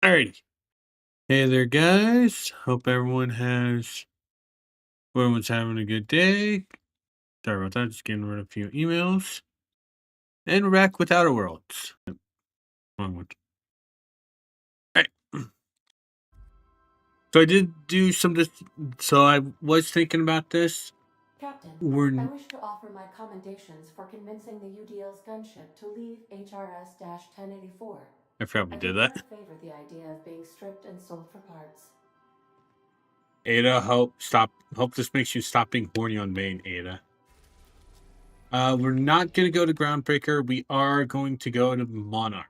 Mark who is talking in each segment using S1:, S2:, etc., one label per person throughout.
S1: Alrighty. Hey there, guys. Everyone's having a good day. Sorry about that. Just getting rid of a few emails. And we're back with Outer Worlds. Wrong one. Alright. So I did do some this. So I was thinking about this.
S2: Captain,
S1: We're.
S2: I wish to offer my commendations for convincing the UDL's gunship to leave HRS-1084.
S1: I forgot we
S2: I
S1: did
S2: did
S1: that.
S2: not favor the idea of being stripped and sold for parts.
S1: Ada, Hope this makes you stop being horny on main, Ada. We're not going to go to Groundbreaker. We are going to go to Monarch.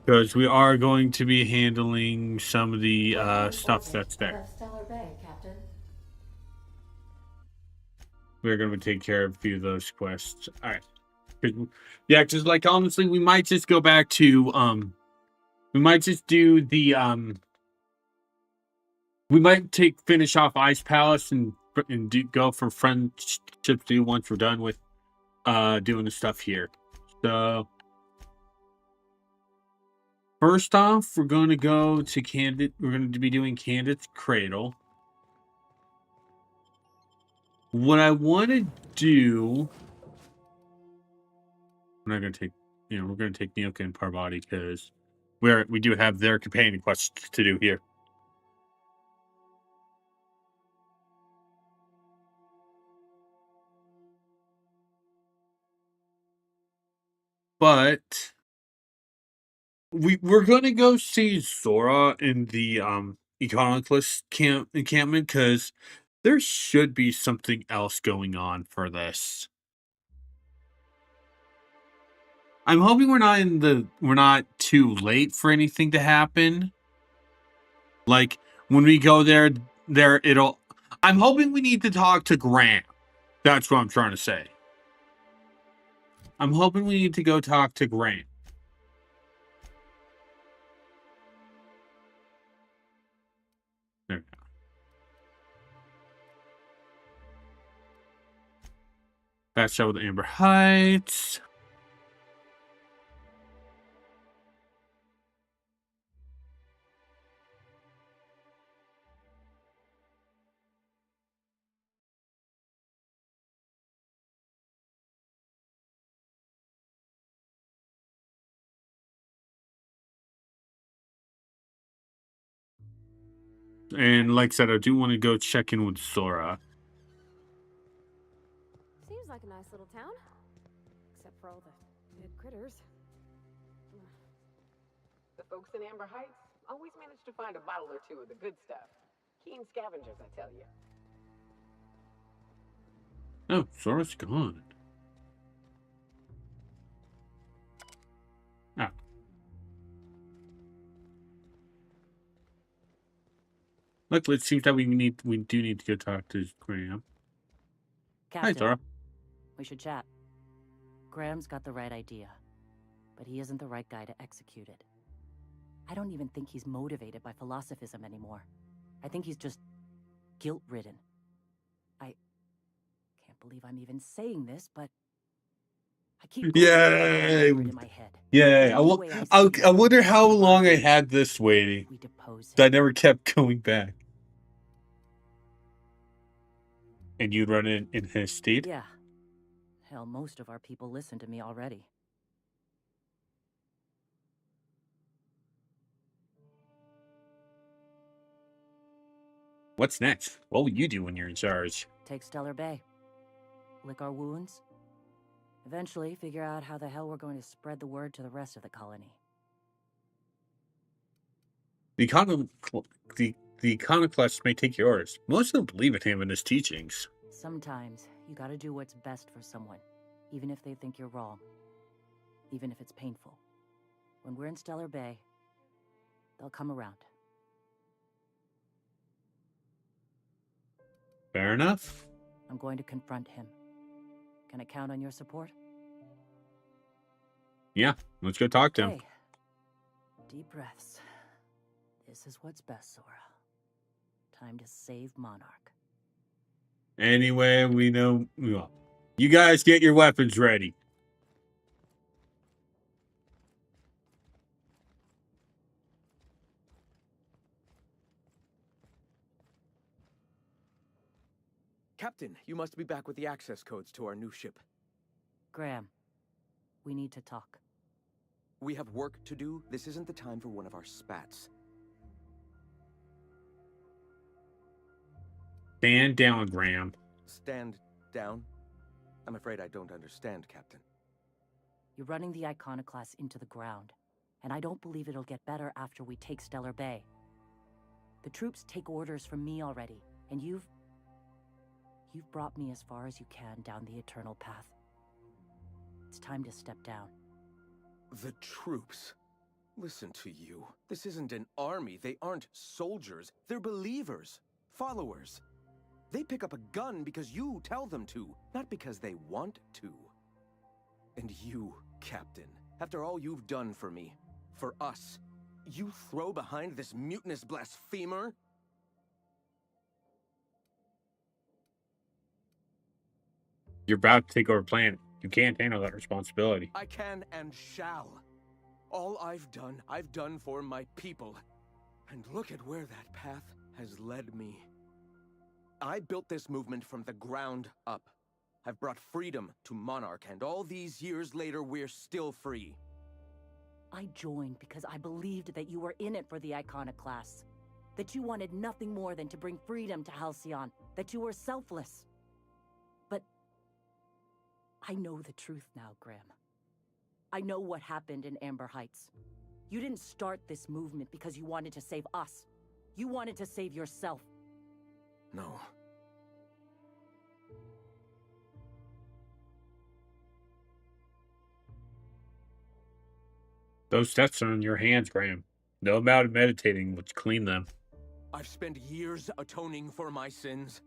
S1: Because we are going to be handling some of the stuff that's there.
S2: Stellar Bay, Captain.
S1: We're going to take care of a few of those quests. All right. Yeah, just like honestly, we might just go back to we might just do the we might finish off Ice Palace and go for Friendship Day once we're done with doing the stuff here. So first off, we're going to go to Candid. We're going to be doing Candid's Cradle. What I want to do, we're not going to take, we're going to take Nyoka and Parvati because we do have their companion quests to do here. But we're going to go see Zora in the Economiclist encampment because there should be something else going on for this. I'm hoping we're not too late for anything to happen. Like when we go there I'm hoping we need to talk to Graham. That's what I'm trying to say. I'm hoping we need to go talk to Graham. There we go. Fast show with Amber Heights. And like I said, I do want to go check in with Zora.
S3: Seems like a nice little town. Except for all the dead critters.
S4: The folks in Amber Heights always manage to find a bottle or two of the good stuff. Keen scavengers, I tell you.
S1: Oh, Zora's gone. Ah. Luckily, it seems that we do need to go talk to Graham.
S5: Captain,
S1: Hi, Zora.
S5: we should chat. Graham's got the right idea, but he isn't the right guy to execute it. I don't even think he's motivated by philosophism anymore. I think he's just guilt-ridden. I can't believe I'm even saying this, but I keep in my head.
S1: Yay! I wonder how long I had this waiting.
S5: We depose
S1: him. I never kept going back. And you'd run in his stead?
S5: Yeah. Hell, most of our people listen to me already.
S1: What's next? What will you do when you're in charge?
S5: Take Stellar Bay. Lick our wounds. Eventually, figure out how the hell we're going to spread the word to the rest of the colony.
S1: The Iconoclasts may take your orders. Most of them believe in him and his teachings.
S5: Sometimes, you gotta do what's best for someone, even if they think you're wrong. Even if it's painful. When we're in Stellar Bay, they'll come around.
S1: Fair enough.
S5: I'm going to confront him. Can I count on your support?
S1: Yeah, let's go talk to him.
S5: Hey. Deep breaths. This is what's best, Zora. Time to save Monarch.
S1: Anyway, we know. You guys get your weapons ready.
S6: Captain, you must be back with the access codes to our new ship.
S5: Graham, we need to talk.
S6: We have work to do. This isn't the time for one of our spats.
S1: Stand down, Graham.
S6: Stand down? I'm afraid I don't understand, Captain.
S5: You're running the Iconoclast into the ground, and I don't believe it'll get better after we take Stellar Bay. The troops take orders from me already, and you've brought me as far as you can down the Eternal Path. It's time to step down.
S6: The troops? Listen to you. This isn't an army. They aren't soldiers. They're believers. Followers. They pick up a gun because you tell them to, not because they want to. And you, Captain, after all you've done for me, for us, you throw behind this mutinous blasphemer?
S1: You're about to take over planet. You can't handle that responsibility.
S6: I can and shall. All I've done for my people. And look at where that path has led me. I built this movement from the ground up. I've brought freedom to Monarch, and all these years later, we're still free.
S5: I joined because I believed that you were in it for the Iconoclasts. That you wanted nothing more than to bring freedom to Halcyon. That you were selfless. But I know the truth now, Graham. I know what happened in Amber Heights. You didn't start this movement because you wanted to save us. You wanted to save yourself.
S6: No.
S1: Those steps are in your hands, Graham. No amount of meditating will clean them.
S6: I've spent years atoning for my sins.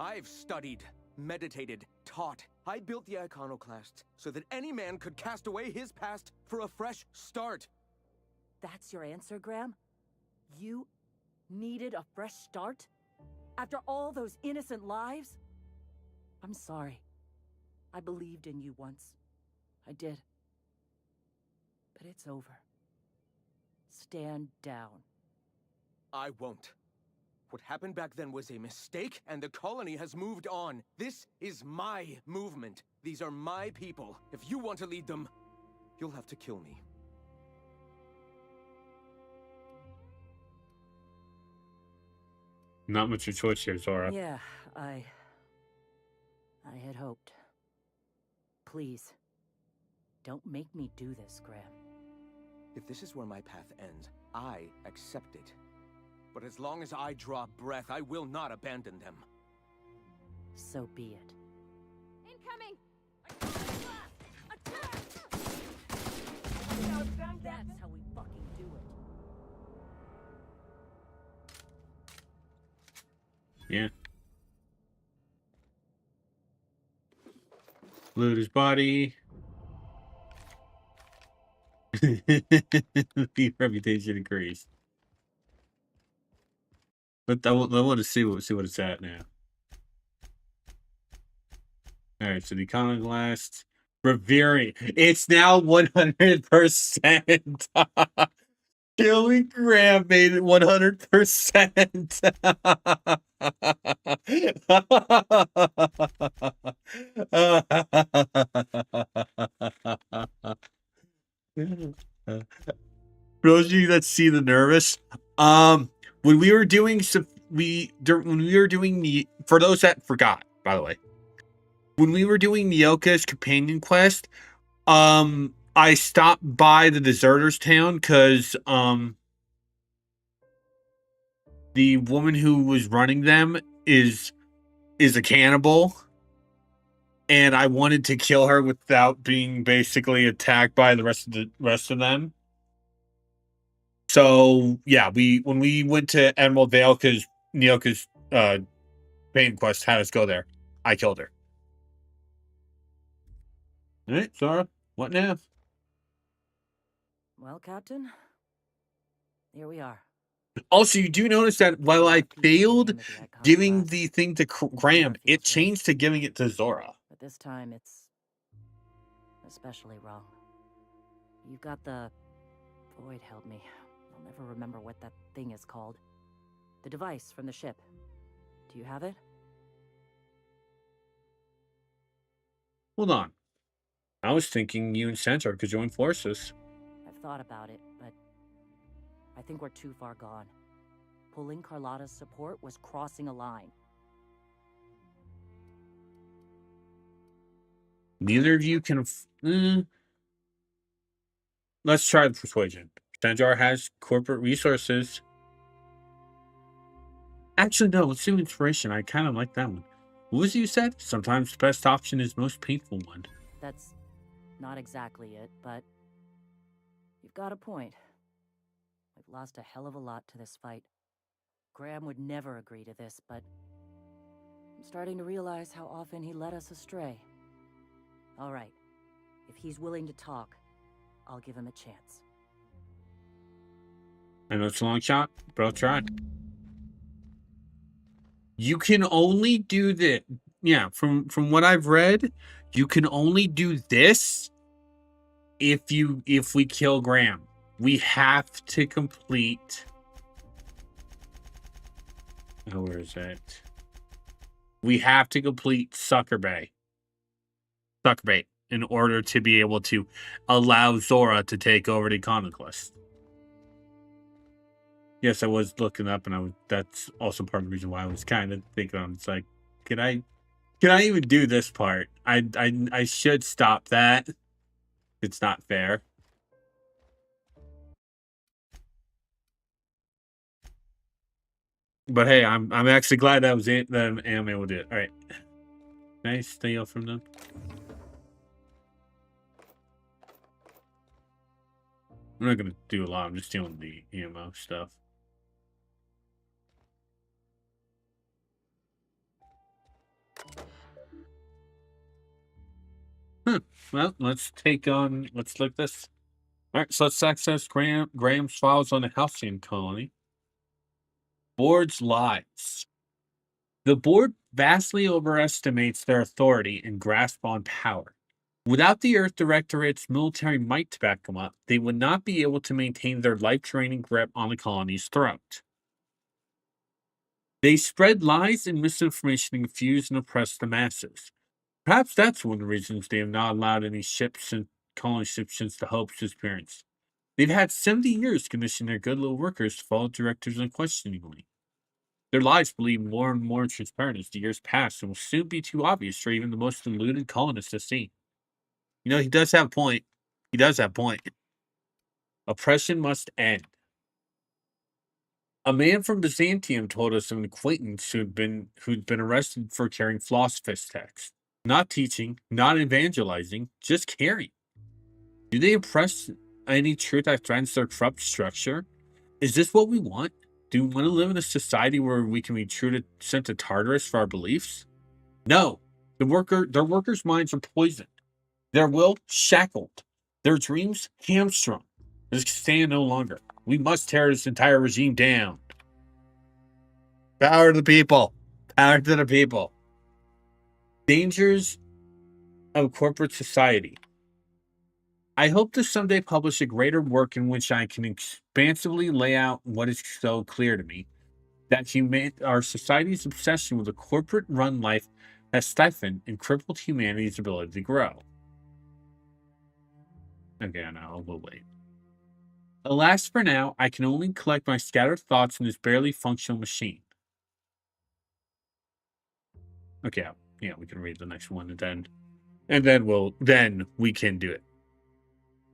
S6: I've studied, meditated, taught. I built the Iconoclasts so that any man could cast away his past for a fresh start.
S5: That's your answer, Graham? You needed a fresh start? After all those innocent lives? I'm sorry. I believed in you once. I did. But it's over. Stand down.
S6: I won't. What happened back then was a mistake, and the colony has moved on. This is my movement. These are my people. If you want to lead them, you'll have to kill me.
S1: Not much of a choice here, Zora.
S5: Yeah, I had hoped. Please, don't make me do this, Graham.
S6: If this is where my path ends, I accept it. But as long as I draw breath, I will not abandon them.
S5: So be it.
S3: Incoming!
S5: That's how we fucking do it.
S1: Yeah. Loot his body. The reputation increased. But I want to see what it's at now. All right, so the Iconoclast revering. It's now 100%. Killing Graham made it 100%. For those of you that see the nervous, when we were doing for those that forgot, by the way, when we were doing Nyoka's companion quest, I stopped by the deserters town because the woman who was running them is a cannibal, and I wanted to kill her without being basically attacked by the rest of them. So yeah, when we went to Emerald Vale because Nyoka's pain quest had us go there, I killed her. All right, Zora, what now?
S5: Well, Captain, here we are.
S1: Also, you do notice that while I failed giving the thing to Graham, it changed to giving it to Zora.
S5: But this time it's especially wrong. You've got the... Void held me. I'll never remember what that thing is called. The device from the ship. Do you have it?
S1: Hold on. I was thinking you and Centaur could join forces.
S5: I've thought about it, but I think we're too far gone. Pulling Carlotta's support was crossing a line.
S1: Neither of you can... Let's try the persuasion. Centaur has corporate resources. Actually, no, let's do inspiration. I kind of like that one. What was it you said? Sometimes the best option is the most painful one.
S5: That's not exactly it, but you've got a point. We've lost a hell of a lot to this fight. Graham would never agree to this, but I'm starting to realize how often he led us astray. All right, if he's willing to talk, I'll give him a chance.
S1: I know it's a long shot, but I'll try. You can only do that. Yeah, from what I've read, you can only do this if we kill Graham. We have to complete. Oh, where is it? We have to complete Suckerbait in order to be able to allow Zora to take over the Iconoclast. Yes, I was looking up, and that's also part of the reason why I was kind of thinking, it's like, can I even do this part? I should stop that. It's not fair. But hey, I'm actually glad that was it. That I'm able to do it. All right. Can I steal from them? I'm not gonna do a lot. I'm just doing the EMO stuff. Well, let's look this. All right, so let's access Graham's files on the Halcyon colony. Board's lies. The board vastly overestimates their authority and grasp on power. Without the Earth Directorate's military might to back them up, they would not be able to maintain their life-draining grip on the colony's throat. They spread lies and misinformation and confuse and oppress the masses. Perhaps that's one of the reasons they have not allowed any ships and colony ships since the Hope's disappearance. They've had 70 years to commission their good little workers to follow directives unquestioningly. Their lives will be more and more transparent as the years pass and will soon be too obvious for even the most deluded colonists to see. You know, he does have a point. He does have a point. Oppression must end. A man from Byzantium told us of an acquaintance who'd been arrested for carrying Philosophist texts. Not teaching, not evangelizing, just carrying. Do they oppress any truth that threatens their corrupt structure? Is this what we want? Do we want to live in a society where we can be sent to Tartarus for our beliefs? No. Their workers' minds are poisoned. Their will shackled. Their dreams hamstrung. This can stand no longer. We must tear this entire regime down. Power to the people. Power to the people. Dangers of corporate society. I hope to someday publish a greater work in which I can expansively lay out what is so clear to me, that our society's obsession with a corporate-run life has stifled and crippled humanity's ability to grow. Okay, now we'll wait. Alas, for now, I can only collect my scattered thoughts in this barely functional machine. Okay, yeah, we can read the next one, and then we can do it.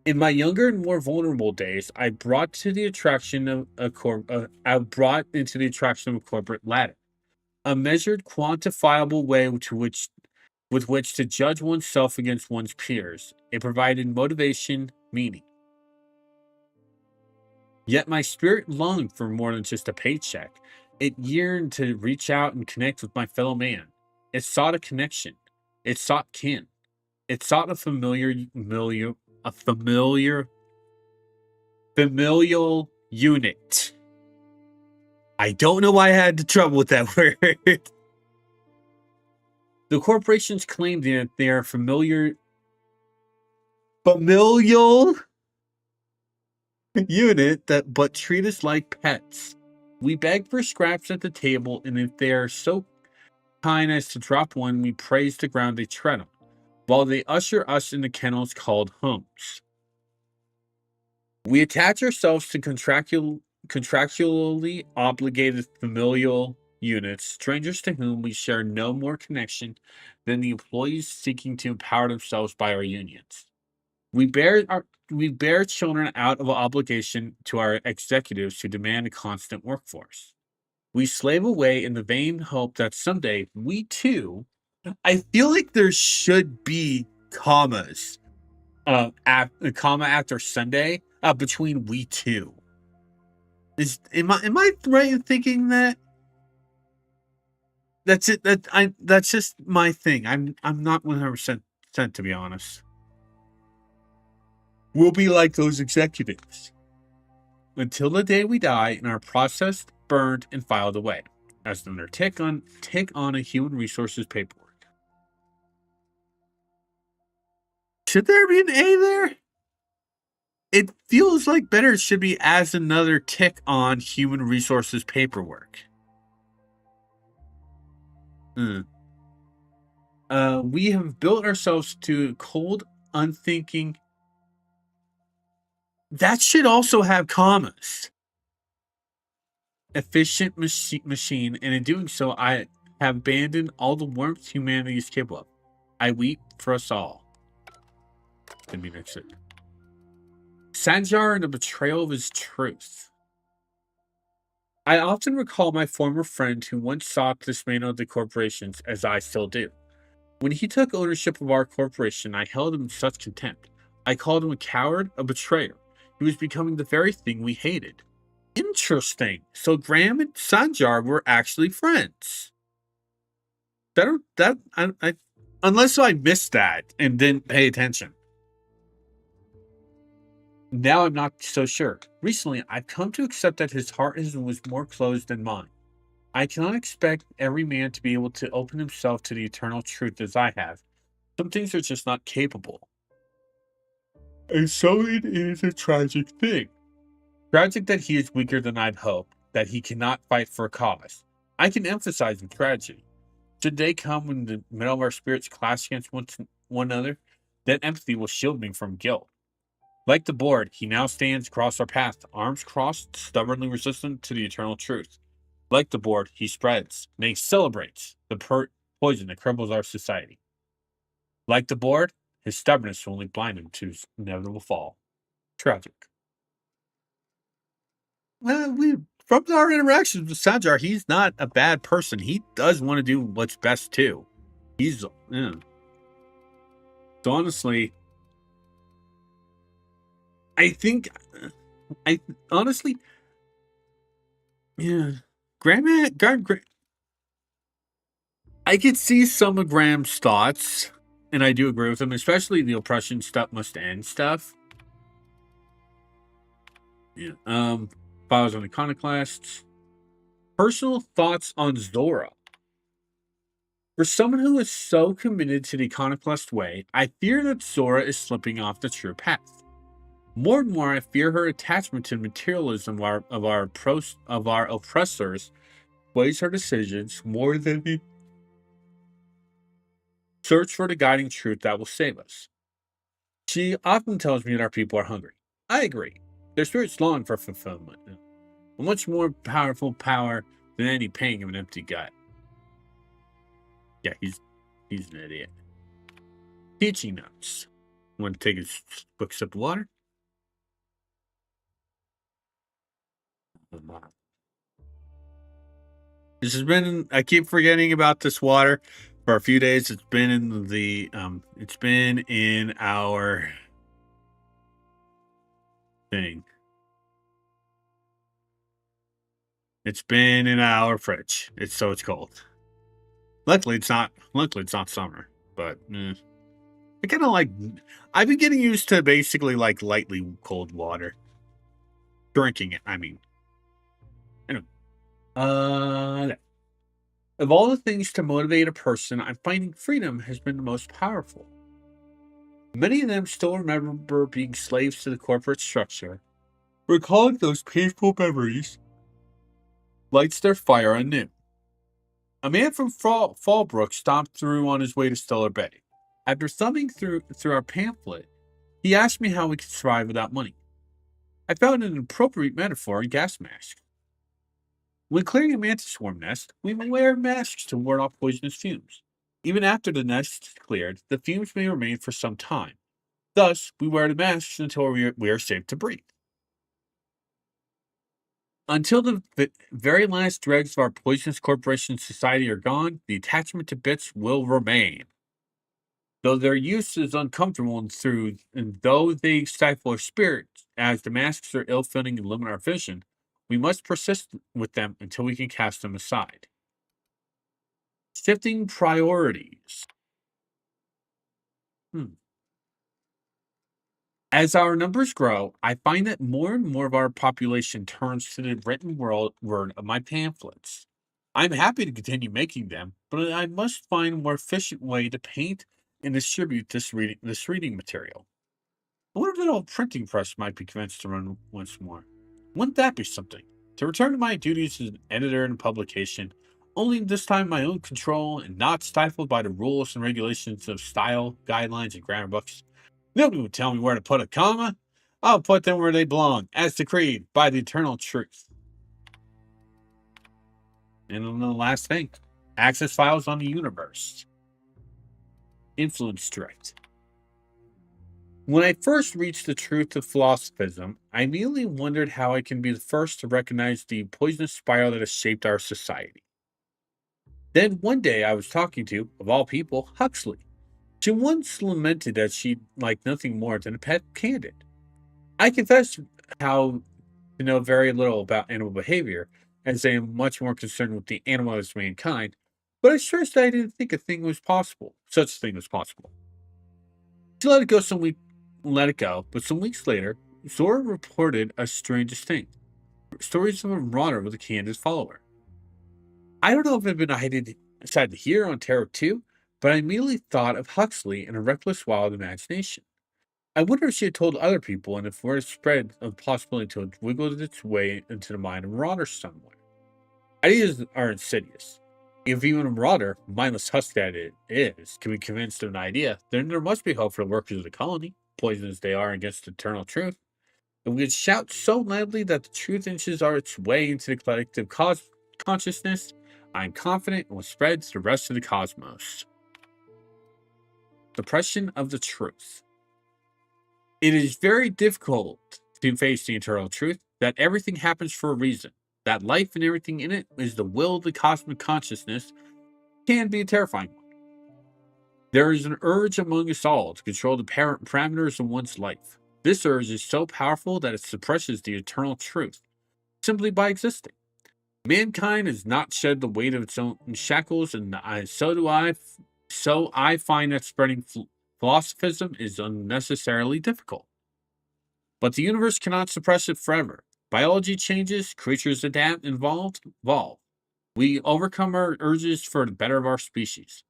S1: In my younger and more vulnerable days, I brought into the attraction of a corporate ladder, a measured, quantifiable way with which to judge oneself against one's peers. It provided motivation, meaning. Yet my spirit longed for more than just a paycheck. It yearned to reach out and connect with my fellow man. It sought a connection. It sought kin. It sought a familial unit. I don't know why I had trouble with that word. The corporations claim that they are familial unit but treat us like pets. We beg for scraps at the table, and if they are so kind as to drop one, we praise the ground they tread on. while they usher us into kennels called homes. We attach ourselves to contractually obligated familial units, strangers to whom we share no more connection than the employees seeking to empower themselves by our unions. We bear children out of obligation to our executives who demand a constant workforce. We slave away in the vain hope that someday we too. I feel like there should be commas, a comma after Sunday, between we two. Am I right in thinking that? That's it. That's just my thing. I'm not 100% to be honest. We'll be like those executives until the day we die and are processed, burned, and filed away as another tick on a human resources paperwork. Should there be an A there? It feels like better should be as another tick on human resources paperwork. We have built ourselves to cold, unthinking. That should also have commas. Efficient machine, and in doing so, I have abandoned all the warmth humanity is capable of. I weep for us all. Didn't mean exit. Sanjar and the betrayal of his truth. I often recall my former friend who once sought to dismantle the corporations, as I still do. When he took ownership of our corporation, I held him in such contempt. I called him a coward, a betrayer. He was becoming the very thing we hated. Interesting. So Graham and Sanjar were actually friends. Unless I missed that and didn't pay attention. Now I'm not so sure. Recently, I've come to accept that his heart was more closed than mine. I cannot expect every man to be able to open himself to the eternal truth as I have. Some things are just not capable. And so it is a tragic thing. Tragic that he is weaker than I'd hoped, that he cannot fight for a cause. I can emphasize the tragedy. Should day come when the middle of our spirits clash against one another, that empathy will shield me from guilt. Like the board, he now stands across our path, arms crossed, stubbornly resistant to the eternal truth. Like the board, he spreads, nay, celebrates the poison that cripples our society. Like the board, his stubbornness will only blind him to his inevitable fall. Tragic. Well, from our interactions with Sanjar, he's not a bad person. He does want to do what's best too. So honestly, I Graham, I could see some of Graham's thoughts, and I do agree with him, especially the oppression stuff must end stuff. Yeah. Files on Iconoclasts. Personal thoughts on Zora. For someone who is so committed to the Iconoclast way, I fear that Zora is slipping off the true path. More and more, I fear her attachment to materialism of our oppressors weighs her decisions more than the search for the guiding truth that will save us. She often tells me that our people are hungry. I agree. Their spirits long for fulfillment. A much more powerful power than any pang of an empty gut. Yeah, he's an idiot. Teaching notes. Want to take a quick sip of water? This has been. I keep forgetting about this water for a few days. It's been in the. It's been in our thing. It's been in our fridge. It's cold. Luckily, it's not. Summer, but I kind of like. I've been getting used to basically like lightly cold water. Drinking it, I mean. Anyway, of all the things to motivate a person, I'm finding freedom has been the most powerful. Many of them still remember being slaves to the corporate structure. Recalling those painful memories lights their fire anew. A man from Fallbrook stopped through on his way to Stellar Bay. After thumbing through our pamphlet, he asked me how we could survive without money. I found an appropriate metaphor in gas masks. When clearing a mantis swarm nest, we wear masks to ward off poisonous fumes. Even after the nest is cleared, the fumes may remain for some time. Thus, we wear the masks until we are safe to breathe. Until the very last dregs of our poisonous corporation society are gone, the attachment to bits will remain. Though their use is uncomfortable and though they stifle our spirit, as the masks are ill-fitting and limit our vision, we must persist with them until we can cast them aside. Shifting priorities. As our numbers grow, I find that more and more of our population turns to the written word of my pamphlets. I'm happy to continue making them, but I must find a more efficient way to paint and distribute this reading material. I wonder if an old printing press might be convinced to run once more. Wouldn't that be something? To return to my duties as an editor and publication, only this time my own control and not stifled by the rules and regulations of style, guidelines, and grammar books. Nobody would tell me where to put a comma. I'll put them where they belong, as decreed by the eternal truth. And then the last thing, access files on the universe. Influence drift. When I first reached the truth of philosophism, I immediately wondered how I can be the first to recognize the poisonous spiral that has shaped our society. Then one day I was talking to, of all people, Huxley. She once lamented that she'd like nothing more than a pet candid. I confess how to know very little about animal behavior, as I am much more concerned with the animal as mankind, but I stressed that I didn't think such a thing was possible. She let it go, but some weeks later, Zora reported a strangest thing. Stories of a marauder with a candid follower. I don't know if it had been decided here on Tarot 2, but I immediately thought of Huxley and a reckless, wild imagination. I wonder if she had told other people and if word spread of the possibility to have wiggled its way into the mind of marauders somewhere. Ideas are insidious. If even a marauder, mindless husk that it is, can be convinced of an idea, then there must be hope for the workers of the colony, poisoned as they are against eternal truth. If we could shout so loudly that the truth inches its way into the collective consciousness, I am confident it will spread to the rest of the cosmos. Suppression of the truth. It is very difficult to face the eternal truth that everything happens for a reason, that life and everything in it is the will of the cosmic consciousness, can be a terrifying one. There is an urge among us all to control the parameters of one's life. This urge is so powerful that it suppresses the eternal truth, simply by existing. Mankind has not shed the weight of its own shackles, and so I find that spreading philosophism is unnecessarily difficult. But the universe cannot suppress it forever. Biology changes, creatures adapt and evolve. We overcome our urges for the better of our species.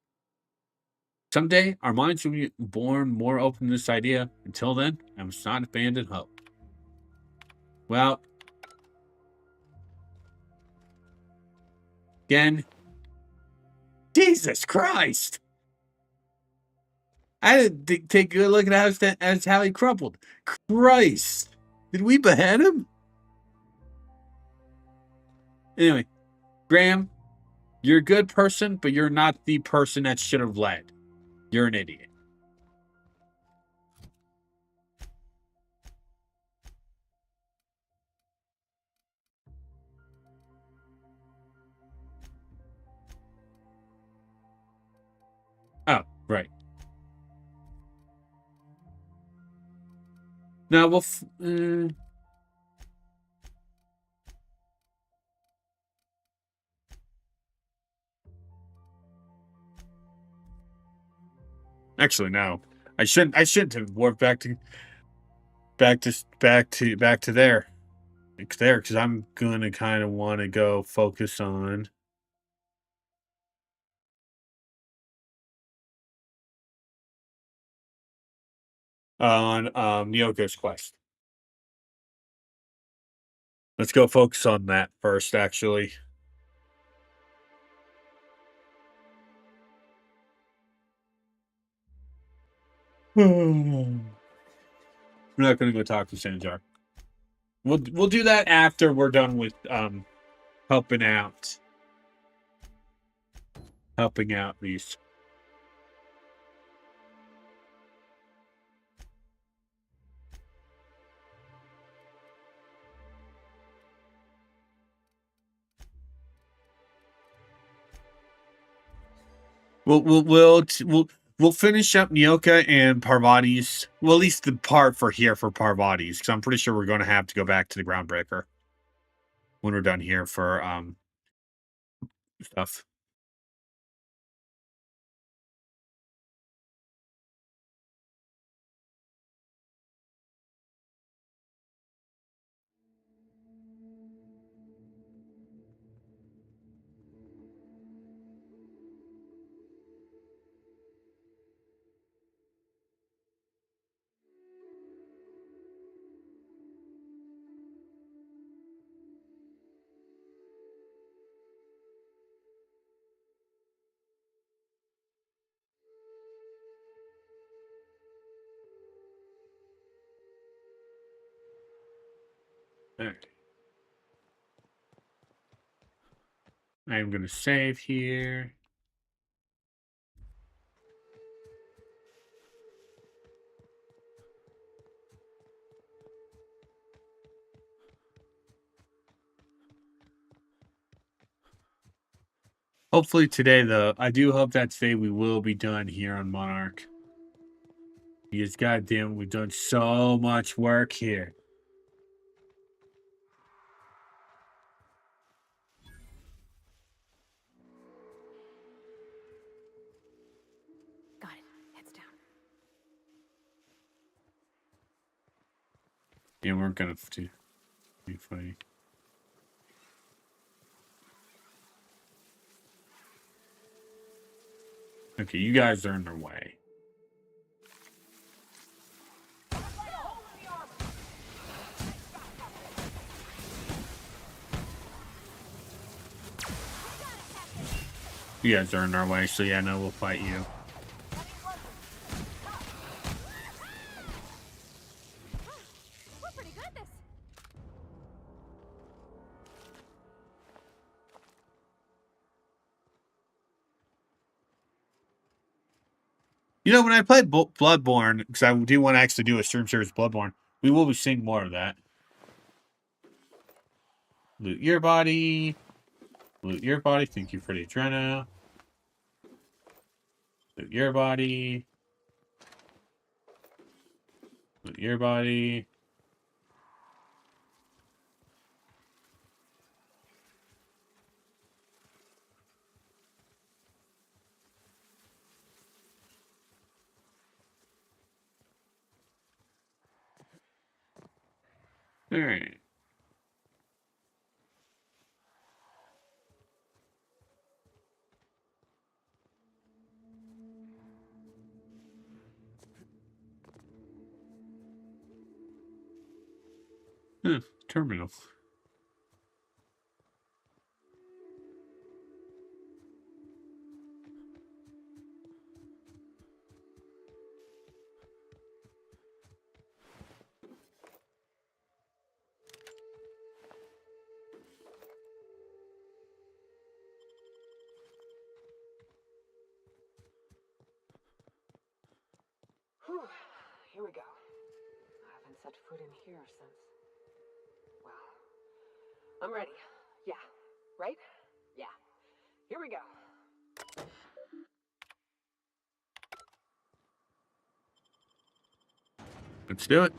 S1: Someday, our minds will be born more open to this idea. Until then, I must not abandon hope. Well, again, Jesus Christ! I didn't take a good look at how he crumpled. Christ! Did we behead him? Anyway, Graham, you're a good person, but you're not the person that should have led. You're an idiot. Oh, right. Now we'll. Actually, no. I shouldn't have warped back to there. It's there because I'm gonna kind of want to go focus on Nyoko's quest. Let's go focus on that first, actually. We're not gonna go talk to Sanjar. We'll do that after we're done with helping out these. We'll finish up Nyoka and Parvati's. Well, at least the part for here for Parvati's, because I'm pretty sure we're going to have to go back to the Groundbreaker when we're done here for stuff. There. I'm going to save here. Hopefully today, though, I do hope that today we will be done here on Monarch. Because goddamn, we've done so much work here.
S3: Got it. Heads down.
S1: Yeah, we're gonna be funny. Okay, you guys are in their way. You guys are in our way, so yeah, no, we'll fight you.
S3: We're pretty good at this.
S1: You know, when I play Bloodborne, because I do want to actually do a stream series Bloodborne, we will be seeing more of that. Loot your body. Loot your body. Thank you for the adrena. Loot your body. Loot your body. All right. Terminal.
S4: Whew. Here we go. I haven't set foot in here since. Well, I'm ready. Yeah. Right? Yeah. Here we go.
S1: Let's do it.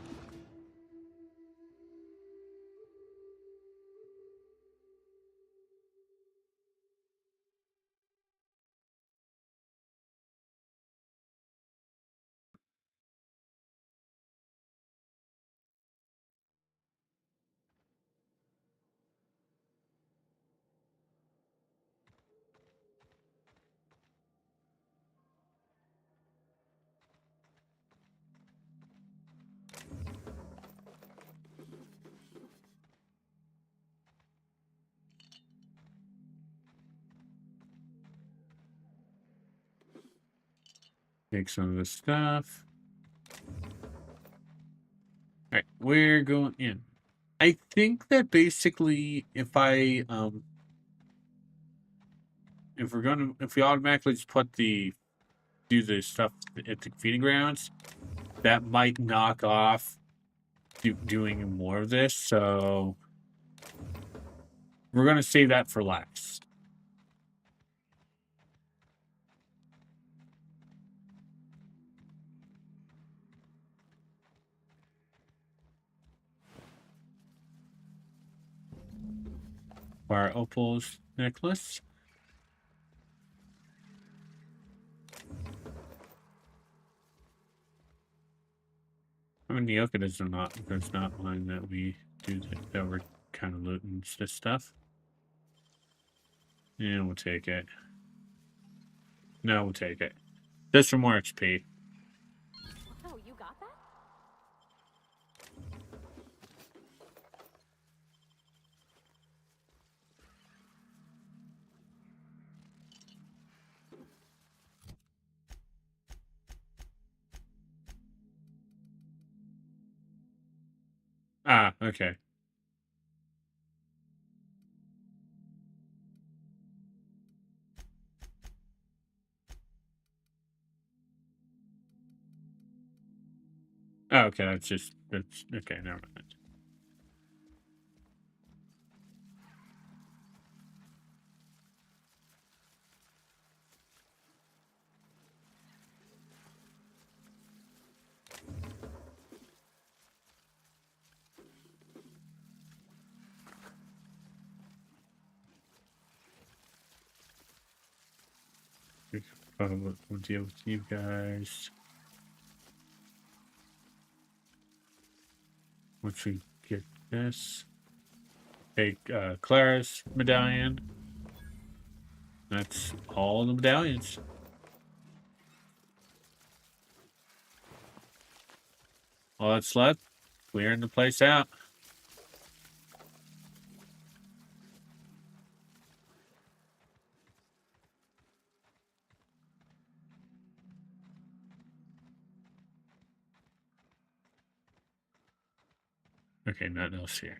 S1: Take some of this stuff. we're going in. I think that basically if we automatically just do the stuff at the feeding grounds, that might knock off doing more of this, so we're gonna save that for last. Our Opal's necklace. I mean, Nyoka does not mind that we do that. We're kind of looting this stuff. Yeah, we'll take it. No, we'll take it. Just for more XP.
S3: Oh, you got that?
S1: Ah, okay. Oh, okay, that's okay, never mind. We'll deal with you guys. Once we get this, take Clara's medallion. That's all the medallions. All that's left, clearing the place out. Okay, nothing else here.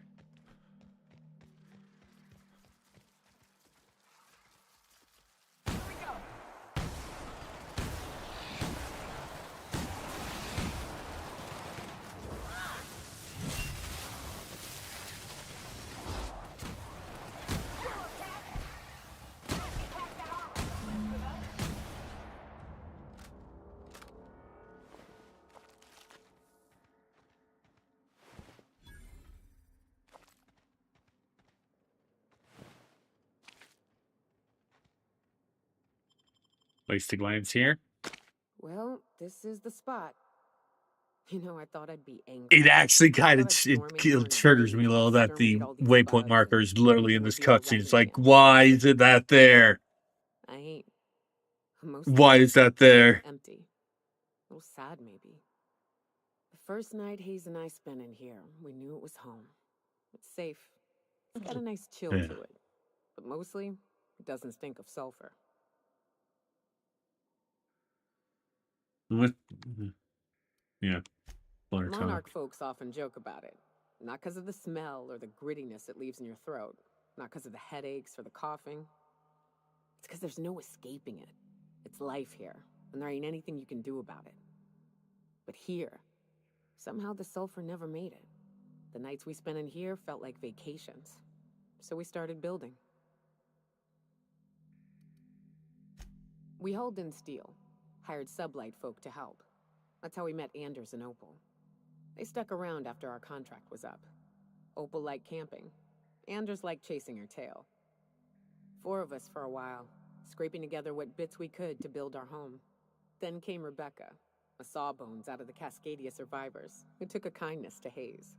S1: Place the glance here.
S4: Well, this is the spot. You know, I thought I'd be angry.
S1: It actually kind of
S4: I thought I'd storm in here in a
S1: triggers me a
S4: rage
S1: little
S4: and
S1: that the
S4: exterminate all these
S1: waypoint
S4: bugs
S1: marker
S4: and
S1: is literally in
S4: it
S1: this
S4: would be a
S1: cutscene. It's like,
S4: resume.
S1: why is it that there?
S4: I ain't. Mostly
S1: Why is that there?
S4: empty. A little sad, maybe. The first night Hayes and I spent in here, we knew it was home. It's safe. It's got a nice chill
S1: Yeah.
S4: to it. But mostly, it doesn't stink of sulfur.
S1: What? Yeah. Blur
S4: Monarch
S1: talk.
S4: folks often joke about it. Not because of the smell or the grittiness it leaves in your throat. Not because of the headaches or the coughing. It's because there's no escaping it. It's life here, and there ain't anything you can do about it. But here, somehow the sulfur never made it. The nights we spent in here felt like vacations. So we started building. We hauled in steel, hired sublight folk to help. That's how we met Anders and Opal. They stuck around after our contract was up. Opal liked camping. Anders liked chasing her tail. 4 of us for a while, scraping together what bits we could to build our home. Then came Rebecca, a sawbones out of the Cascadia survivors, who took a kindness to Hayes.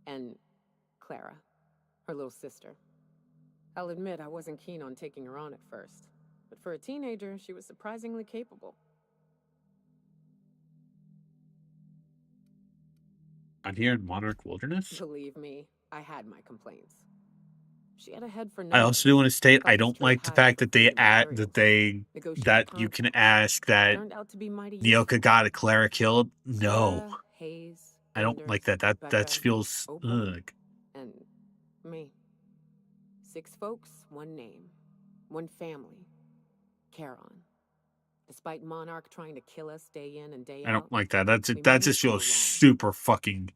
S4: And Clara, her little sister. I'll admit I wasn't keen on taking her on at first, but for a teenager, she was surprisingly capable.
S1: I'm here in Monarch Wilderness.
S4: Believe me, I had my complaints. She had a head for
S1: I
S4: numbers.
S1: also do want to state I
S4: Prices
S1: don't
S4: trade
S1: like the
S4: high
S1: fact
S4: for
S1: that they
S4: food and
S1: add
S4: materials. Negotiate
S1: that you can
S4: contracts.
S1: ask that
S4: Turned out to be mighty
S1: Nyoka
S4: useful.
S1: got a Clara killed. No.
S4: Clara, Hayes,
S1: I don't like that. That
S4: Becca,
S1: feels
S4: Opal.
S1: ugh.
S4: And me. 6 folks, 1 name. 1 family. Charon. Despite Monarch trying to kill us day in and day
S1: I
S4: out.
S1: don't like that. That
S4: we managed
S1: just
S4: to go
S1: feels
S4: wrong.
S1: super fucking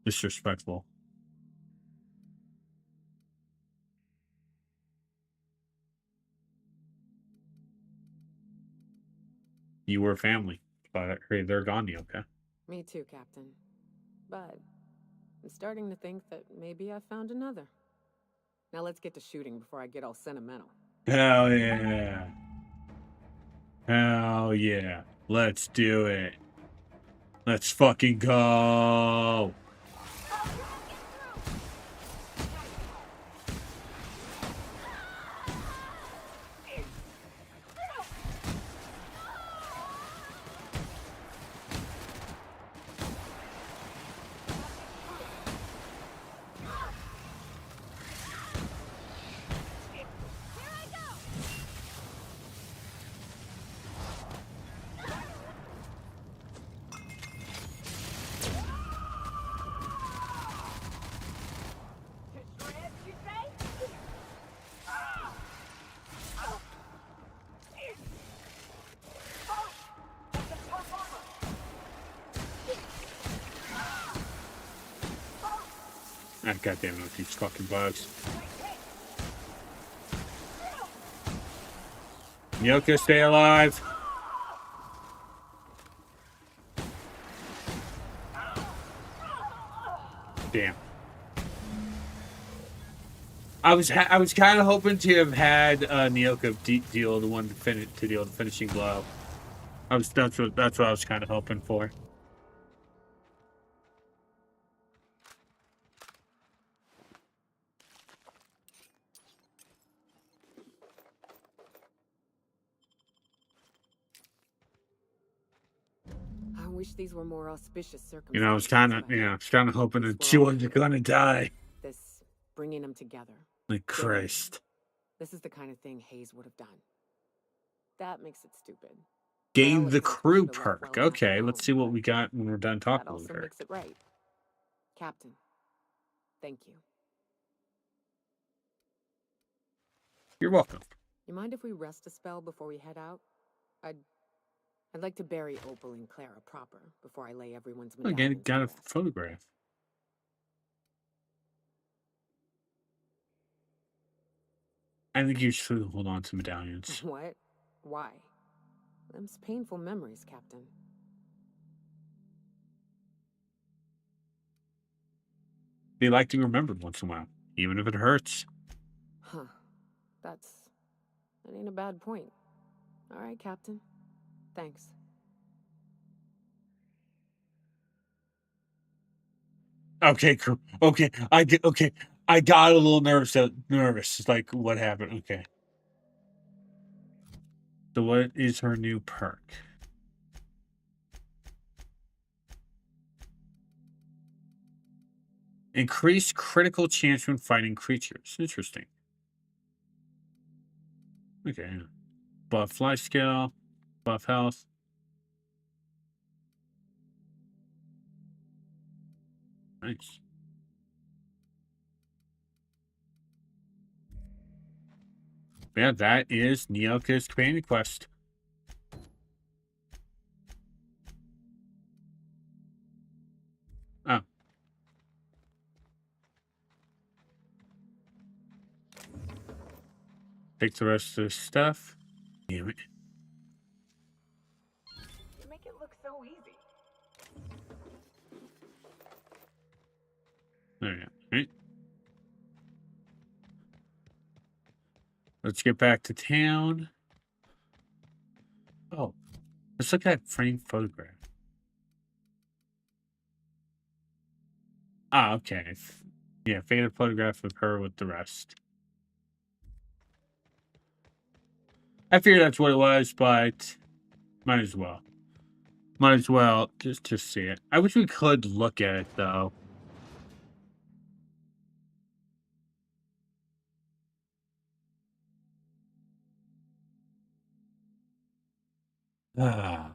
S1: disrespectful. You were family, but hey, they're gone, okay?
S4: Me too, Captain. But I'm starting to think that maybe I found another. Now let's get to shooting before I get all sentimental.
S1: Hell yeah. Hell yeah. Let's do it. Let's fucking go. Ah, goddamn it, these fucking bugs. Nyoka, stay alive. Damn. I was kind of hoping to have had Nyoka deal the one to deal the finishing blow. That's what I was kind of hoping for.
S4: I wish these were more auspicious circumstances.
S1: You know, I was kind of hoping that she wasn't gonna die.
S4: This bringing them together.
S1: Like Christ.
S4: This is the kind of thing Hayes would have done. That makes it stupid.
S1: Gain the crew perk. Okay, let's see what we got when we're done talking
S4: That also
S1: with her.
S4: makes it right. Captain, thank you.
S1: You're welcome.
S4: You mind if we rest a spell before we head out? I'd like to bury Opal and Clara proper before I lay everyone's medallions
S1: Again, got
S4: to
S1: a
S4: rest.
S1: photograph. I think you should hold on to medallions.
S4: What? Why? Them's painful memories, Captain.
S1: They like to be remembered once in a while, even if it hurts.
S4: Huh. That ain't a bad point. All right, Captain. Thanks.
S1: Okay, okay. I got a little nervous. It's like, what happened? Okay. So what is her new perk? Increased critical chance when fighting creatures. Interesting. Okay. Buff fly skill. Buff health. Nice. Yeah, that is Nyoka's companion quest. Oh. Take the rest of the stuff. Damn it.
S4: You make it look so easy.
S1: There you go. Right. Let's get back to town. Oh, let's look at that framed photograph. Ah, okay. Yeah, faded photograph of her with the rest. I figured that's what it was, but might as well. Might as well just see it. I wish we could look at it though. Ah.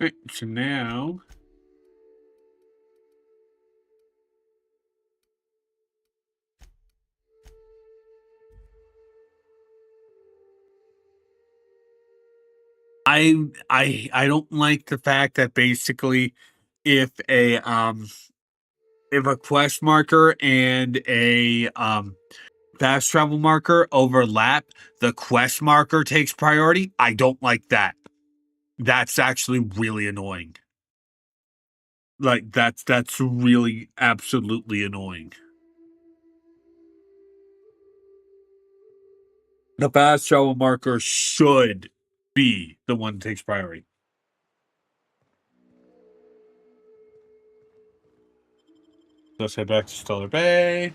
S1: Right, so now I don't like the fact that basically if a quest marker and a fast travel marker overlap, the quest marker takes priority. I don't like that. That's actually really annoying. Like that's really absolutely annoying. The fast travel marker should be the one that takes priority. Let's head back to Stellar Bay.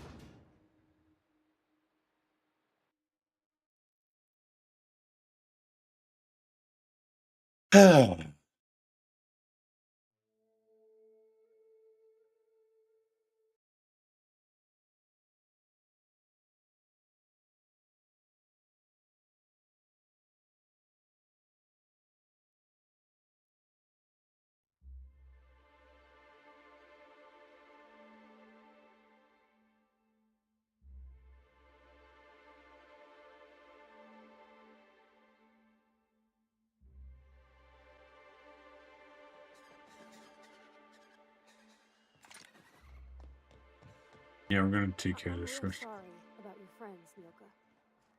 S1: Yeah, we're gonna take care of this
S3: I'm really
S1: first.
S3: sorry about your friends, Nilka.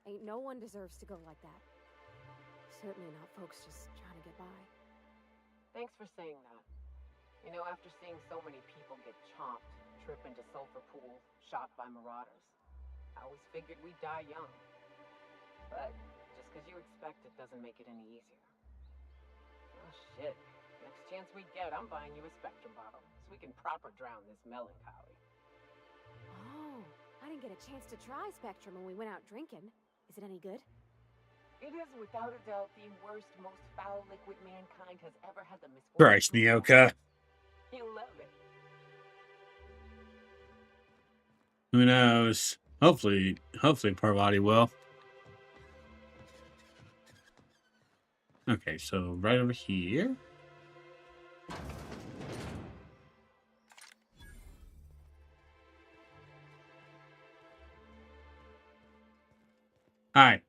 S3: Ain't no one deserves to go like that. Certainly not folks just trying to get by.
S4: Thanks for saying that. You know, after seeing so many people get chomped, trip into sulfur pools, shot by marauders, I always figured we'd die young. But just because you expect it doesn't make it any easier. Oh shit. Next chance we get, I'm buying you a Spectrum bottle, so we can proper drown this melancholy.
S3: Oh, I didn't get a chance to try Spectrum when we went out drinking. Is it any good?
S4: It is without a doubt the worst, most foul liquid mankind has ever had the misfortune.
S1: Christ,
S4: to
S1: Nyoka.
S4: You'll love it.
S1: Who knows? Hopefully Parvati will. Okay, so right over here. Hi.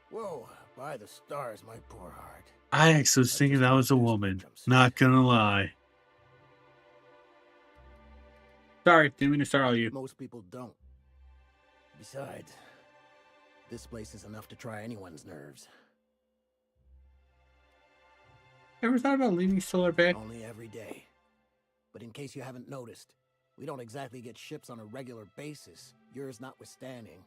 S7: Whoa, by the stars, my poor heart.
S1: I actually was thinking that was a woman. Not gonna lie. Sorry, didn't mean to startle you.
S7: Most people don't. Besides, this place is enough to try anyone's nerves.
S1: Ever thought about leaving Stellar Bay?
S7: Only every day. But in case you haven't noticed, we don't exactly get ships on a regular basis, yours notwithstanding.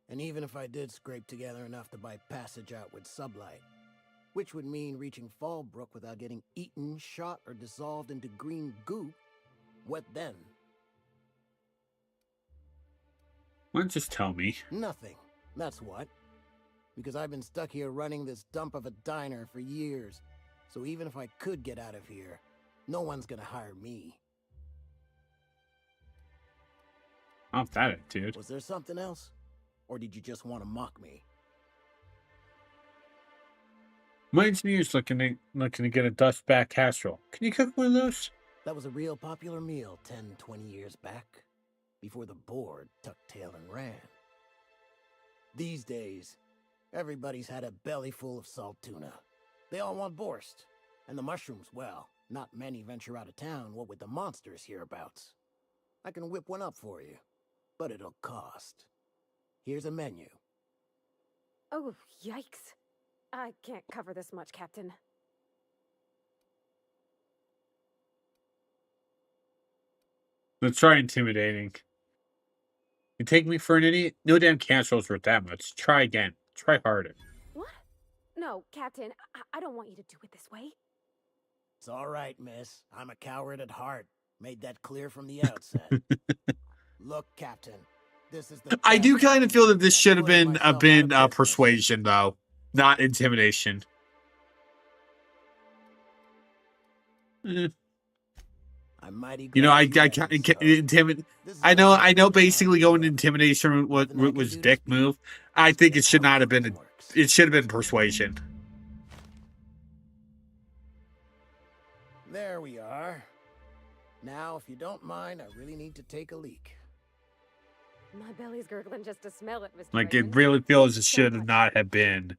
S7: And even if I did scrape together enough to buy passage out with sublight, which would mean reaching Fallbrook without getting eaten, shot, or dissolved into green goop, what then?
S1: Why don't you just tell me?
S7: Nothing. That's what. Because I've been stuck here running this dump of a diner for years. So even if I could get out of here, no one's gonna hire me.
S1: Off that attitude.
S7: Was there something else? Or did you just want to mock me?
S1: My engineer's looking to get a dustback casserole. Can you cook one of those?
S7: That was a real popular meal 10, 20 years back, before the board tucked tail and ran. These days, everybody's had a belly full of salt tuna. They all want borscht. And the mushrooms, well, not many venture out of town, what with the monsters hereabouts. I can whip one up for you, but it'll cost. Here's a menu.
S3: Oh, yikes. I can't cover this much, Captain.
S1: Let's try intimidating. You take me for an idiot? No damn casserole's worth that much. Try again. Try harder.
S3: What? No, Captain, I don't want you to do it this way.
S7: It's all right, miss. I'm a coward at heart. Made that clear from the outset. Look, Captain, this is the
S1: I do
S7: best
S1: kind of feel that this
S7: I'm
S1: should have
S7: putting
S1: been
S7: myself out of business.
S1: persuasion, though, not intimidation.
S7: I'm mighty
S1: You know, I
S7: glad
S1: can't
S7: you met me, so
S1: intimidate.
S7: this is
S1: I
S7: a
S1: know. Basically, going intimidation was
S7: Nothing I can do to
S1: dick
S7: speak.
S1: move. I think it
S7: That's
S1: should
S7: how
S1: not have been.
S7: it works.
S1: It should have been persuasion.
S7: There we are. Now, if you don't mind, I really need to take a leak.
S3: My belly's gurgling just to smell it, Mr.
S1: Like, it
S3: Raymond.
S1: really feels it
S3: Thanks so
S1: should
S3: much.
S1: not have been.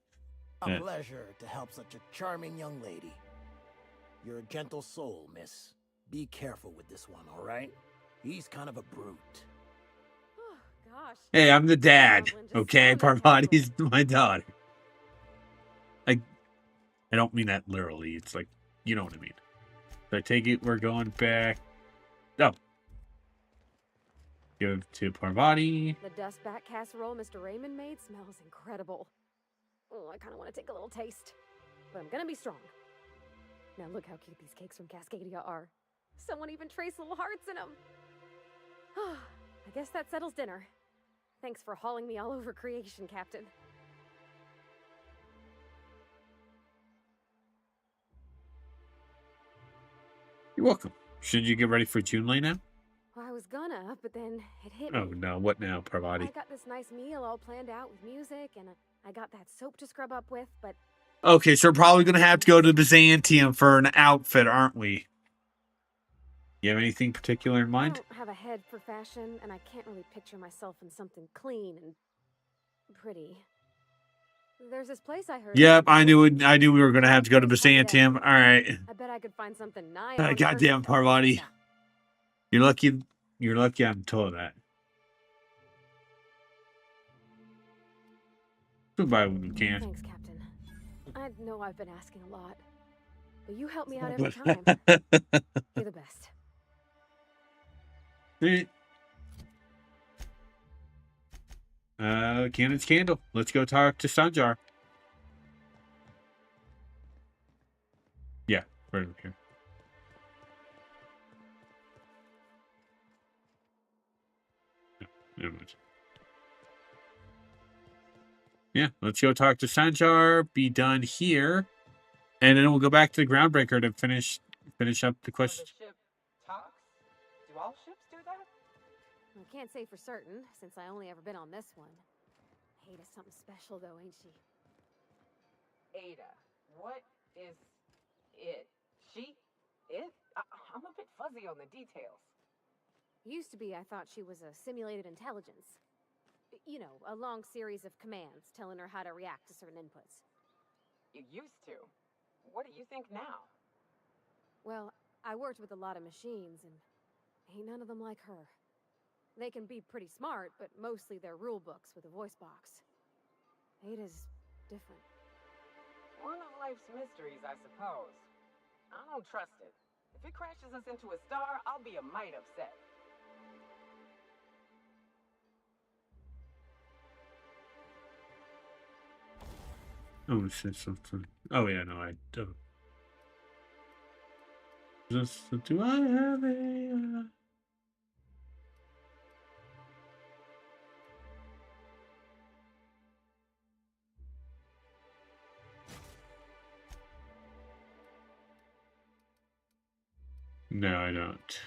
S7: A
S1: Yeah.
S7: pleasure to help such a charming young lady. You're a gentle soul, miss. Be careful with this one, all right? He's kind of a brute.
S3: Oh, gosh.
S1: Hey, I'm the dad.
S3: Goblin just
S1: Okay,
S3: sounded horrible.
S1: Parvati's my daughter. I don't mean that literally. It's like, you know what I mean. So I take it we're going back. Oh. Give to Parvati.
S3: The dust bat casserole Mr. Raymond made smells incredible. Oh, I kind of want to take a little taste. But I'm gonna be strong. Now look how cute these cakes from Cascadia are. Someone even traced little hearts in them. I guess that settles dinner. Thanks for hauling me all over creation, Captain.
S1: You're welcome. Should you get ready for Junlei now?
S3: Well, I was gonna, but then it hit me.
S1: Oh no, what now, Parvati?
S3: I got this nice meal all planned out with music, and I got that soap to scrub up with, but
S1: Okay, so we're probably gonna have to go to Byzantium for an outfit, aren't we? You have anything particular in
S3: I
S1: mind?
S3: don't have a head for fashion, and I can't really picture myself in something clean and pretty. There's this place I heard.
S1: Yep, I knew it. I knew we were gonna have to go to Byzantium. All right.
S3: I bet I could find something nice.
S1: Goddamn, Parvati. You're lucky. You're lucky I'm told that. Goodbye when you can.
S3: Thanks, Captain. I know I've been asking a lot, but you help me out every time. You're the best.
S1: Cannon's Candle. Let's go talk to Sanjar. Yeah, right over here. Never mind. Yeah, let's go talk to Sanjar, be done here, and then we'll go back to the Groundbreaker to finish up the question.
S8: The ship talks? Do all ships do that?
S3: I can't say for certain, since I only ever been on this one. Ada's something special, though, ain't she?
S8: Ada. What is it? She? It? I'm a bit fuzzy on the details.
S3: Used to be, I thought she was a simulated intelligence. You know, a long series of commands telling her how to react to certain inputs.
S8: You used to. What do you think now?
S3: Well, I worked with a lot of machines, and ain't none of them like her. They can be pretty smart, but mostly they're rule books with a voice box. Ada's different.
S8: One of life's mysteries, I suppose. I don't trust it. If it crashes us into a star, I'll be a mite upset.
S1: Oh, it said something. Oh yeah, no, I don't. Do I have a? No, I don't.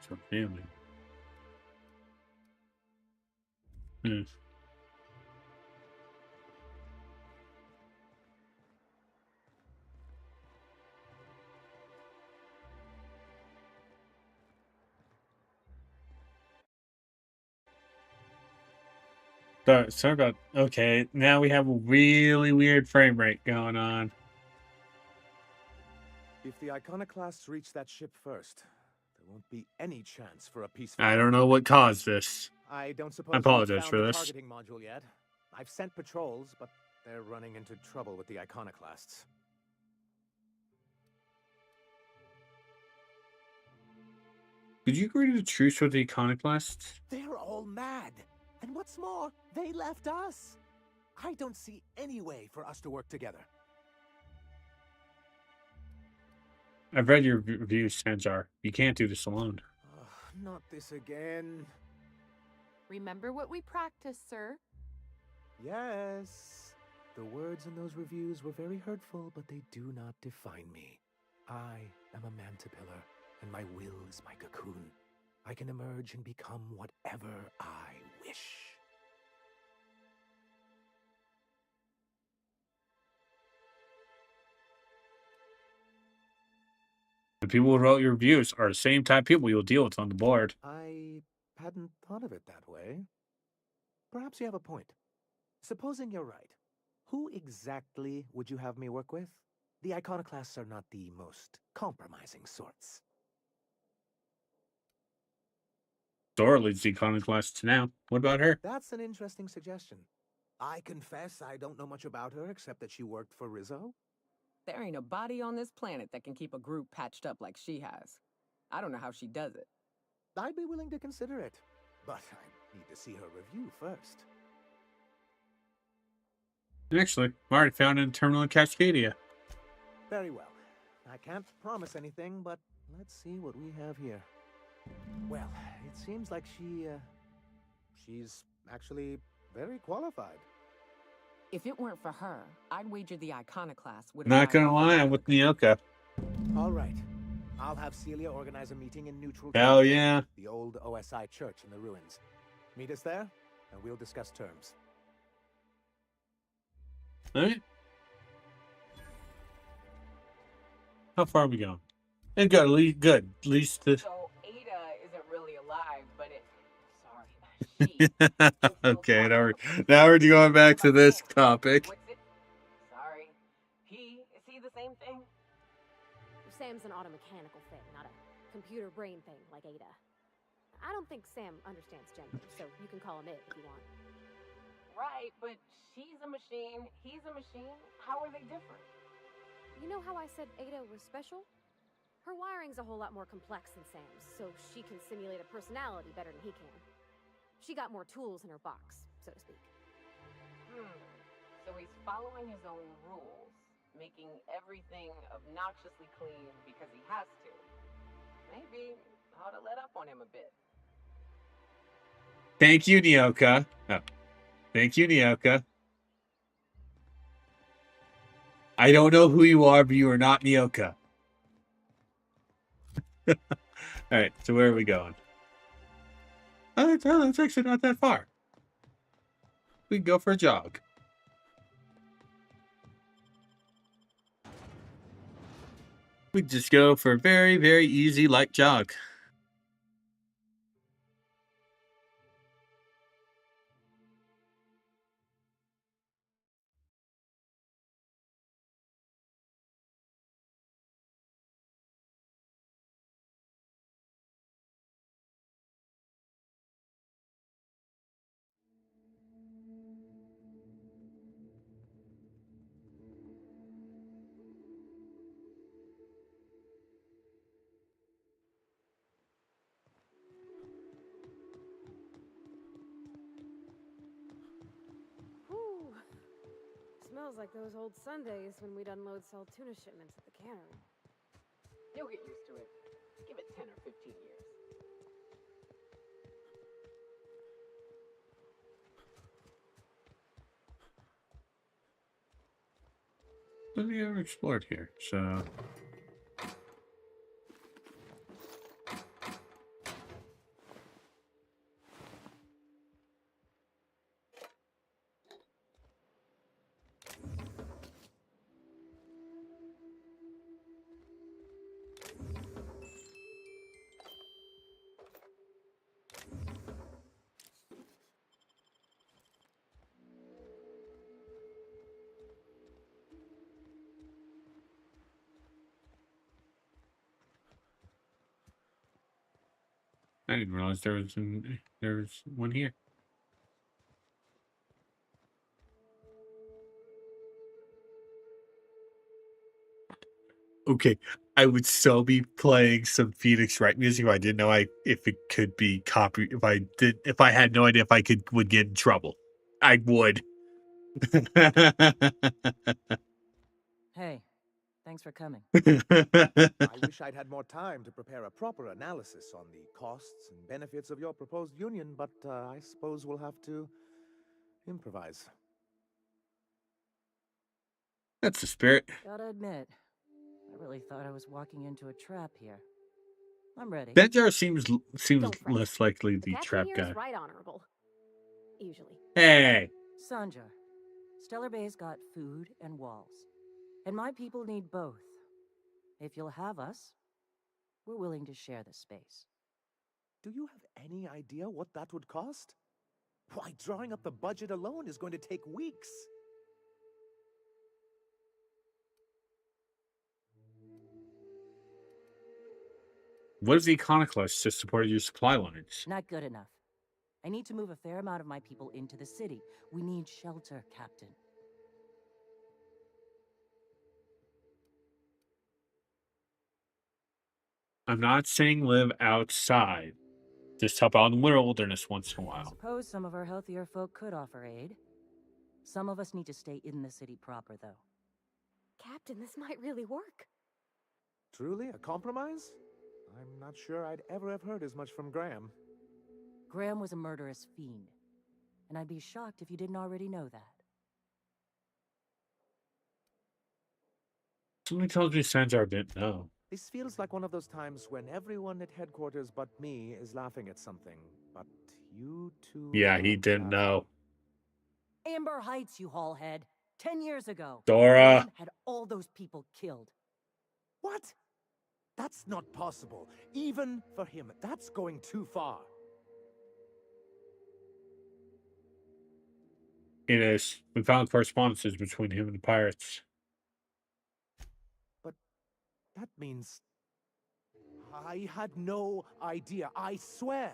S1: It's a family. Yes. Sorry about. Okay, now we have a really weird frame rate going on.
S6: If the Iconoclasts reach that ship first, there won't be any chance for a peaceful.
S1: I don't know what caused this.
S6: I don't suppose
S1: I apologize
S6: you've found
S1: for
S6: the
S1: this.
S6: targeting module yet. I've sent patrols, but they're running into trouble with the Iconoclasts.
S1: Did you agree to the truce with the Iconoclasts?
S9: They're all mad. And what's more, they left us. I don't see any way for us to work together.
S1: I've read your reviews, Sanjar. You can't do this alone.
S9: Not this again.
S10: Remember what we practiced, sir.
S9: Yes. The words in those reviews were very hurtful, but they do not define me. I am a Mantipillar, and my will is my cocoon. I can emerge and become whatever I wish.
S1: The people who wrote your reviews are the same type of people you'll deal with on the board.
S9: I hadn't thought of it that way. Perhaps you have a point. Supposing you're right, who exactly would you have me work with? The Iconoclasts are not the most compromising sorts.
S1: Dora leads the Iconoclasts now. What about her?
S9: That's an interesting suggestion. I confess I don't know much about her except that she worked for Rizzo.
S4: There ain't a body on this planet that can keep a group patched up like she has. I don't know how she does it.
S9: I'd be willing to consider it, but I need to see her review first.
S1: Actually, I already found it in Terminal in Cascadia.
S9: Very well. I can't promise anything, but let's see what we have here. Well, it seems like she's actually very qualified.
S4: If it weren't for her, I'd wager the Iconoclast would.
S1: Not gonna lie, I'm with Nyoka.
S9: All right. I'll have Celia organize a meeting in neutral.
S1: Hell yeah.
S9: The old OSI church in the ruins. Meet us there, and we'll discuss terms.
S1: Alright. How far are we going? And good, good. At least the...
S8: So Ada isn't really alive, but it. Sorry.
S1: Okay, now we're going back to this topic.
S8: What's it? Sorry. Is he the same thing?
S3: Sam's an automechanical thing, not a computer brain thing like Ada. I don't think Sam understands gender, so you can call him it if you want.
S8: Right, but she's a machine, he's a machine. How are they different?
S3: You know how I said Ada was special? Her wiring's a whole lot more complex than Sam's, so she can simulate a personality better than he can. She got more tools in her box, so to speak.
S8: So he's following his own rules, making everything obnoxiously clean because he has to. Maybe I ought to let up on him a bit.
S1: Thank you, Nyoka. Oh. Thank you, Nyoka. I don't know who you are, but you are not Nyoka. Alright, so where are we going? Oh, that's actually not that far. We can go for a jog. We just go for a very, very easy light jog.
S3: Whew. Smells like those old Sundays when we'd unload Saltuna shipments at the cannery.
S8: You'll get used to it. Give it 10 or 15 years.
S1: What have you ever explored here? So... I didn't realize there was one here. Okay, I would still be playing some Phoenix Wright music if I didn't know if it could be copy if I had no idea if I would get in trouble. I would.
S5: Hey, thanks for coming.
S9: I wish I'd had more time to prepare a proper analysis on the costs and benefits of your proposed union, but I suppose we'll have to improvise.
S1: That's the spirit.
S5: Gotta admit, I really thought I was walking into a trap here. I'm ready.
S1: Benjar seems
S3: Don't fret.
S1: less likely
S3: The
S1: the
S3: captain
S1: trap
S3: here
S1: guy.
S3: is right honorable. Usually.
S1: Hey,
S5: Sanjar, Stellar Bay's got food and walls. And my people need both. If you'll have us, we're willing to share the space.
S9: Do you have any idea what that would cost? Why, drawing up the budget alone is going to take weeks.
S1: what is the Iconoclast to support your supply lines?
S5: Not good enough. I need to move a fair amount of my people into the city. We need shelter, Captain.
S1: I'm not saying live outside. Just help out in the wilderness once in a
S5: I
S1: while.
S5: suppose some of our healthier folk could offer aid. Some of us need to stay in the city proper, though.
S3: Captain, this might really work.
S9: Truly, a compromise? I'm not sure I'd ever have heard as much from Graham.
S5: Graham was a murderous fiend, and I'd be shocked if you didn't already know that.
S1: Something tells me Sanjar didn't know.
S9: This feels like one of those times when everyone at headquarters but me is laughing at something, but you two...
S1: Yeah, he
S9: aren't
S1: didn't
S9: laughing.
S1: know.
S5: Amber Heights, you haulhead. 10 years ago.
S1: Dora.
S5: Graham had all those people killed.
S9: What? That's not possible. Even for him, that's going too far.
S1: It is. We found correspondences between him and the pirates.
S9: That means... I had no idea, I swear.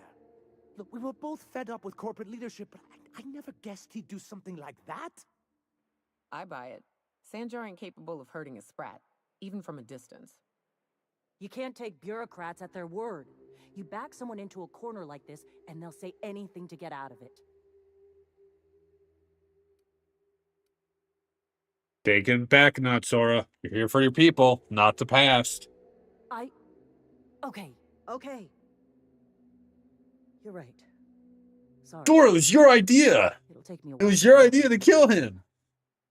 S9: Look, we were both fed up with corporate leadership, but I never guessed he'd do something like that.
S4: I buy it. Sanjar ain't capable of hurting a sprat, even from a distance.
S5: You can't take bureaucrats at their word. You back someone into a corner like this, and they'll say anything to get out of it.
S1: Take it back, not Sora. You're here for your people, not the past.
S5: Okay. You're right. Sorry.
S1: Dora, it was your idea.
S5: It'll take me a
S1: It
S5: while
S1: was
S5: to
S1: your
S5: get
S1: idea to
S5: used
S1: kill him.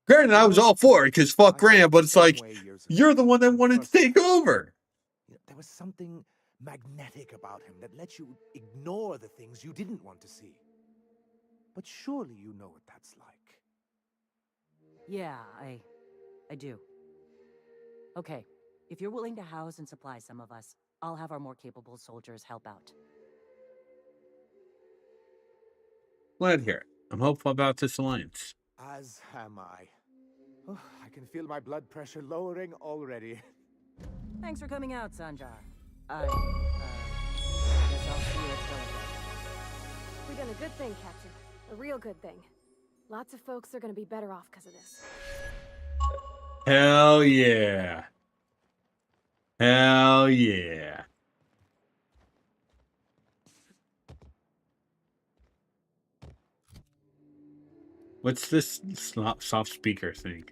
S1: Granted, I was all for it because fuck Graham, but it's like you're the one that wanted to take over.
S9: There was something magnetic about him that let you ignore the things you didn't want to see. But surely you know what that's like.
S5: Yeah, I do. Okay, if you're willing to house and supply some of us, I'll have our more capable soldiers help out.
S1: Glad to hear it. I'm hopeful about this alliance.
S9: As am I. Oh, I can feel my blood pressure lowering already.
S5: Thanks for coming out, Sanjar. I guess I'll see you at Stellar Bay.
S3: We've done a good thing, Captain. A real good thing. Lots of folks are gonna be better off because of this.
S1: Hell yeah. Hell yeah. What's this soft speaker thing?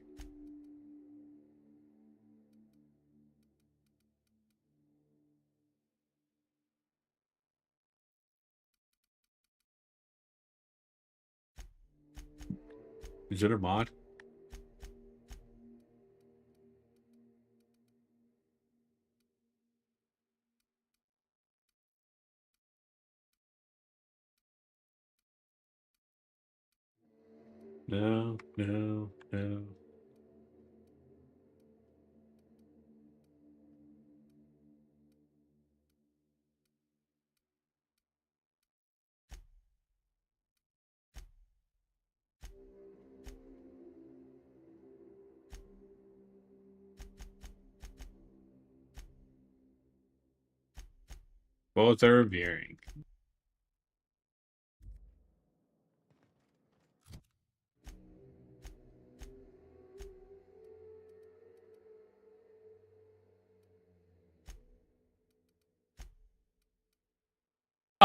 S1: Is it a mod? No. Both are veering.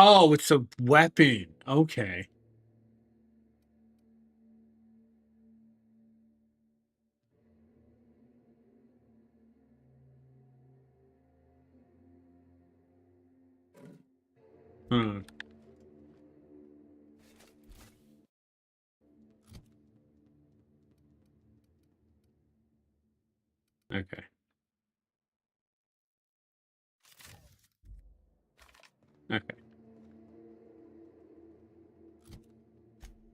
S1: Oh, it's a weapon. Okay. Hmm. Okay. Okay.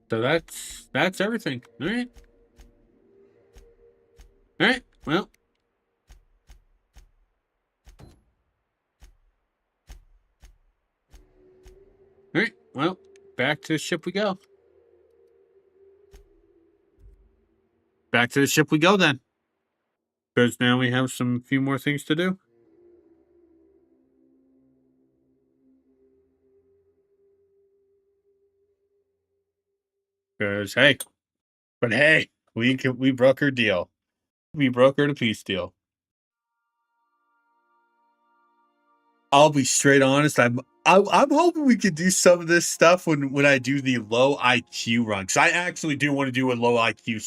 S1: So that's everything. All right. All right. Well. All right. Well, back to the ship we go. Back to the ship we go then. Because now we have some few more things to do. Because hey, we broke her deal. We brokered a peace deal. I'll be straight honest. I'm hoping we could do some of this stuff when I do the low IQ run. Because I actually do want to do a low IQ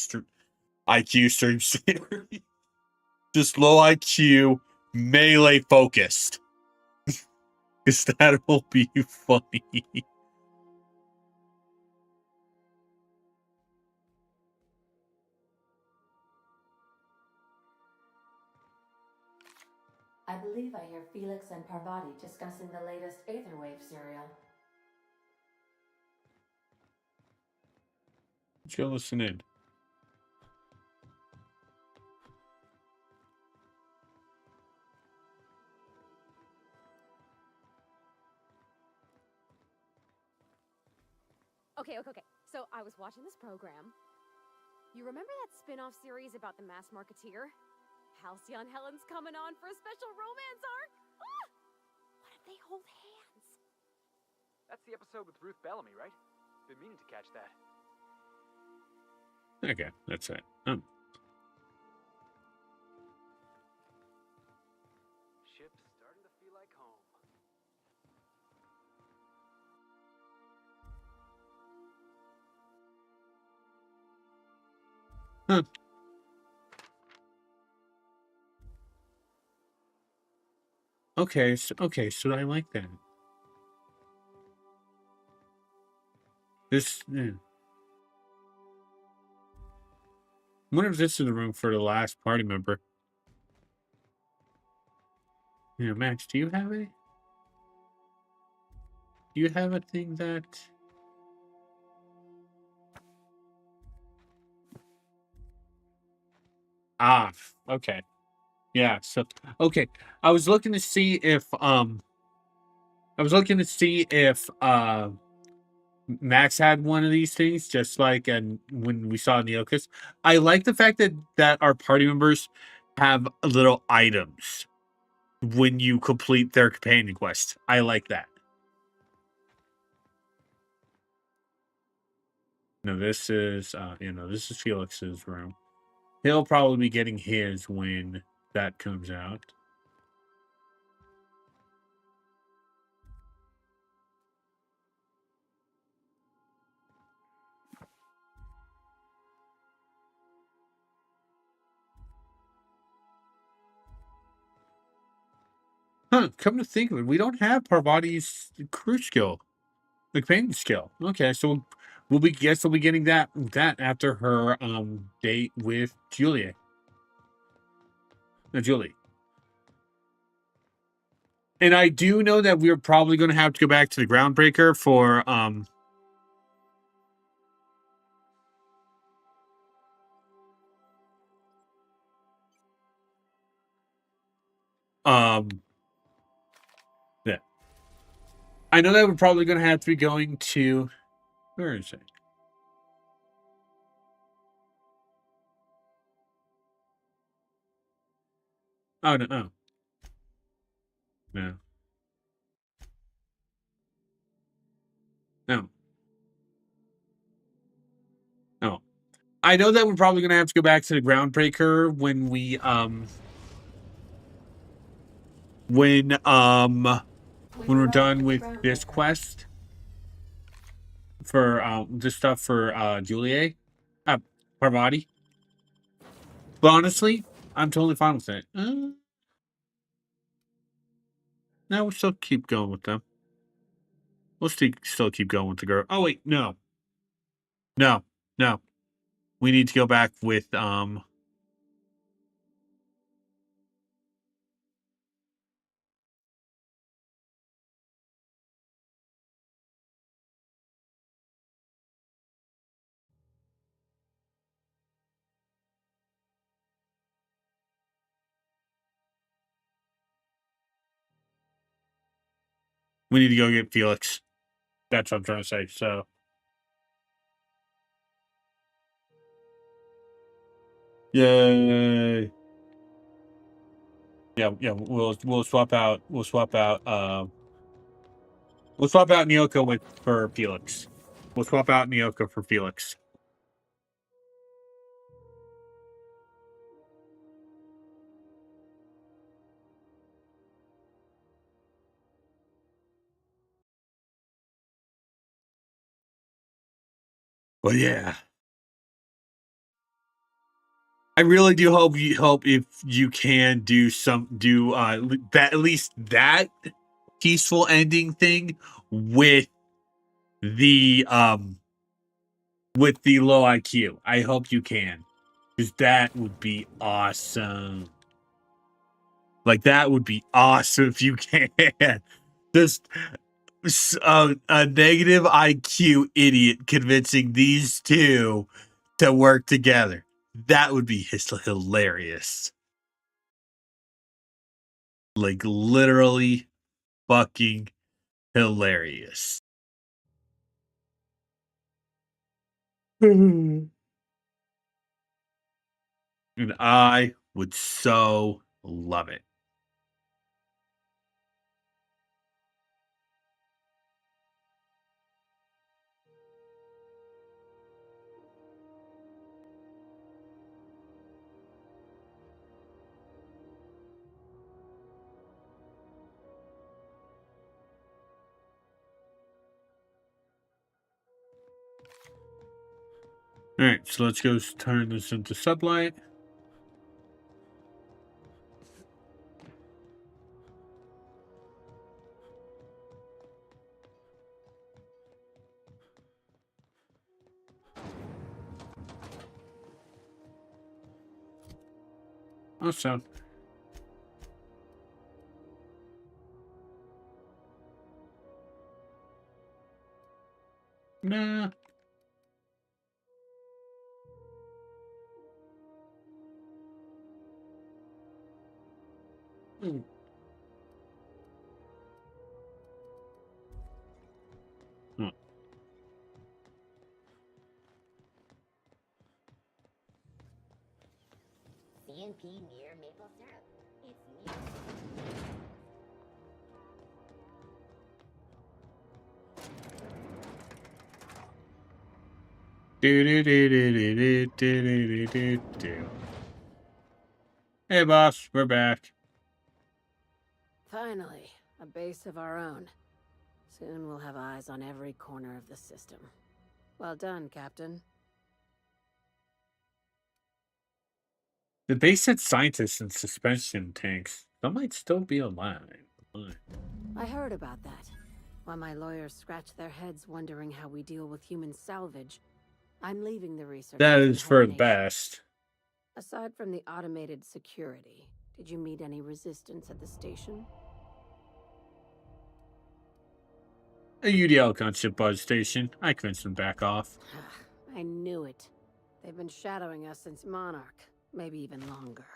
S1: stream series. Just low IQ melee focused. Because that will be funny.
S2: I believe I hear Felix and Parvati discussing the latest Aetherwave serial.
S1: Go listen in.
S3: Okay. So I was watching this program. You remember that spin-off series about the mass marketeer? Halcyon Helen's coming on for a special romance arc. Ah! What if they hold hands?
S11: That's the episode with Ruth Bellamy, right? Been meaning to catch that.
S1: Okay, that's it.
S11: Ship's starting to feel like home.
S1: Huh. Okay, so I like that. This, yeah. I wonder if this is the room for the last party member. Yeah, Max, do you have a thing that? Ah, okay. Yeah, so okay. I was looking to see if Max had one of these things, just like and when we saw Neokus. I like the fact that our party members have little items when you complete their companion quest. I like that. No, this is this is Felix's room. He'll probably be getting his when that comes out. Huh, come to think of it, we don't have Parvati's crew skill, the companion skill. Okay, so we'll be getting that after her date with Julie. And I do know that we're probably gonna have to go back to the Groundbreaker for yeah. I know that we're probably gonna have to be going to where is it? Oh no, no. No. No. No. I know that we're probably gonna have to go back to the Groundbreaker when when we're done with this quest for this stuff for Juliet, Parvati. But honestly, I'm totally fine with it. No, we'll still keep going with them. We'll still keep going with the girl. Oh wait, no. We need to go back with we need to go get Felix. That's what I'm trying to say. So yay. Yeah, we'll swap out Nyoko for Felix. We'll swap out Nyoko for Felix. Well, yeah. I really do hope if you can do that, at least that peaceful ending thing with the low IQ. I hope you can, because that would be awesome. Like, that would be awesome if you can. Just a negative IQ idiot convincing these two to work together. That would be hilarious. Like, literally fucking hilarious. And I would so love it. Alright, so let's go turn this into sublight. Awesome. Nah. Hmm.
S12: CNP near maple syrup. It's near.
S1: Hey, boss, we're back.
S3: Finally, a base of our own. Soon we'll have eyes on every corner of the system. Well done, Captain.
S1: The base had scientists and suspension tanks. Some might still be alive.
S3: I heard about that. While my lawyers scratch their heads wondering how we deal with human salvage, I'm leaving the research.
S1: That is for the best.
S3: Aside from the automated security, did you meet any resistance at the station?
S1: A UDL gunship buzz station. I convinced them back off.
S3: I knew it. They've been shadowing us since Monarch, maybe even longer.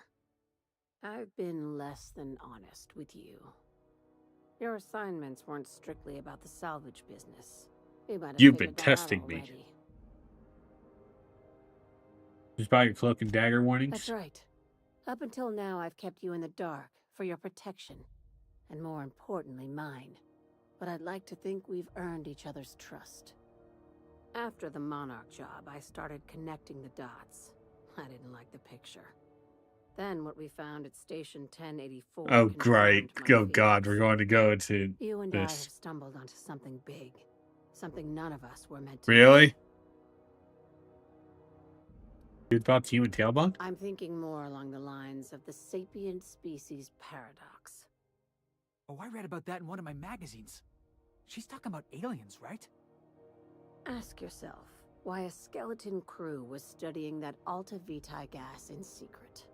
S3: I've been less than honest with you. Your assignments weren't strictly about the salvage business.
S1: You've been testing me. Just by your cloak and dagger warnings?
S3: That's right. Up until now, I've kept you in the dark for your protection. And more importantly, mine. But I'd like to think we've earned each other's trust. After the Monarch job, I started connecting the dots. I didn't like the picture. Then what we found at Station 1084.
S1: Oh, great.
S3: confirmed my
S1: Oh, God. We're
S3: fears.
S1: going to go into
S3: You and I have
S1: this.
S3: stumbled onto something big. Something none of us were meant to.
S1: Really? You about human tailbone?
S3: I'm thinking more along the lines of the sapient species paradox.
S11: Oh, I read about that in one of my magazines. She's talking about aliens, right?
S3: Ask yourself why a skeleton crew was studying that Alta Vitae gas in secret.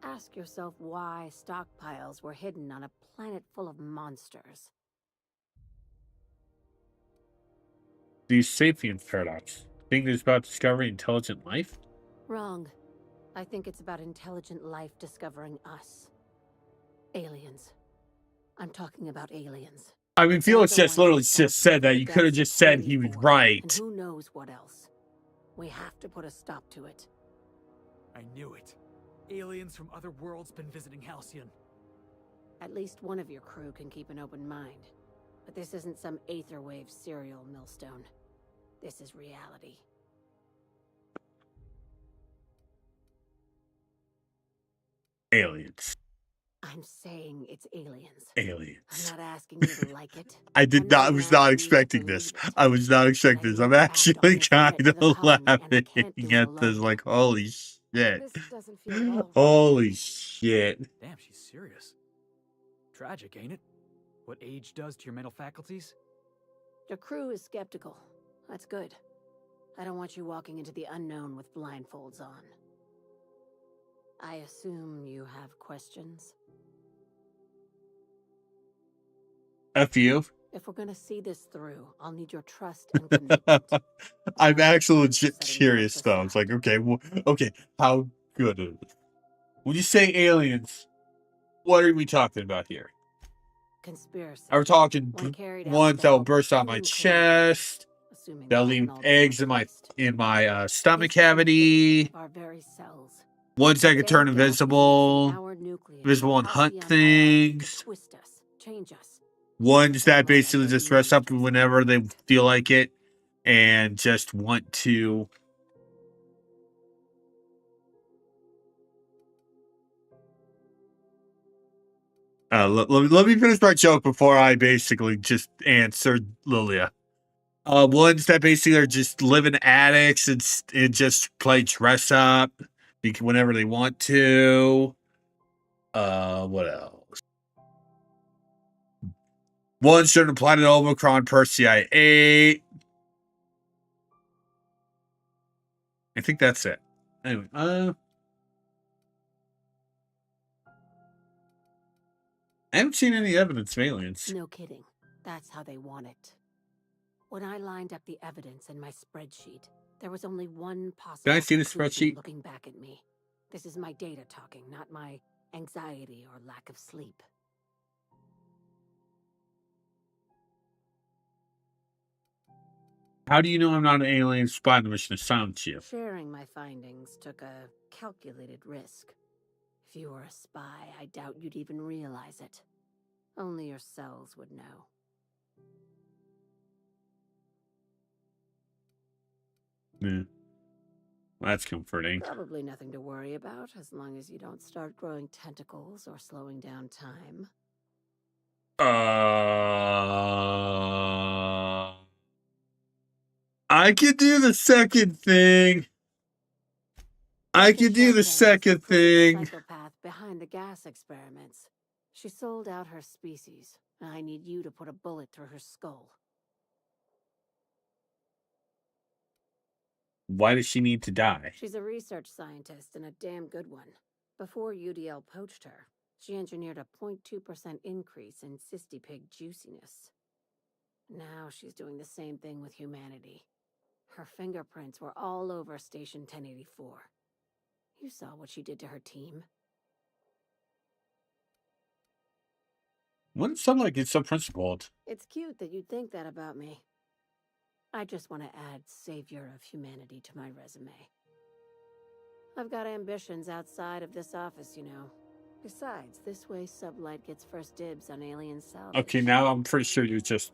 S3: Ask yourself why stockpiles were hidden on a planet full of monsters.
S1: The sapient paradox. Think it's about discovering intelligent life?
S3: Wrong. I think it's about intelligent life discovering us. Aliens. I'm talking about aliens.
S1: I mean, Felix just literally just said that. You could have just said he was right.
S3: And who knows what else? We have to put a stop to it.
S11: I knew it. Aliens from other worlds been visiting Halcyon.
S3: At least one of your crew can keep an open mind. But this isn't some Aetherwave serial millstone. This is reality.
S1: Aliens.
S3: I'm saying it's aliens.
S1: Aliens.
S3: I'm not asking you to like it.
S1: I was not expecting this. I was not expecting this. I'm actually kind of laughing at this, like, holy shit.
S3: This doesn't feel at all right.
S1: Holy shit.
S11: Damn, she's serious. Tragic, ain't it? What age does to your mental faculties?
S3: Your crew is skeptical. That's good. I don't want you walking into the unknown with blindfolds on. I assume you have questions?
S1: F you.
S3: If we're gonna see this through, I'll need your trust and commitment.
S1: I'm actually legit curious, though. It's like, okay, okay, how good is it? When you say aliens, what are we talking about here?
S3: Conspiracy.
S1: Are we talking
S3: One carried out
S1: ones that will
S3: by
S1: burst out my
S3: human
S1: chest,
S3: assuming
S1: that'll
S3: they
S1: leave
S3: can all be
S1: eggs in my stomach cavity,
S3: our very cells.
S1: ones that could turn
S3: They're gases
S1: invisible,
S3: in our nucleus
S1: invisible and
S3: that
S1: hunt
S3: copy on biology to
S1: things,
S3: twist us, change us.
S1: ones that basically just dress up whenever they feel like it and just want to let me finish my joke before I basically just answered Lilia. Ones that basically are just living addicts and just play dress up whenever they want to. What else? Ones during the planet Omicron Persei 8. I think that's it. Anyway, I haven't seen any evidence of aliens.
S3: No kidding. That's how they want it. When I lined up the evidence in my spreadsheet, there was only one possible
S1: Can I see the
S3: conclusion
S1: spreadsheet?
S3: looking back at me. This is my data talking, not my anxiety or lack of sleep.
S1: How do you know I'm not an alien spy on the mission to silence you?
S3: Sharing my findings took a calculated risk. If you were a spy, I doubt you'd even realize it. Only your cells would know.
S1: Yeah. Well, that's comforting.
S3: Probably nothing to worry about, as long as you don't start growing tentacles or slowing down time.
S1: I could do the second thing. I could do the second thing.
S3: Psychopath behind the gas experiments. She sold out her species. I need you to put a bullet through her skull.
S1: Why does she need to die?
S3: She's a research scientist and a damn good one. Before UDL poached her, she engineered a 0.2% increase in cystipig juiciness. Now she's doing the same thing with humanity. Her fingerprints were all over Station 1084. You saw what she did to her team.
S1: Wouldn't sound like it's so principled.
S3: It's cute that you'd think that about me. I just want to add savior of humanity to my resume. I've got ambitions outside of this office, you know. Besides, this way Sublight gets first dibs on alien salvage.
S1: Okay, now I'm pretty sure you're just...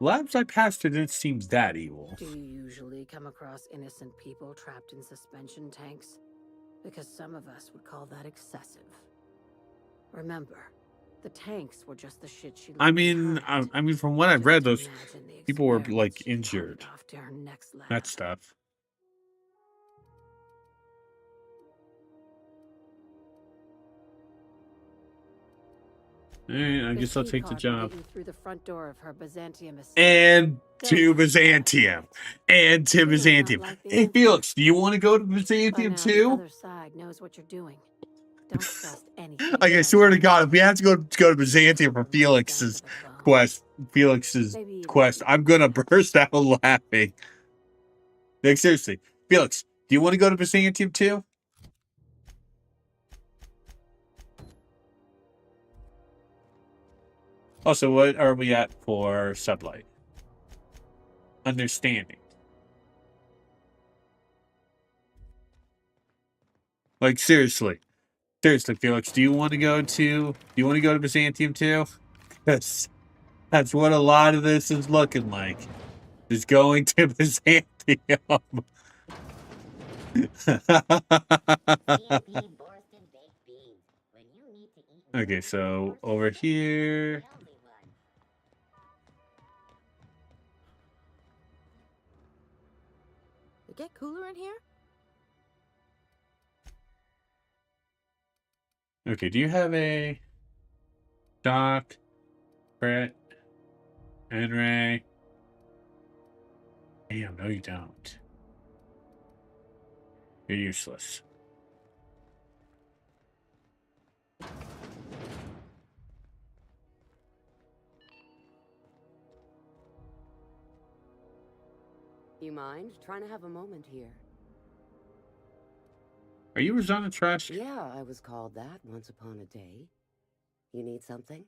S1: Labs I passed didn't seem that evil.
S13: Do you usually come across innocent people trapped in suspension tanks? Because some of us would call that excessive. Remember, the tanks were just the shit she
S1: I
S13: left
S1: mean,
S13: behind.
S1: I mean, from what I've
S13: Just
S1: read, those
S13: imagine the
S1: people were
S13: experiments
S1: like
S13: she punted
S1: injured.
S13: off to her next lab.
S1: That stuff. Alright, I
S13: This
S1: guess I'll
S13: key
S1: take the
S13: card will
S1: job.
S13: get you through the front door of her Byzantium estate.
S1: And
S13: Don't
S1: to
S13: worry about
S1: Byzantium.
S13: it.
S1: And to
S13: You might not
S1: Byzantium.
S13: like the
S1: Hey,
S13: answer,
S1: Felix, do you want to go to
S13: By
S1: Byzantium
S13: now, the
S1: too?
S13: other side knows what you're doing. Don't trust anything.
S1: Like, I swear to God, if we have to go to Byzantium for Felix's quest, I'm gonna burst out laughing. Like, seriously, Felix, do you want to go to Byzantium too? Also, what are we at for sublight? Understanding. Like, seriously, Felix, do you want to go to Byzantium too? Because that's what a lot of this is looking like. Is going to Byzantium.
S12: CMP Borston baked beans. When you need to eat
S1: Okay, so over here.
S12: healthy one.
S4: It get cooler in here?
S1: Okay, do you have a Doc, Brett, and Ray? Damn, no you don't. You're useless.
S13: You mind trying to have a moment here?
S1: Are you Rosanna Trask?
S13: Yeah, I was called that once upon a day. You need something?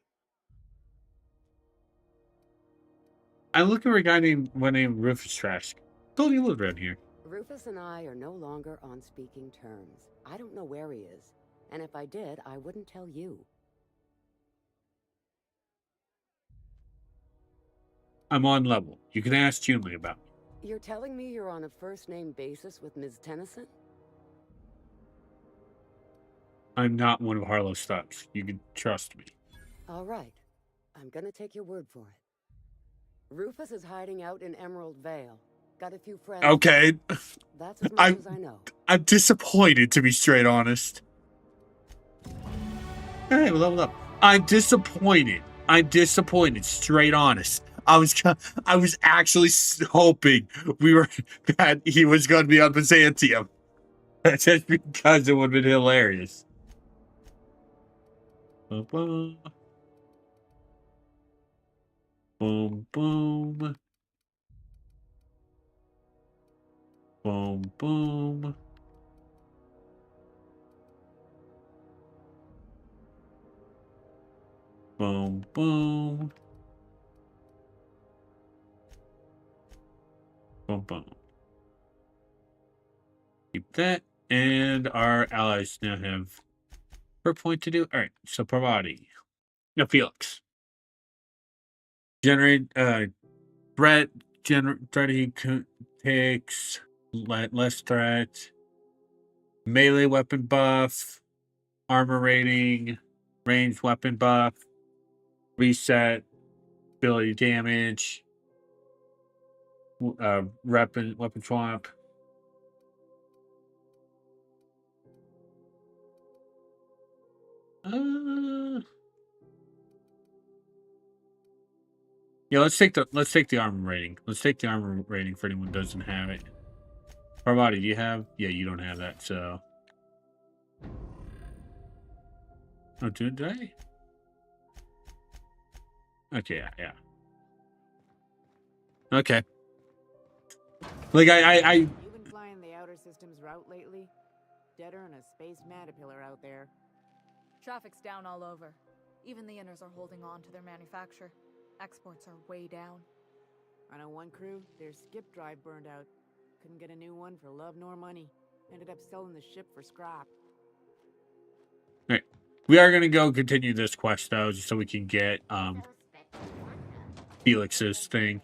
S1: I look at a guy named Rufus Trask. Told you lived around here.
S13: Rufus and I are no longer on speaking terms. I don't know where he is. And if I did, I wouldn't tell you.
S1: I'm on level. You can ask Junley about me.
S13: You're telling me you're on a first-name basis with Ms. Tennyson?
S1: I'm not one of Harlow's thugs. You can trust me.
S13: All right. I'm gonna take your word for it. Rufus is hiding out in Emerald Vale. Got a few friends.
S1: Okay.
S13: That's as much as I know.
S1: I'm disappointed, to be straight honest. Hey, we leveled up. I'm disappointed. Straight honest. I was actually hoping that he was going to be on Byzantium. Just because it would have been hilarious. Boom, boom. Boom, boom. Boom, boom. Boom, boom. Keep that. And our allies now have her point to do. Alright, so Parvati. No, Felix. Generate, Brett, takes less threat. Melee weapon buff. Armor rating. Ranged weapon buff. Reset. Ability damage. Weapon swap. Yeah, let's take the armor rating. Let's take the armor rating for anyone who doesn't have it. Parvati, do you have? Yeah, you don't have that, so. Oh, did I? Okay, yeah. Okay. Like
S4: You been flying the outer systems route lately? Deader than a space matapillar out there.
S10: Traffic's down all over. Even the inners are holding on to their manufacture. Exports are way down.
S4: I know one crew, their skip drive burned out. Couldn't get a new one for love nor money. Ended up selling the ship for scrap.
S1: Alright. We are gonna go continue this quest though, just so we can get Felix's thing.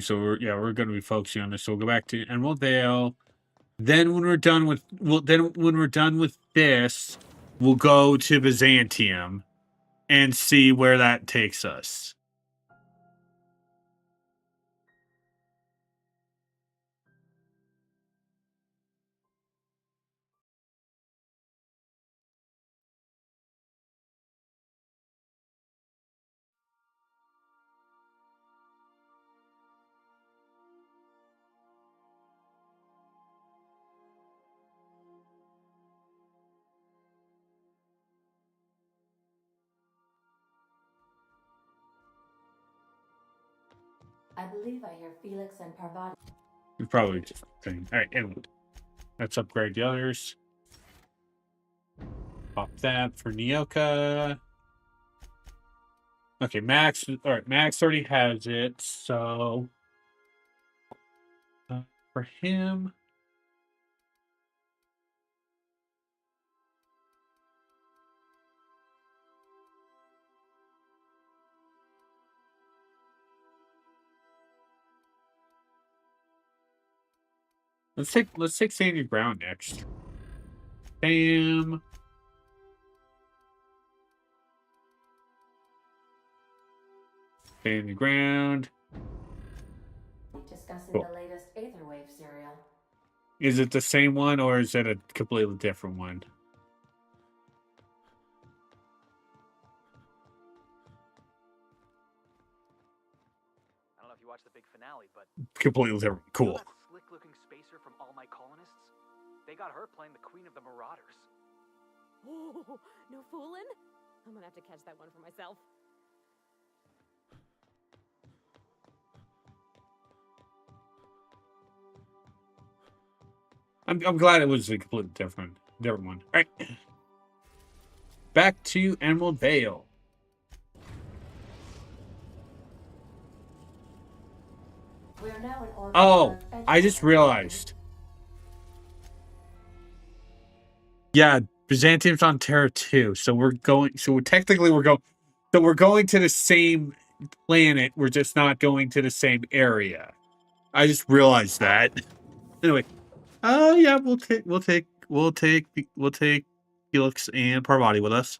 S1: So we're going to be focusing on this. So we'll go back to Emerald Vale. Then when we're done with this, we'll go to Byzantium and see where that takes us.
S2: I believe I hear Felix and Parvati.
S1: You're probably just saying, all right, anyway, let's upgrade the others. Pop that for Nyoka. Okay, Max. All right, Max already has it, so for him. Let's take Sandy Brown next. Bam. Stay in the ground.
S2: Discussing
S1: Cool.
S2: the latest Aetherwave serial.
S1: Is it the same one or is it a completely different one?
S11: I don't know if you watched the big finale, but
S1: Completely different. Cool.
S11: you know that slick-looking spacer from All My Colonists? They got her playing the Queen of the Marauders.
S3: Oh, no fooling? I'm gonna have to catch that one for myself.
S1: I'm glad it was a completely different one. All right. Back to Emerald Vale.
S2: We are now in orbit.
S1: Oh, I just realized. Yeah, Byzantium's on Terra 2, so we're going to the same planet, we're just not going to the same area. I just realized that. Anyway, yeah, we'll take Felix and Parvati with us.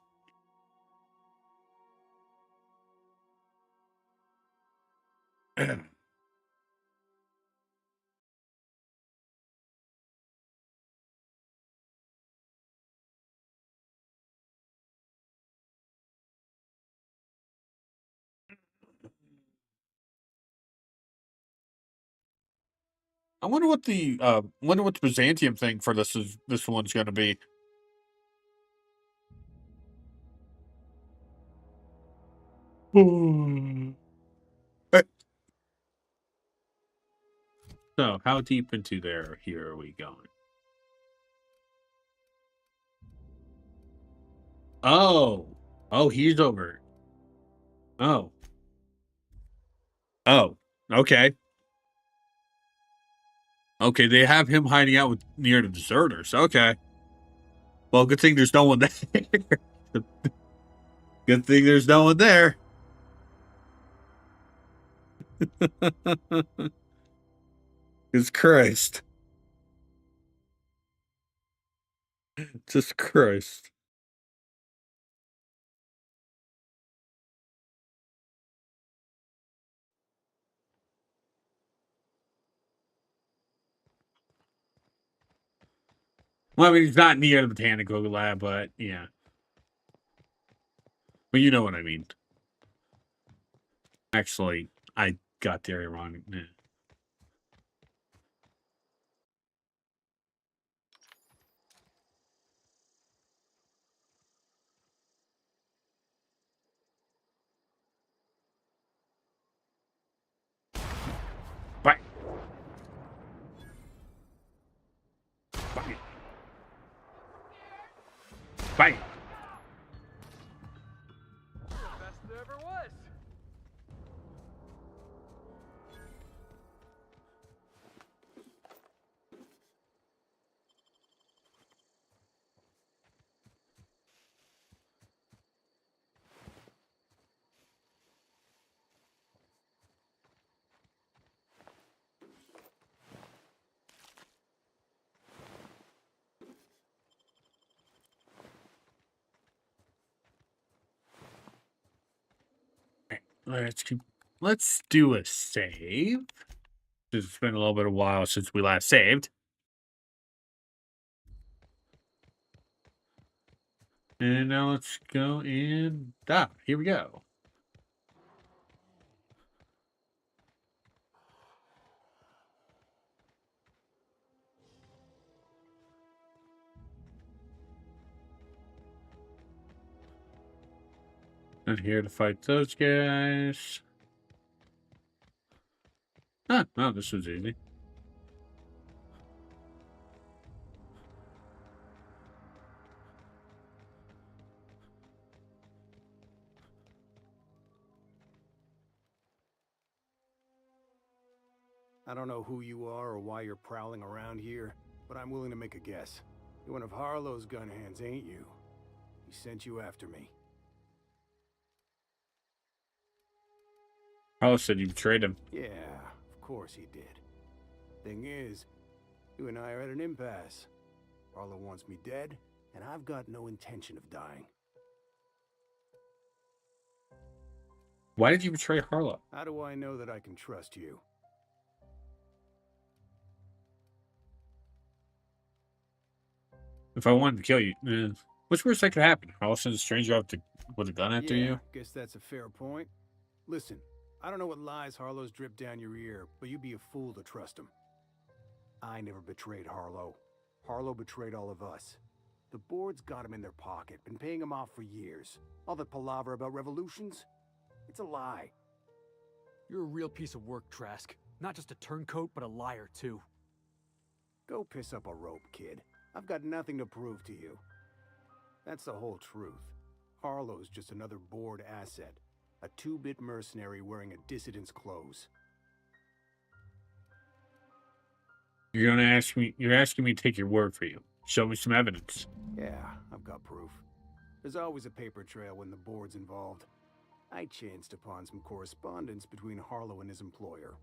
S1: I wonder what the Byzantium thing for this one's going to be. So, how deep into here are we going? Oh, he's over. Oh, okay. Okay, they have him hiding out near the deserters. Okay. Well, good thing there's no one there. Good thing there's no one there. Jesus Christ. Jesus Christ. Well, I mean, he's not near the botanical lab, but yeah. But you know what I mean. Actually, I got the area wrong. Yeah. Bye. Bye. Bye.
S11: The best there ever was.
S1: Let's do a save. It's been a little bit of a while since we last saved. And now let's go and here we go. Not here to fight those guys. No, this was easy.
S14: I don't know who you are or why you're prowling around here, but I'm willing to make a guess. You're one of Harlow's gun hands, ain't you? He sent you after me.
S1: Harlow said you betrayed him.
S14: Yeah, of course he did. Thing is, you and I are at an impasse. Harlow wants me dead, and I've got no intention of dying.
S1: Why did you betray Harlow?
S14: How do I know that I can trust you?
S1: If I wanted to kill you, what's worse that could happen? Harlow sends a stranger out with a gun after you?
S14: Guess that's a fair point. Listen, I don't know what lies Harlow's dripped down your ear, but you'd be a fool to trust him. I never betrayed Harlow. Harlow betrayed all of us. The board's got him in their pocket, been paying him off for years. All that palaver about revolutions? It's a lie.
S11: You're a real piece of work, Trask. Not just a turncoat, but a liar, too.
S14: Go piss up a rope, kid. I've got nothing to prove to you. That's the whole truth. Harlow's just another board asset. A two-bit mercenary wearing a dissident's clothes.
S1: You're asking me to take your word for you. Show me some evidence.
S14: Yeah, I've got proof. There's always a paper trail when the board's involved. I chanced upon some correspondence between Harlow and his employer.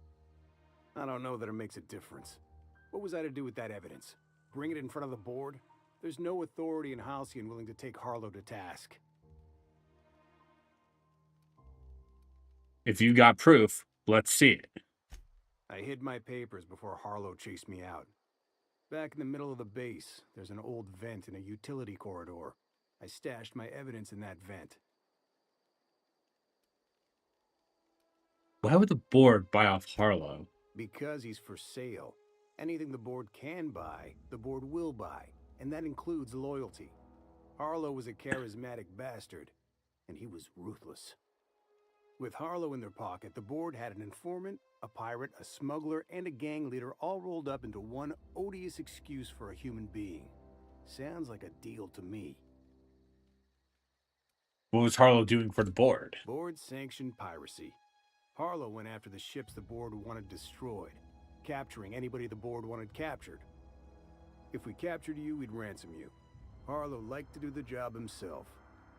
S14: I don't know that it makes a difference. What was I to do with that evidence? Bring it in front of the board? There's no authority in Halcyon willing to take Harlow to task.
S1: If you got proof, let's see it.
S14: I hid my papers before Harlow chased me out. Back in the middle of the base, there's an old vent in a utility corridor. I stashed my evidence in that vent.
S1: Why would the board buy off Harlow?
S14: Because he's for sale. Anything the board can buy, the board will buy, and that includes loyalty. Harlow was a charismatic bastard, and he was ruthless. With Harlow in their pocket, the board had an informant, a pirate, a smuggler, and a gang leader all rolled up into one odious excuse for a human being. Sounds like a deal to me.
S1: What was Harlow doing for the board?
S14: Board-sanctioned piracy. Harlow went after the ships the board wanted destroyed, capturing anybody the board wanted captured. If we captured you, we'd ransom you. Harlow liked to do the job himself.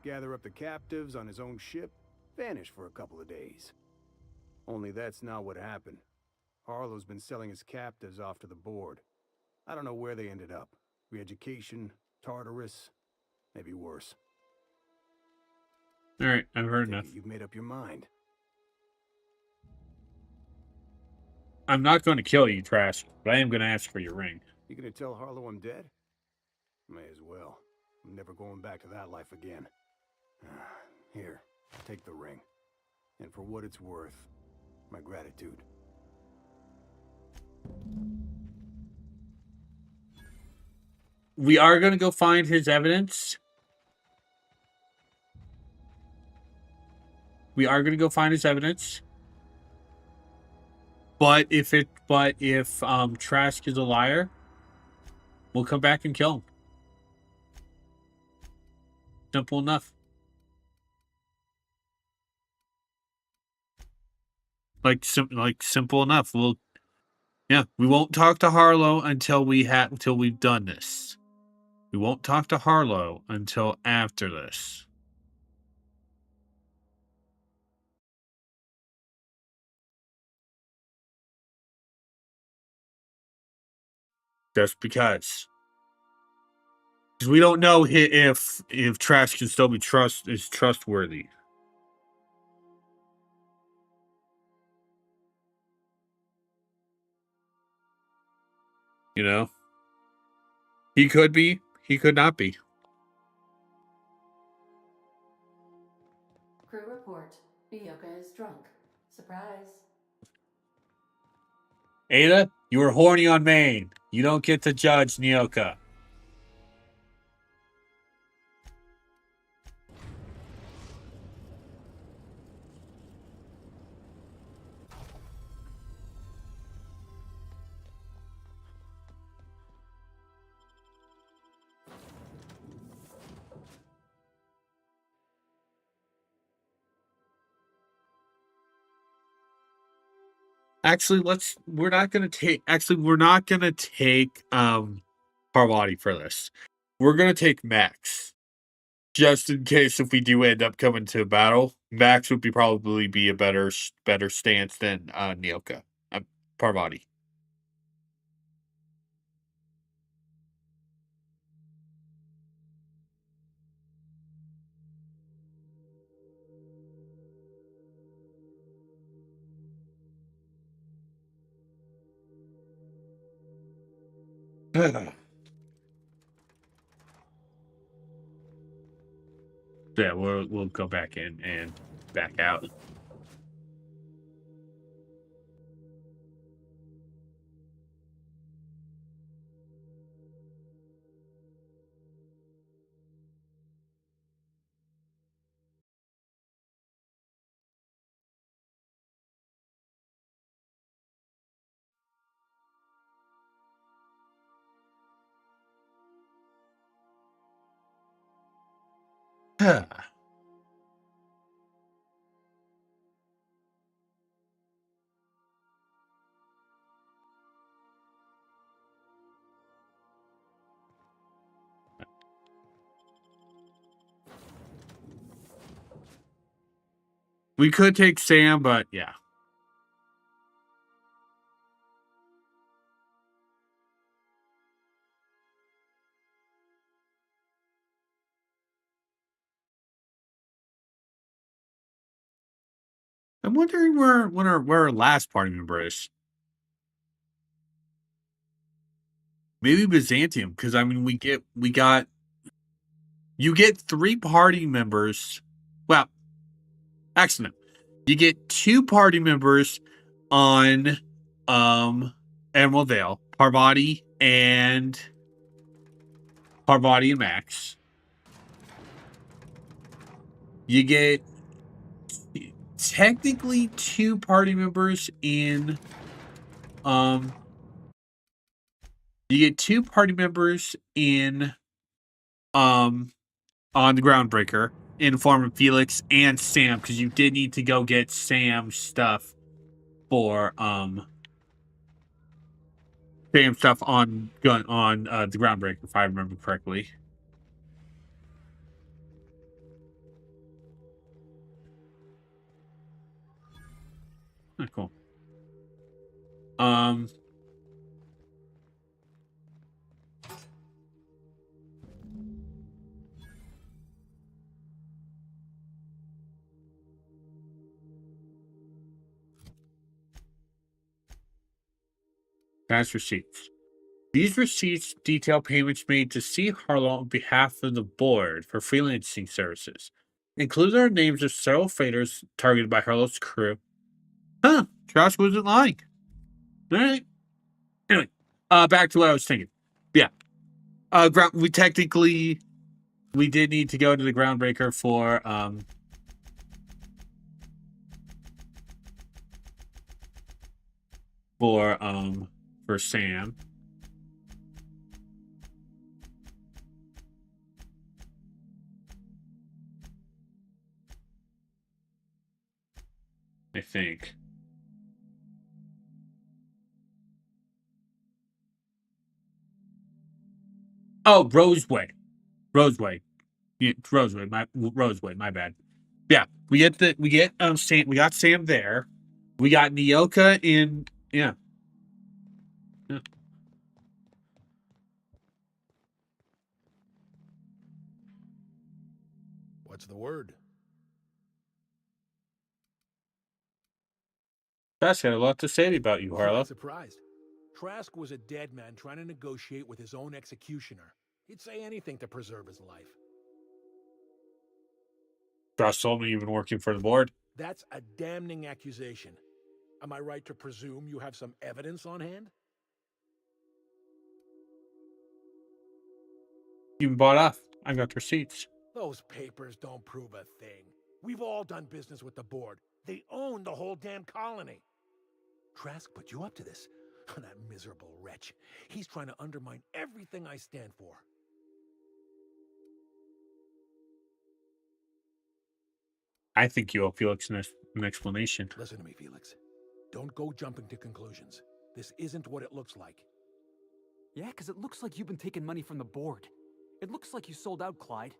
S14: Gather up the captives on his own ship, vanish for a couple of days. Only that's not what happened. Harlow's been selling his captives off to the board. I don't know where they ended up. Re-education, Tartarus, maybe worse.
S1: Alright, I've heard enough.
S14: You've made up your mind.
S1: I'm not going to kill you, Trask, but I am going to ask for your ring.
S14: You gonna tell Harlow I'm dead? May as well. I'm never going back to that life again. Here, take the ring. And for what it's worth, my gratitude.
S1: We are going to go find his evidence. But if Trask is a liar, we'll come back and kill him. Simple enough. Like simple enough. We won't talk to Harlow until we've done this. We won't talk to Harlow until after this. Just because we don't know if Trask can still be trustworthy. You know? He could be. He could not be.
S2: Crew report. Nyoka is drunk. Surprise.
S1: Ada, you were horny on Maine. You don't get to judge Nyoka. Actually, we're not gonna take Parvati for this. We're gonna take Max. Just in case if we do end up coming to a battle, Max would probably be a better stance than Nyoka. Parvati. Yeah, we'll go back in and back out. We could take Sam, but yeah. I'm wondering where our last party member is. Maybe Byzantium, because I mean you get 3 party members. Well, actually, no. You get 2 party members on Emerald Vale, Parvati and Max. You get technically 2 party members in you get 2 party members in on the Groundbreaker in the form of Felix and Sam, because you did need to go get Sam's stuff for on the Groundbreaker, if I remember correctly. Oh, cool. That's receipts. These receipts detail payments made to C. Harlow on behalf of the board for freelancing services. Include our names of several freighters targeted by Harlow's crew. Huh, Josh wasn't lying. Alright. Anyway, back to what I was thinking. Yeah. We did need to go to the Groundbreaker for Sam. I think. Oh, Roseway. Yeah, Roseway, my bad. Yeah, we got Sam, we got Sam there. We got Nyoka in, yeah.
S14: What's the word?
S1: Josh had a lot to say about you, Harlow.
S14: Surprised.
S15: Trask was a dead man trying to negotiate with his own executioner. He'd say anything to preserve his life.
S1: Trask told me you've been working for the board.
S15: That's a damning accusation. Am I right to presume you have some evidence on hand?
S1: You bought off. I got receipts.
S15: Those papers don't prove a thing. We've all done business with the board. They own the whole damn colony. Trask put you up to this. That miserable wretch. He's trying to undermine everything I stand for.
S1: I think you owe Felix an explanation.
S15: Listen to me, Felix. Don't go jumping to conclusions. This isn't what it looks like.
S11: Yeah, because it looks like you've been taking money from the board. It looks like you sold out, Clyde.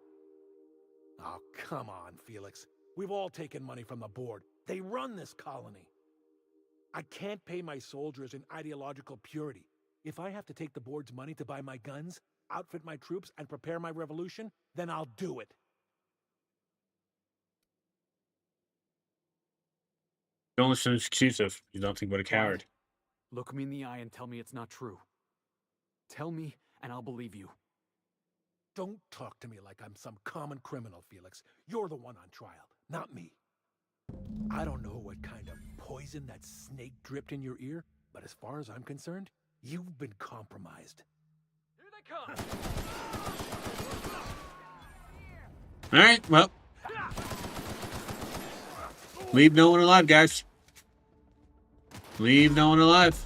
S15: Oh, come on, Felix. We've all taken money from the board. They run this colony. I can't pay my soldiers in ideological purity. If I have to take the board's money to buy my guns, outfit my troops, and prepare my revolution, then I'll do it.
S1: Don't listen to excuses. You don't think about a coward.
S11: Look me in the eye and tell me it's not true. Tell me, and I'll believe you.
S15: Don't talk to me like I'm some common criminal, Felix. You're the one on trial, not me. I don't know what kind of poison that snake dripped in your ear, but as far as I'm concerned, you've been compromised.
S11: Here they come!
S1: All right, well. Leave no one alive, guys. Leave no one alive.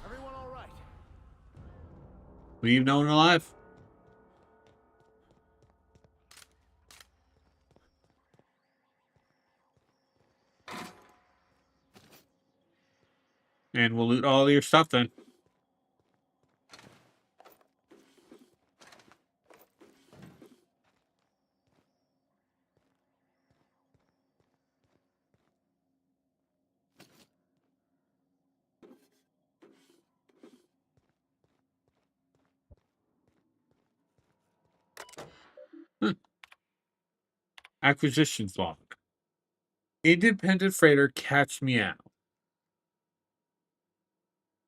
S15: Everyone all right?
S1: Leave no one alive. And we'll loot all your stuff then. Acquisitions log. Independent freighter Catch Meow.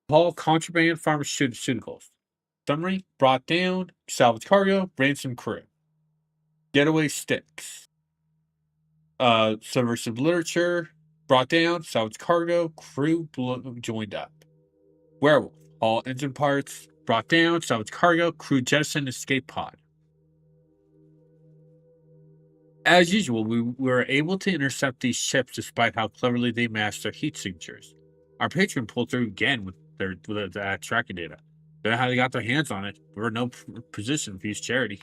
S1: Haul contraband pharmaceuticals. Summary: brought down, salvage cargo, ransom crew. Getaway sticks. Subversive literature, brought down, salvage cargo, crew joined up. Werewolf. All engine parts, brought down, salvage cargo, crew jettison, escape pod. As usual, we were able to intercept these ships despite how cleverly they masked their heat signatures. Our patron pulled through again with that tracking data. Don't know how they got their hands on it. We were in no position to use charity.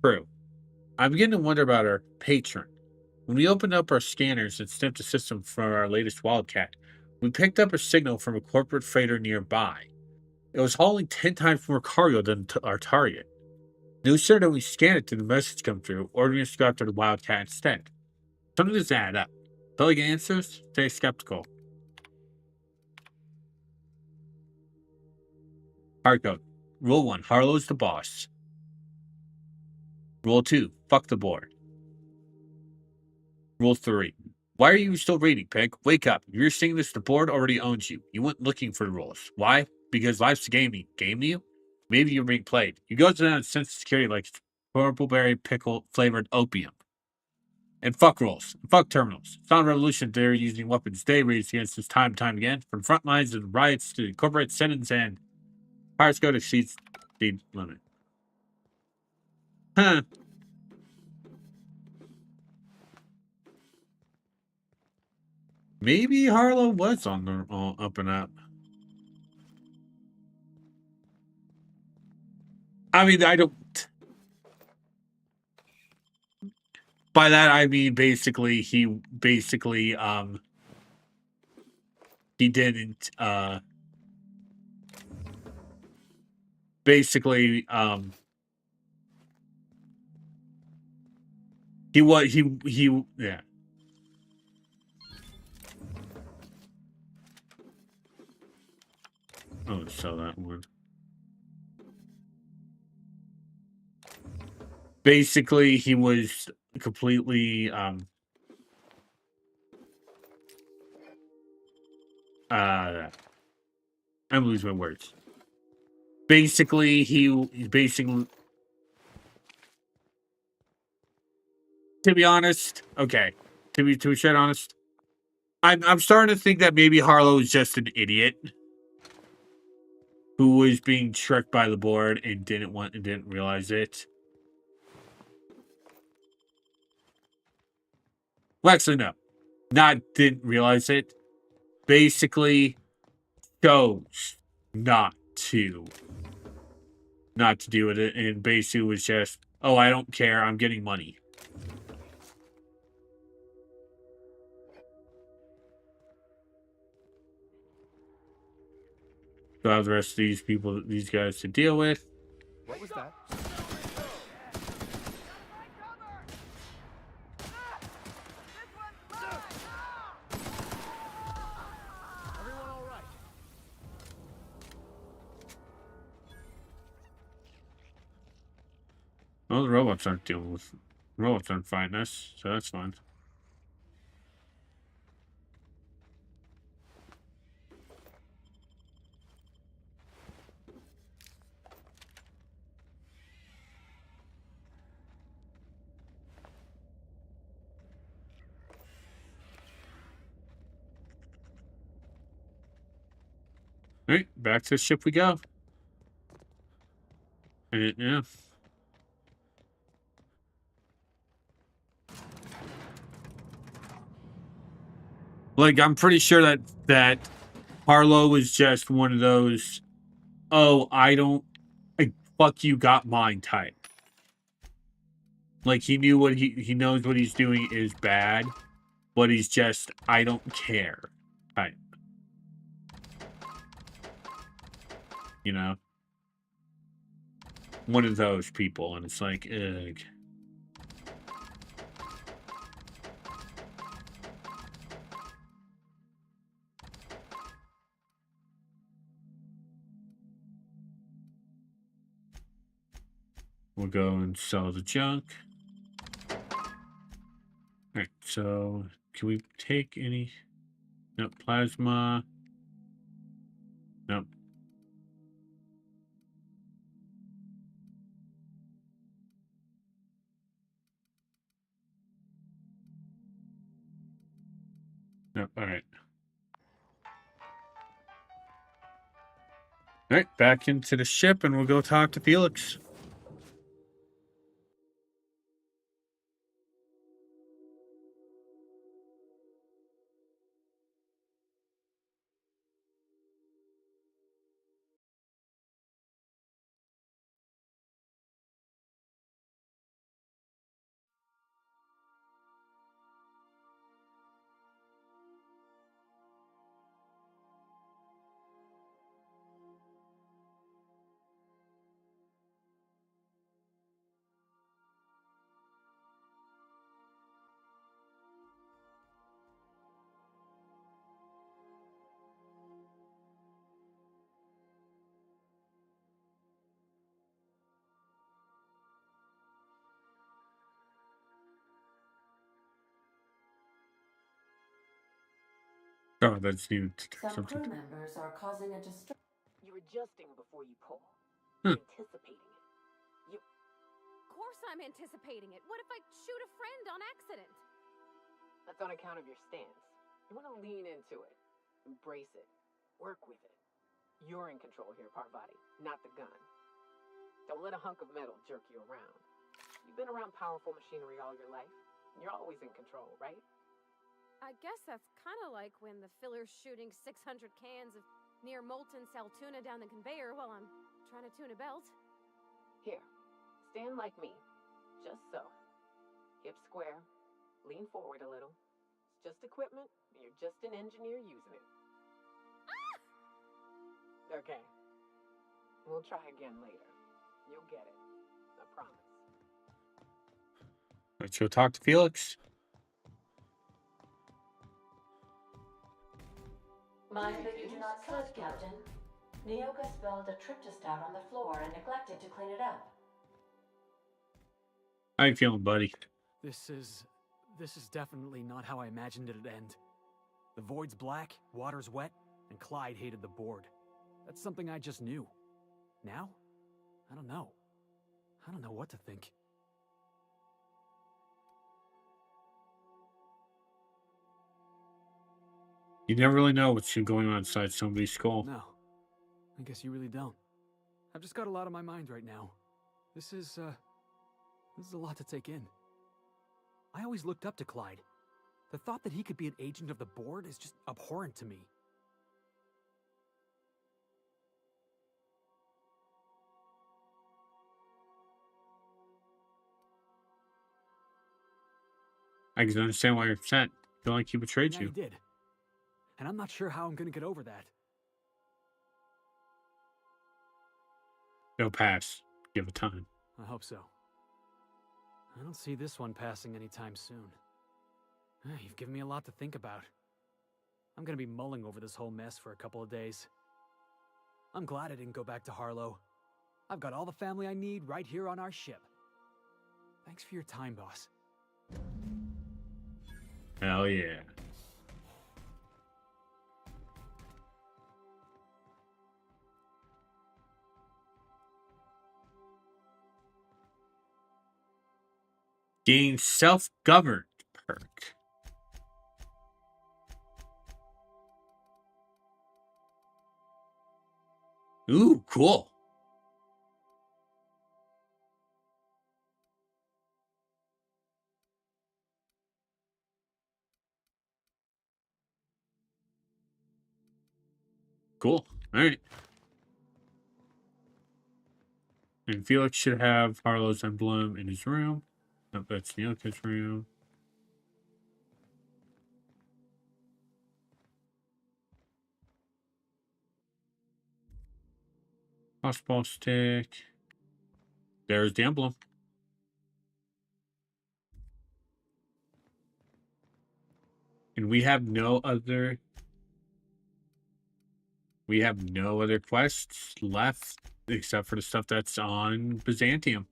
S1: True. I'm beginning to wonder about our patron. When we opened up our scanners and sniffed the system for our latest Wildcat, we picked up a signal from a corporate freighter nearby. It was hauling 10 times more cargo than our target. No sooner than we scanned it did the message come through, ordering us to go after the Wildcat instead. Something doesn't add up. Don't get answers? Stay skeptical. Hardcode. Rule 1. Harlow's the boss. Rule 2. Fuck the board. Rule 3. Why are you still reading, Peg? Wake up. If you're seeing this, the board already owns you. You went looking for the rules. Why? Because life's a game. Game to you? Maybe you're being played. You go to that sense of security like purple berry pickle flavored opium. And fuck rules. And fuck terminals. It's not a revolution they're using weapons they raised against us time and time again. From front lines and riots to corporate sentence and pirates go to exceed speed limit. Huh. Maybe Harlow was on the up and up. I mean, I don't. By that I mean basically he didn't yeah. Oh, sell that one. Basically, he was completely I'm losing my words. Basically, he's basically, to be honest, okay, to be straight honest, I'm starting to think that maybe Harlow is just an idiot who was being tricked by the board and didn't realize it. Well, actually, no, didn't realize it. Basically, chose not to deal with it, and basically was just, oh, I don't care, I'm getting money. So I have the rest of these guys to deal with.
S9: What was that?
S15: Everyone all right?
S1: Well, the robots aren't dealing with... robots aren't fighting us, so that's fine. Alright, back to the ship we go. And yeah. Like, I'm pretty sure that Harlow was just one of those, oh, fuck you, got mine type. Like, he knew he knows what he's doing is bad, but he's just, I don't care type. You know? One of those people, and it's like, ugh. We'll go and sell the junk. Alright, so can we take any? Nope, plasma. Nope. Nope, alright. Alright, back into the ship and we'll go talk to Felix. Oh, that's new.
S2: Some crew members are causing a disturbance.
S8: You're adjusting before you pull.
S1: Hmm.
S8: Anticipating it.
S3: Of course I'm anticipating it. What if I shoot a friend on accident?
S8: That's on account of your stance. You want to lean into it. Embrace it. Work with it. You're in control here, Parvati, not the gun. Don't let a hunk of metal jerk you around. You've been around powerful machinery all your life. You're always in control, right?
S3: I guess that's kind of like when the filler's shooting 600 cans of near molten cell tuna down the conveyor while I'm trying to tune a belt.
S8: Here, stand like me. Just so. Hips square. Lean forward a little. It's just equipment. You're just an engineer using it. Ah! Okay. We'll try again later. You'll get it. I promise.
S1: Let's go talk to Felix.
S2: Mind that you do not slip, Captain. Nyoka spilled a tryptostat on the floor and neglected to clean it up.
S1: How you feeling, buddy?
S11: This is definitely not how I imagined it'd end. The void's black, water's wet, And Clyde hated the board. That's something I just knew. Now? I don't know. I don't know what to think.
S1: You never really know what's going on inside somebody's skull.
S11: No. I guess you really don't. I've just got a lot on my mind right now. This is a lot to take in. I always looked up to Clyde. The thought that he could be an agent of the board is just abhorrent to me.
S1: I can understand why you're upset. Feel like he betrayed
S11: Yeah,
S1: you.
S11: he did. And I'm not sure how I'm gonna get over that.
S1: It'll pass. Give it time.
S11: I hope so. I don't see this one passing anytime soon. You've given me a lot to think about. I'm gonna be mulling over this whole mess for a couple of days. I'm glad I didn't go back to Harlow. I've got all the family I need right here on our ship. Thanks for your time, boss.
S1: Hell yeah. Gain self-governed perk. Ooh, cool. Cool. All right. And Felix should have Harlow's emblem in his room. Nope, that's Nyoka's room. Crossbow stick. There's the emblem. And we have no other quests left except for the stuff that's on Byzantium.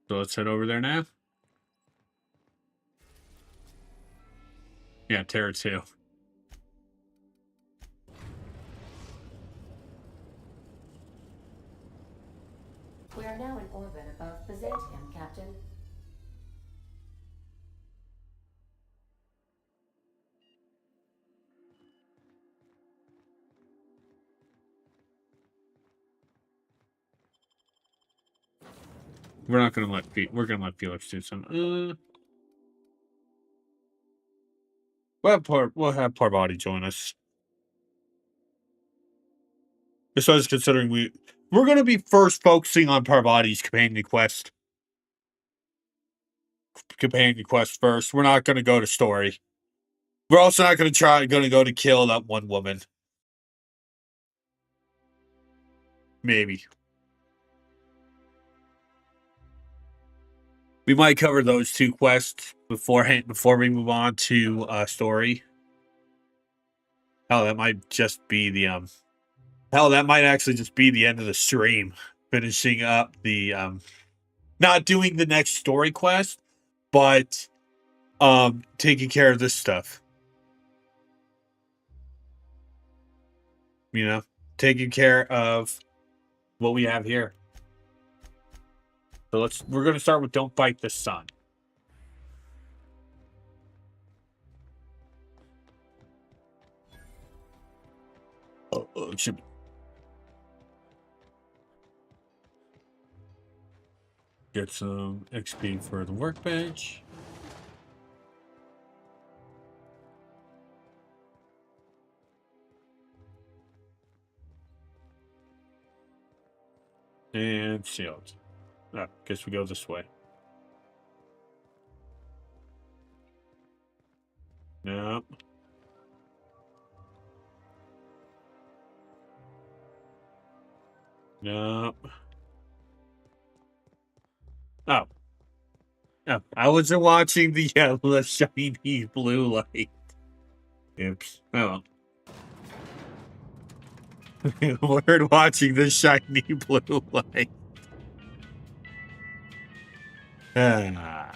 S1: So let's head over there now. Yeah, Terra 2.
S2: We are now in orbit above Byzantium, Captain.
S1: We're not gonna let we're gonna let Felix do some. We'll have Parvati join us. Besides, considering we're gonna be first focusing on Parvati's companion quest. Companion quest first. We're not gonna go to story. We're also not gonna go to kill that one woman. Maybe. We might cover those two quests before we move on to story. Hell, that might just be the hell, that might actually just be the end of the stream. Finishing up the not doing the next story quest, but taking care of this stuff. You know, taking care of what we have here. So we're going to start with Don't Bite the Sun. It should be. Get some XP for the workbench. And sealed. Oh, guess we go this way. Nope. Nope. Oh. Oh, I wasn't watching the yellow shiny blue light. Oops. Oh well. We're watching the shiny blue light. Ah.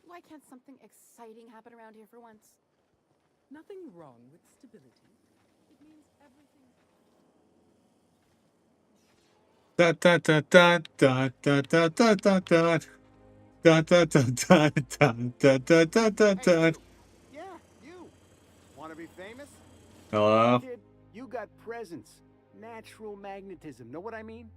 S16: Why can't something exciting happen around here for once?
S17: Nothing wrong with stability. It means everything.
S1: Da da da da da da da da da da. Da da da da da da da da da da.
S14: Yeah, you. Want to be famous?
S1: Hello?
S14: Kid, you got presence. Natural magnetism. Know what I mean?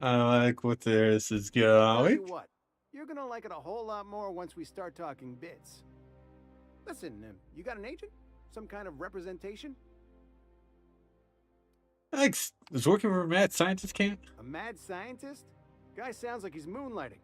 S1: I like what this is
S14: Tell you
S1: going.
S14: what, you're gonna like it a whole lot more once we start talking bits. Listen, you got an agent? Some kind of representation?
S1: Thanks. Is working for a mad scientist camp?
S14: A mad scientist? Guy sounds like he's moonlighting.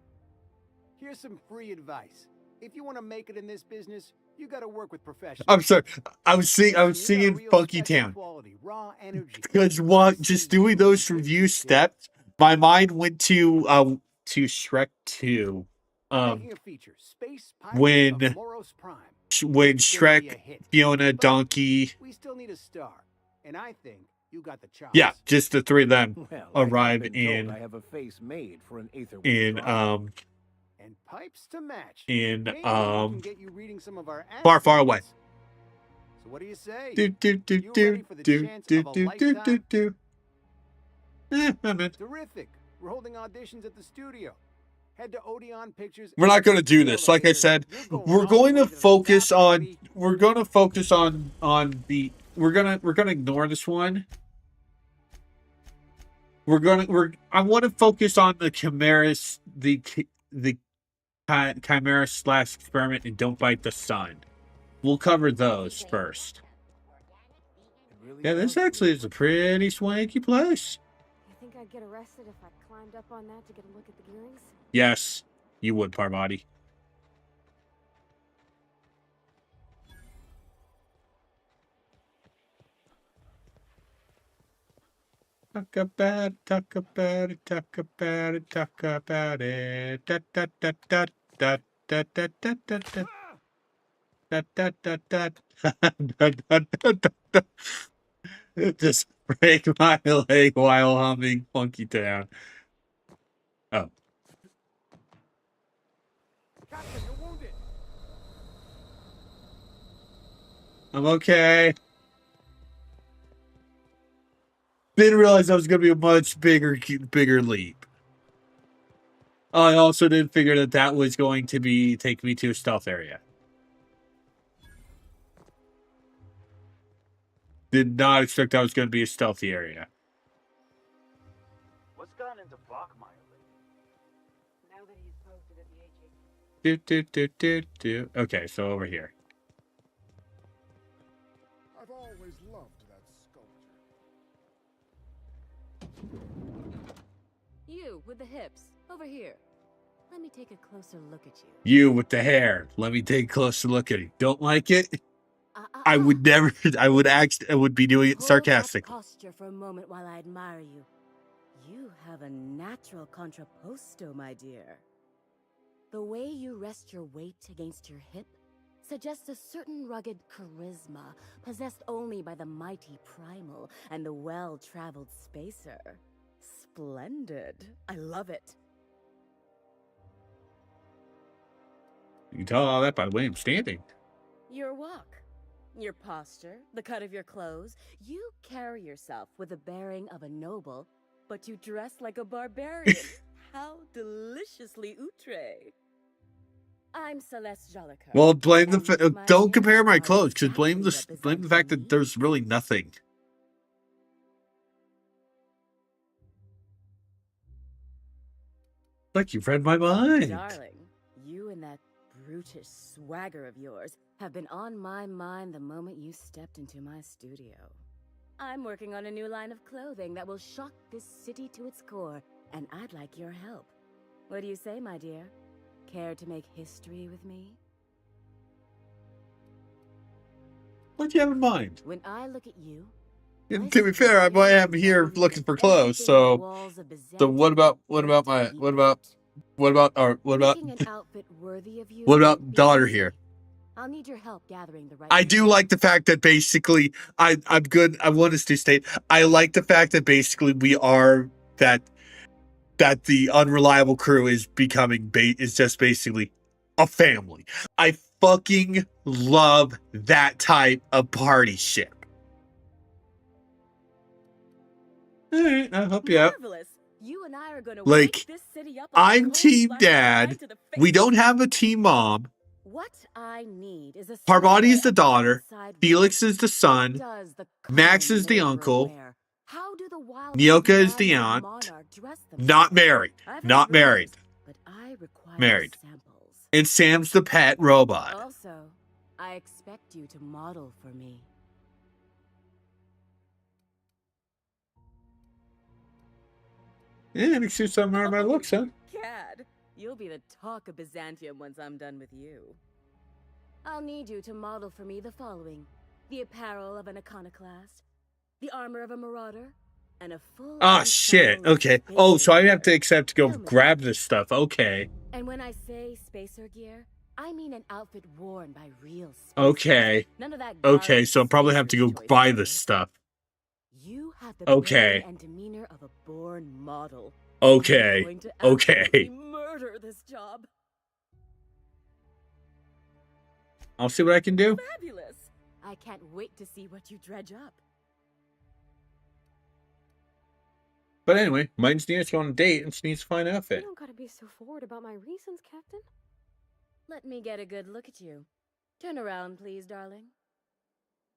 S14: Here's some free advice. If you want to make it in this business, you got to work with professionals.
S1: I'm sorry. I was singing Funky Town.
S14: Raw energy.
S1: Because just doing those review steps, my mind went to Shrek 2.
S14: Making a feature, Space
S1: When
S14: Pirates of Moros Prime.
S1: when
S14: It's gonna be a
S1: Shrek,
S14: hit.
S1: Fiona,
S14: But
S1: Donkey,
S14: we still need a star, and I think you got the chops.
S1: yeah, just the three of them
S7: Well, I have
S1: arrive
S7: been told I have a face made for an Aetherwing
S1: in
S7: drama.
S14: And pipes to match.
S1: in
S14: Maybe we can get you reading some of our
S1: Far, Far Away.
S14: ads. So what do you say?
S1: Do do do
S14: You
S1: do
S14: ready for the
S1: do
S14: chance
S1: do
S14: of a
S1: do do
S14: lifetime?
S1: do do. I'm in.
S14: Terrific. We're holding auditions at the studio. Head to Odeon Pictures.
S1: We're not going to do this. Like I said, we're going to focus on. We're going to focus on the. We're gonna ignore this one. I want to focus on the chimeras, the chimera / experiment, and don't bite the sun. We'll cover those first. Yeah, this actually is a pretty swanky place.
S3: You think I'd get arrested if I climbed up on that to get a look at the gearings?
S1: Yes, you would, Parvati. Talk about it, talk about it, talk about it, talk about it. Da da da da da da da da da da. Da da da da da da da da. Just break my leg while humming Funky Town. Oh.
S14: Captain, you're wounded.
S1: I'm okay. Didn't realize that was going to be a much bigger leap. I also didn't figure that was going to take me to a stealth area. Did not expect that was going to be a stealthy area.
S18: What's gone into Bachmeyer lately?
S8: Now that he's posted at the HA.
S1: Do. Okay, so over here.
S19: I've always loved that sculpture.
S5: You with the hips, over here. Let me take a closer look at you.
S1: You with the hair. Let me take a closer look at it. Don't like it? I would never. I would be doing it sarcastically.
S5: Hold that posture for a moment while I admire you. You have a natural contrapposto, my dear. The way you rest your weight against your hip suggests a certain rugged charisma possessed only by the mighty primal and the well-traveled spacer. Splendid. I love it.
S1: You can tell all that by the way I'm standing.
S5: Your walk, your posture, the cut of your clothes. You carry yourself with the bearing of a noble, but you dress like a barbarian. How deliciously outre. I'm Celeste Jolicoeur.
S1: Well, blame don't compare my clothes, because blame the fact that there's really nothing. Like you've read my mind.
S5: Darling, you and that brutish swagger of yours have been on my mind the moment you stepped into my studio. I'm working on a new line of clothing that will shock this city to its core, and I'd like your help. What do you say, my dear? Care to make history with me?
S1: What do you have in mind?
S5: When I look at you,
S1: And to be fair, I am here looking for clothes. So what about daughter here?
S3: I'll need your help gathering the right.
S1: I do like the fact that basically I'm good. I want us to state I like the fact that basically we are that the unreliable crew is becoming is just basically a family. I fucking love that type of party ship. All right, I'll help you out.
S3: You and I are gonna
S1: Like,
S3: wake this city up
S1: I'm team dad. We don't have a team mom.
S3: What I need is a
S1: Parvati is the daughter. Felix is the son. Max is the uncle. Nyoka is the aunt. Not married. Not married. Married. And Sam's the pet robot.
S3: Also, I expect you to model for me.
S1: Yeah, makes you some of my looks, huh?
S3: Cad, you'll be the talk of Byzantium once I'm done with you. I'll need you to model for me the following: the apparel of an iconoclast, the armor of a marauder, and a full.
S1: Oh shit. Okay. Oh, so I have to accept to go grab this stuff. Okay.
S3: And when I say spacer gear, I mean an outfit worn by real spacers.
S1: Okay.
S3: None of that
S1: Okay, so I'll probably have to go buy this stuff.
S3: You have the
S1: Okay.
S3: and demeanor of a born model.
S1: Okay.
S3: I'm going to
S1: Okay.
S3: absolutely murder this job.
S1: I'll see what I can do.
S3: Fabulous! I can't wait to see what you dredge up.
S1: But anyway, mine needs to go on a date and she needs to find an outfit.
S3: You don't gotta be so forward about my reasons, Captain. Let me get a good look at you. Turn around, please, darling.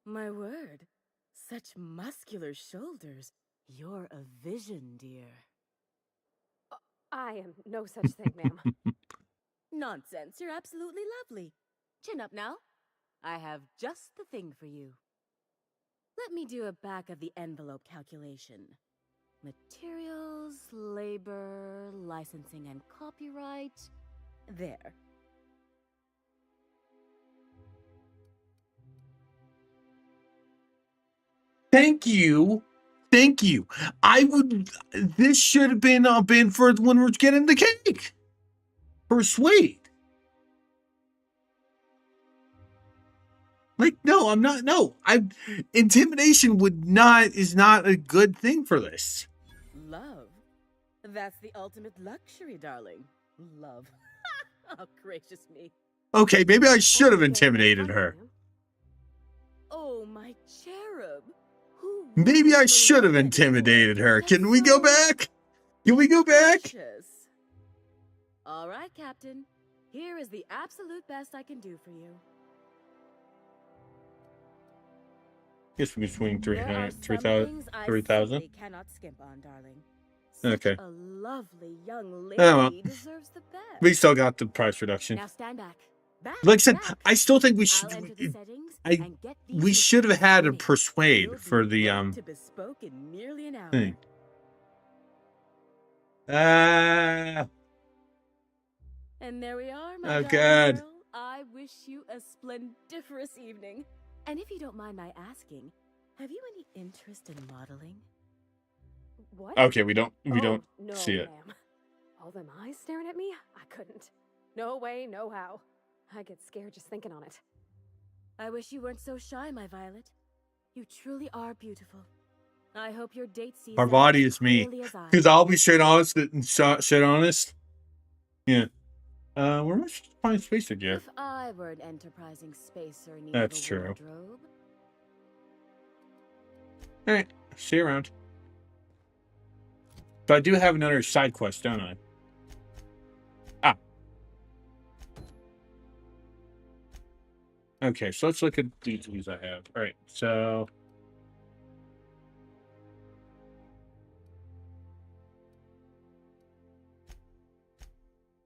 S3: My word. Such muscular shoulders. You're a vision, dear. I am no such thing, ma'am. Nonsense. You're absolutely lovely. Chin up now. I have just the thing for you. Let me do a back-of-the-envelope calculation. Materials, labor, licensing, and copyright. There.
S1: Thank you. Thank you. This should have been for when we're getting the cake. Persuade. Like, no, I'm not. No, intimidation is not a good thing for this.
S3: Love. That's the ultimate luxury, darling. Love. Oh, gracious me.
S1: Okay, maybe I should have intimidated her.
S3: Oh, my cherub.
S1: Maybe I should have intimidated her. Can we go back? Can we go back?
S3: Precious. All right, Captain. Here is the absolute best I can do for you.
S1: Guess we can swing 300, 3,000.
S3: 3,000. Cannot skimp on, darling.
S1: Okay.
S3: A lovely young lady
S1: Oh, well.
S3: deserves the best.
S1: We still got the price reduction.
S3: Now stand back.
S1: Like I said, I still think we should. We should have had a persuade for the
S3: to bespoke in nearly an hour.
S1: thing.
S3: And there we are, my
S1: Oh,
S3: darling
S1: God.
S3: girl. I wish you a splendiferous evening. And if you don't mind my asking, have you any interest in modeling? What?
S1: Okay, we don't
S3: no,
S1: see it.
S3: Ma'am. All them eyes staring at me? I couldn't. No way, no how. I get scared just thinking on it. I wish you weren't so shy, my Violet. You truly are beautiful. I hope your date sees
S1: Parvati
S3: that
S1: is me.
S3: clearly as I.
S1: Because I'll be straight honest and straight honest. Yeah. Where am I supposed to find spacer gear?
S3: If I were an enterprising spacer in need
S1: That's
S3: of a
S1: true.
S3: wardrobe.
S1: Alright, see you around. So I do have another side quest, don't I? Ah. Okay, so let's look at these I have. Alright, so...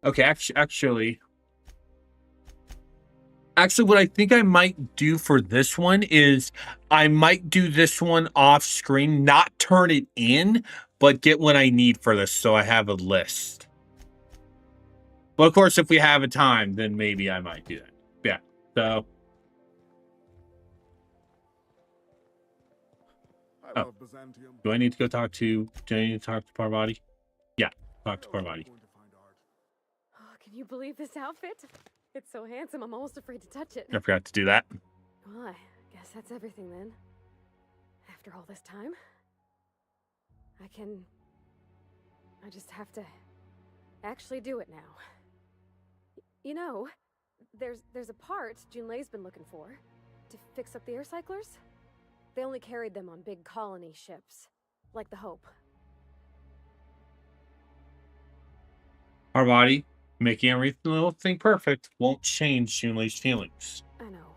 S1: Okay, actually, what I think I might do for this one is I might do this one off screen, not turn it in, but get what I need for this so I have a list. But of course, if we have a time, then maybe I might do that. Yeah, so.
S19: I I
S1: Oh.
S19: love Byzantium.
S1: Do I need to go talk to Parvati? Yeah, talk to Parvati.
S3: Oh, can you believe this outfit? It's so handsome, I'm almost afraid to touch it.
S1: I forgot to do that.
S3: Well, I guess that's everything then. After all this time, I just have to actually do it now. You know, there's a part Junlei's been looking for to fix up the air cyclers. They only carried them on big colony ships, like the Hope.
S1: Parvati, making everything perfect won't change Junlei's feelings.
S3: I know.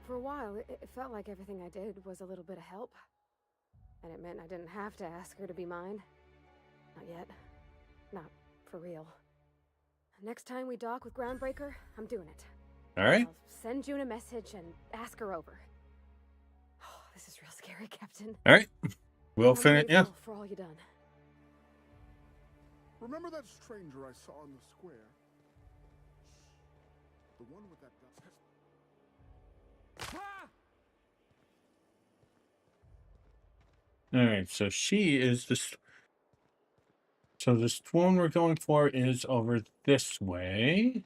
S3: For a while, it felt like everything I did was a little bit of help. And it meant I didn't have to ask her to be mine. Not yet. Not for real. Next time we dock with Groundbreaker, I'm doing it.
S1: All right.
S3: I'll send June a message and ask her over. Oh, this is real scary, Captain.
S1: All right. We'll
S3: I'm
S1: finish. Yeah.
S3: grateful for all you done.
S19: Remember that stranger I saw in the square? The one with that dust.
S1: All right. So she is the. So the one we're going for is over this way.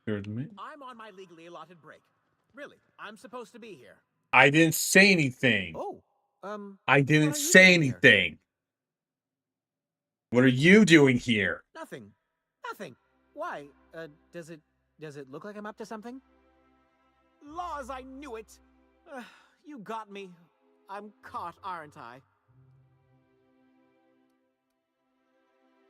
S20: I'm on my legally allotted break. Really, I'm supposed to be here.
S1: I didn't say anything.
S20: Oh,
S1: I didn't
S20: what are you
S1: say
S20: doing here?
S1: anything. What are you doing here?
S20: Nothing. Nothing. Why? Does it look like I'm up to something? Laws, I knew it. You got me. I'm caught, aren't I?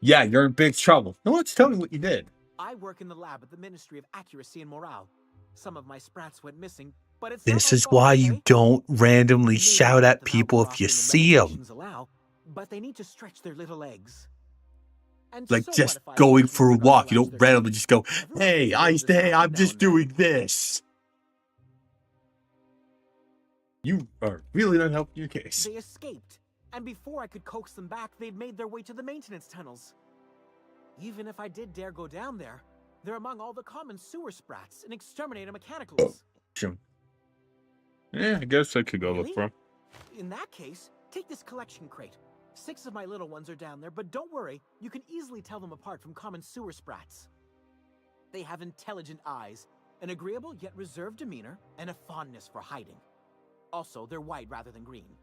S1: Yeah, you're in big trouble. No one's telling me what you did.
S20: I work in the lab at the Ministry of Accuracy and Morale. Some of my sprats went missing, but it's
S1: This
S20: not my
S1: is
S20: fault,
S1: why
S20: okay?
S1: you don't randomly
S20: Maybe
S1: shout
S20: let
S1: at
S20: them out
S1: people
S20: more
S1: if you
S20: often than
S1: see them.
S20: regulations allow, but they need to stretch their little legs. And
S1: Like
S20: so
S1: just
S20: what if I
S1: going
S20: occasionally
S1: for a
S20: forgot to
S1: walk. You
S20: latch
S1: don't
S20: their
S1: randomly
S20: feet?
S1: just go,
S20: Everyone
S1: hey,
S20: deserves this
S1: I'm
S20: happen
S1: just
S20: now and then.
S1: doing this. You are really not helping your case.
S20: They escaped, and before I could coax them back, they'd made their way to the maintenance tunnels. Even if I did dare go down there, they're among all the common sewer sprats and exterminator mechanicals.
S1: Yeah, I guess I could go
S20: Really?
S1: look for him.
S20: In that case, take this collection crate. 6 of my little ones are down there, but don't worry, you can easily tell them apart from common sewer sprats. They have intelligent eyes, an agreeable yet reserved demeanor, and a fondness for hiding. Also, they're white rather than green.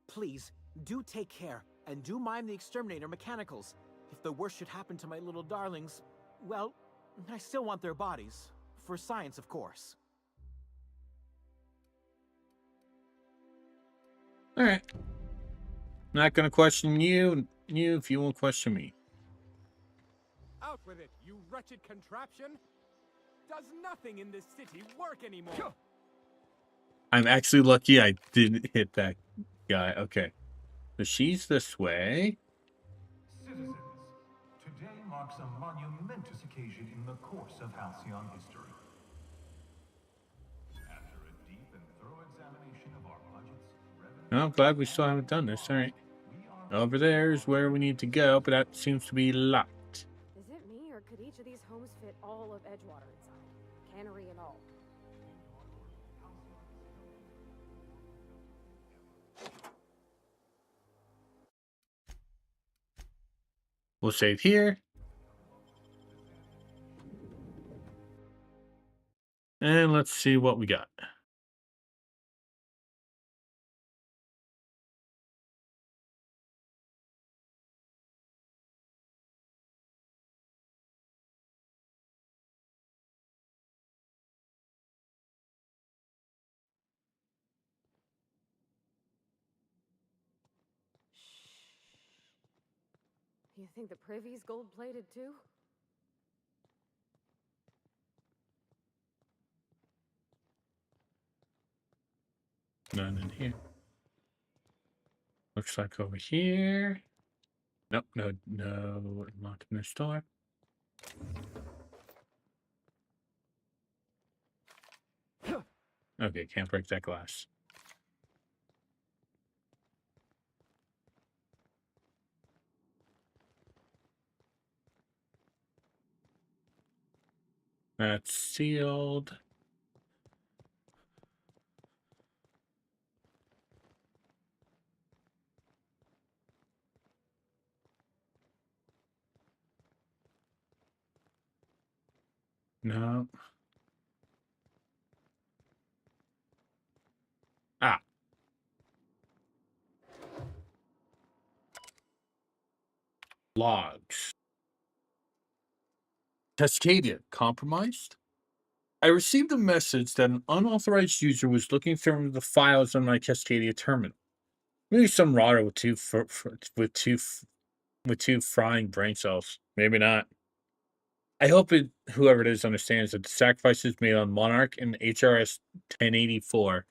S20: Please, do take care, and do mime the exterminator mechanicals. If the worst should happen to my little darlings, well, I still want their bodies. For science, of course.
S1: All right. Not gonna question you if you won't question me.
S21: Out with it, you wretched contraption! Does nothing in this city work anymore?
S1: I'm actually lucky I didn't hit that guy. Okay. So she's this way.
S22: Citizens, today marks a monumentous occasion in the course of Halcyon history. After a deep and thorough examination of our budgets, revenues,
S1: I'm glad we still haven't done this. All right. Over there is where we need to go, but that seems to be locked.
S3: Is it me, or could each of these homes fit all of Edgewater inside? Cannery and all.
S1: We'll save here. And let's see what we got.
S3: You think the privy's gold-plated too?
S1: None in here. Looks like over here. Nope, no, unlocking this door. Okay, can't break that glass. That's sealed. No. Ah. Logs. Cascadia compromised? I received a message that an unauthorized user was looking through the files on my Cascadia terminal. Maybe some router with two frying brain cells. Maybe not. I hope whoever it is understands that the sacrifices made on Monarch and HRS 1084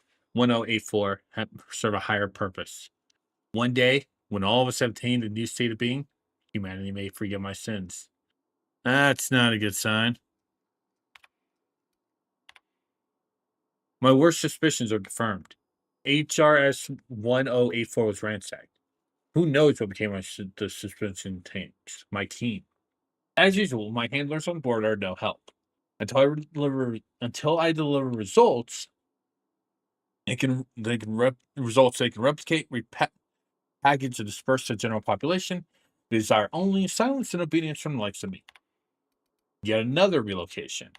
S1: serve a higher purpose. One day, when all of us have attained a new state of being, humanity may forgive my sins. That's not a good sign. My worst suspicions are confirmed. HRS 1084 was ransacked. Who knows what became of the suspension tanks? My team. As usual, my handlers on board are no help. Until I deliver results, results they can replicate, package, and disperse to the general population. They desire only silence and obedience from the likes of me. Yet another relocation.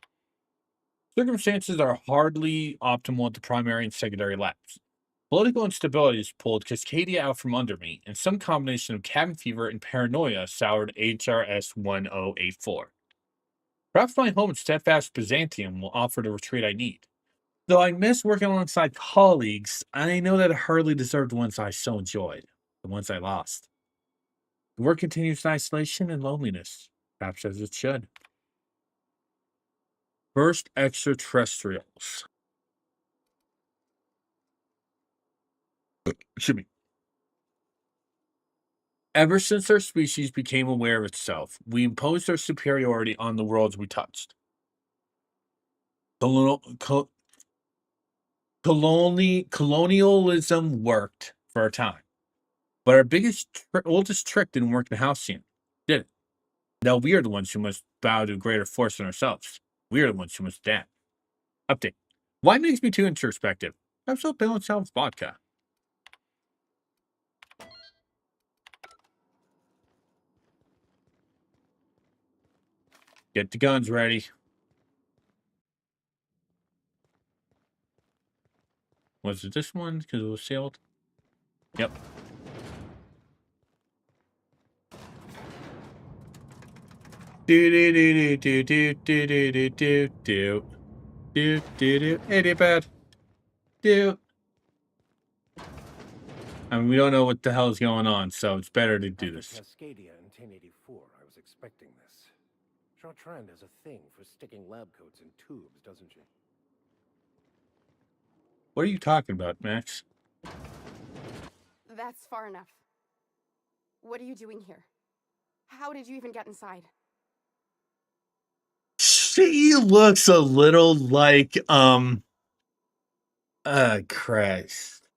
S1: Circumstances are hardly optimal at the primary and secondary labs. Political instability has pulled Cascadia out from under me, and some combination of cabin fever and paranoia soured HRS 1084. Perhaps my home in steadfast Byzantium will offer the retreat I need. Though I miss working alongside colleagues, I know that I hardly deserve the ones I so enjoyed, the ones I lost. The work continues in isolation and loneliness, perhaps as it should. First extraterrestrials. Excuse me. Ever since our species became aware of itself, we imposed our superiority on the worlds we touched. Colonialism worked for a time, but our oldest trick didn't work in Halcyon, did it? Now we are the ones who must bow to a greater force than ourselves. We are the ones who must adapt. Update. Why makes me too introspective? I'm so balanced out with vodka. Get the guns ready. Was it this one? Because it was sealed? Yep. Hey, bad. I mean, we don't know what the hell is going on, so it's better to do this.
S7: Cascadia in 1084, I was expecting this. Chartrand has a thing for sticking lab coats in tubes, doesn't she?
S1: What are you talking about, Max?
S16: That's far enough. What are you doing here? How did you even get inside?
S1: She looks a little like, Christ.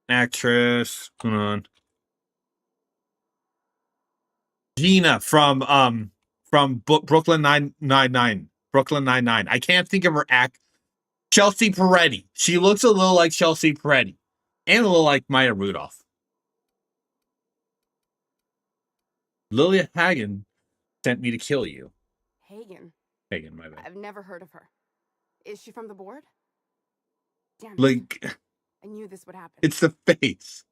S1: Actress, hold on. Gina from Brooklyn Nine-Nine. Brooklyn Nine-Nine. I can't think of her Chelsea Peretti. She looks a little like Chelsea Peretti. And a little like Maya Rudolph. Lilia Hagen sent me to kill you.
S16: Hagen?
S1: Hagen, my bad.
S16: I've never heard of her. Is she from the board? Damn it.
S1: Like,
S16: I knew this would happen.
S1: it's the face.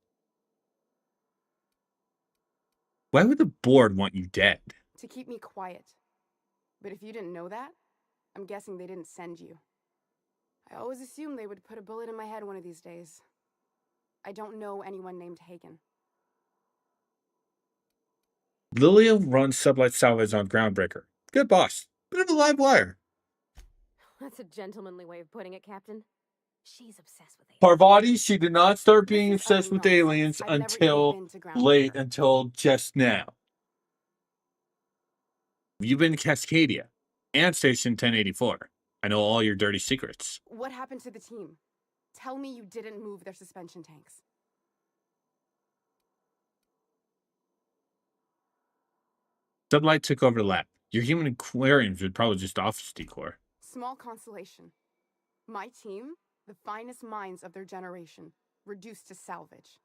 S1: Why would the board want you dead?
S16: To keep me quiet. But if you didn't know that, I'm guessing they didn't send you. I always assumed they would put a bullet in my head one of these days. I don't know anyone named Hagen.
S1: Lilia runs Sublight Salvage on Groundbreaker. Good boss. Bit of a live wire.
S3: That's a gentlemanly way of putting it, Captain. She's obsessed with
S1: Parvati, she did not start being obsessed with aliens until just now. You've been to Cascadia and Station 1084. I know all your dirty secrets.
S16: What happened to the team? Tell me you didn't move their suspension tanks.
S1: Sublight took over the lab. Your human aquariums would probably just office decor.
S16: Small consolation. My team, the finest minds of their generation, reduced to salvage.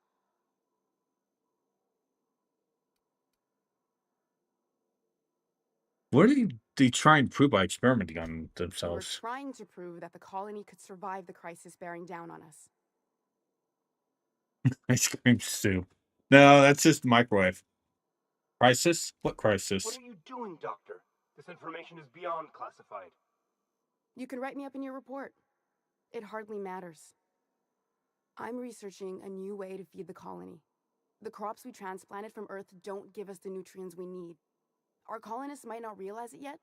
S1: What are they trying to prove by experimenting on
S16: They were
S1: themselves?
S16: trying to prove that the colony could survive the crisis bearing down on us.
S1: Ice cream soup. No, that's just microwave. Crisis? What crisis?
S18: What are you doing, Doctor? This information is beyond classified.
S16: You can write me up in your report. It hardly matters. I'm researching a new way to feed the colony. The crops we transplanted from Earth don't give us the nutrients we need. Our colonists might not realize it yet,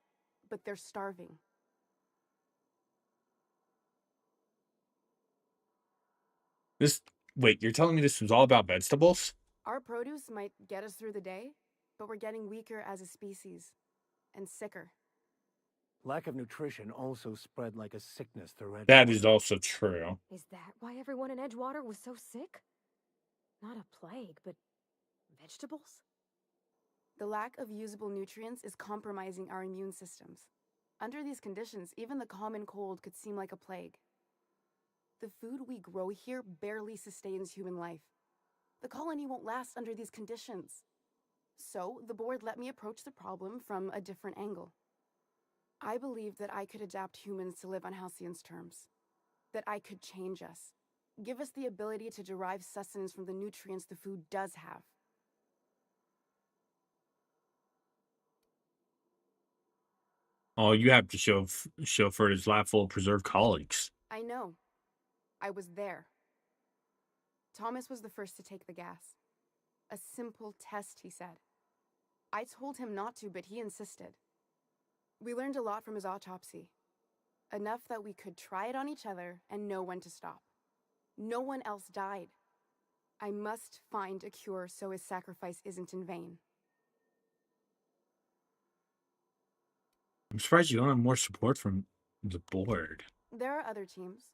S16: but they're starving.
S1: Wait, you're telling me this was all about vegetables?
S16: Our produce might get us through the day, but we're getting weaker as a species. And sicker.
S9: Lack of nutrition also spread like a sickness through
S1: That is also true.
S3: Is that why everyone in Edgewater was so sick? Not a plague, but vegetables?
S16: The lack of usable nutrients is compromising our immune systems. Under these conditions, even the common cold could seem like a plague. The food we grow here barely sustains human life. The colony won't last under these conditions. So, the board let me approach the problem from a different angle. I believed that I could adapt humans to live on Halcyon's terms. That I could change us. Give us the ability to derive sustenance from the nutrients the food does have.
S1: All you have to show for it is lap full of preserved colleagues.
S16: I know. I was there. Thomas was the first to take the gas. A simple test, he said. I told him not to, but he insisted. We learned a lot from his autopsy. Enough that we could try it on each other and know when to stop. No one else died. I must find a cure so his sacrifice isn't in vain.
S1: I'm surprised you don't have more support from the board.
S16: There are other teams.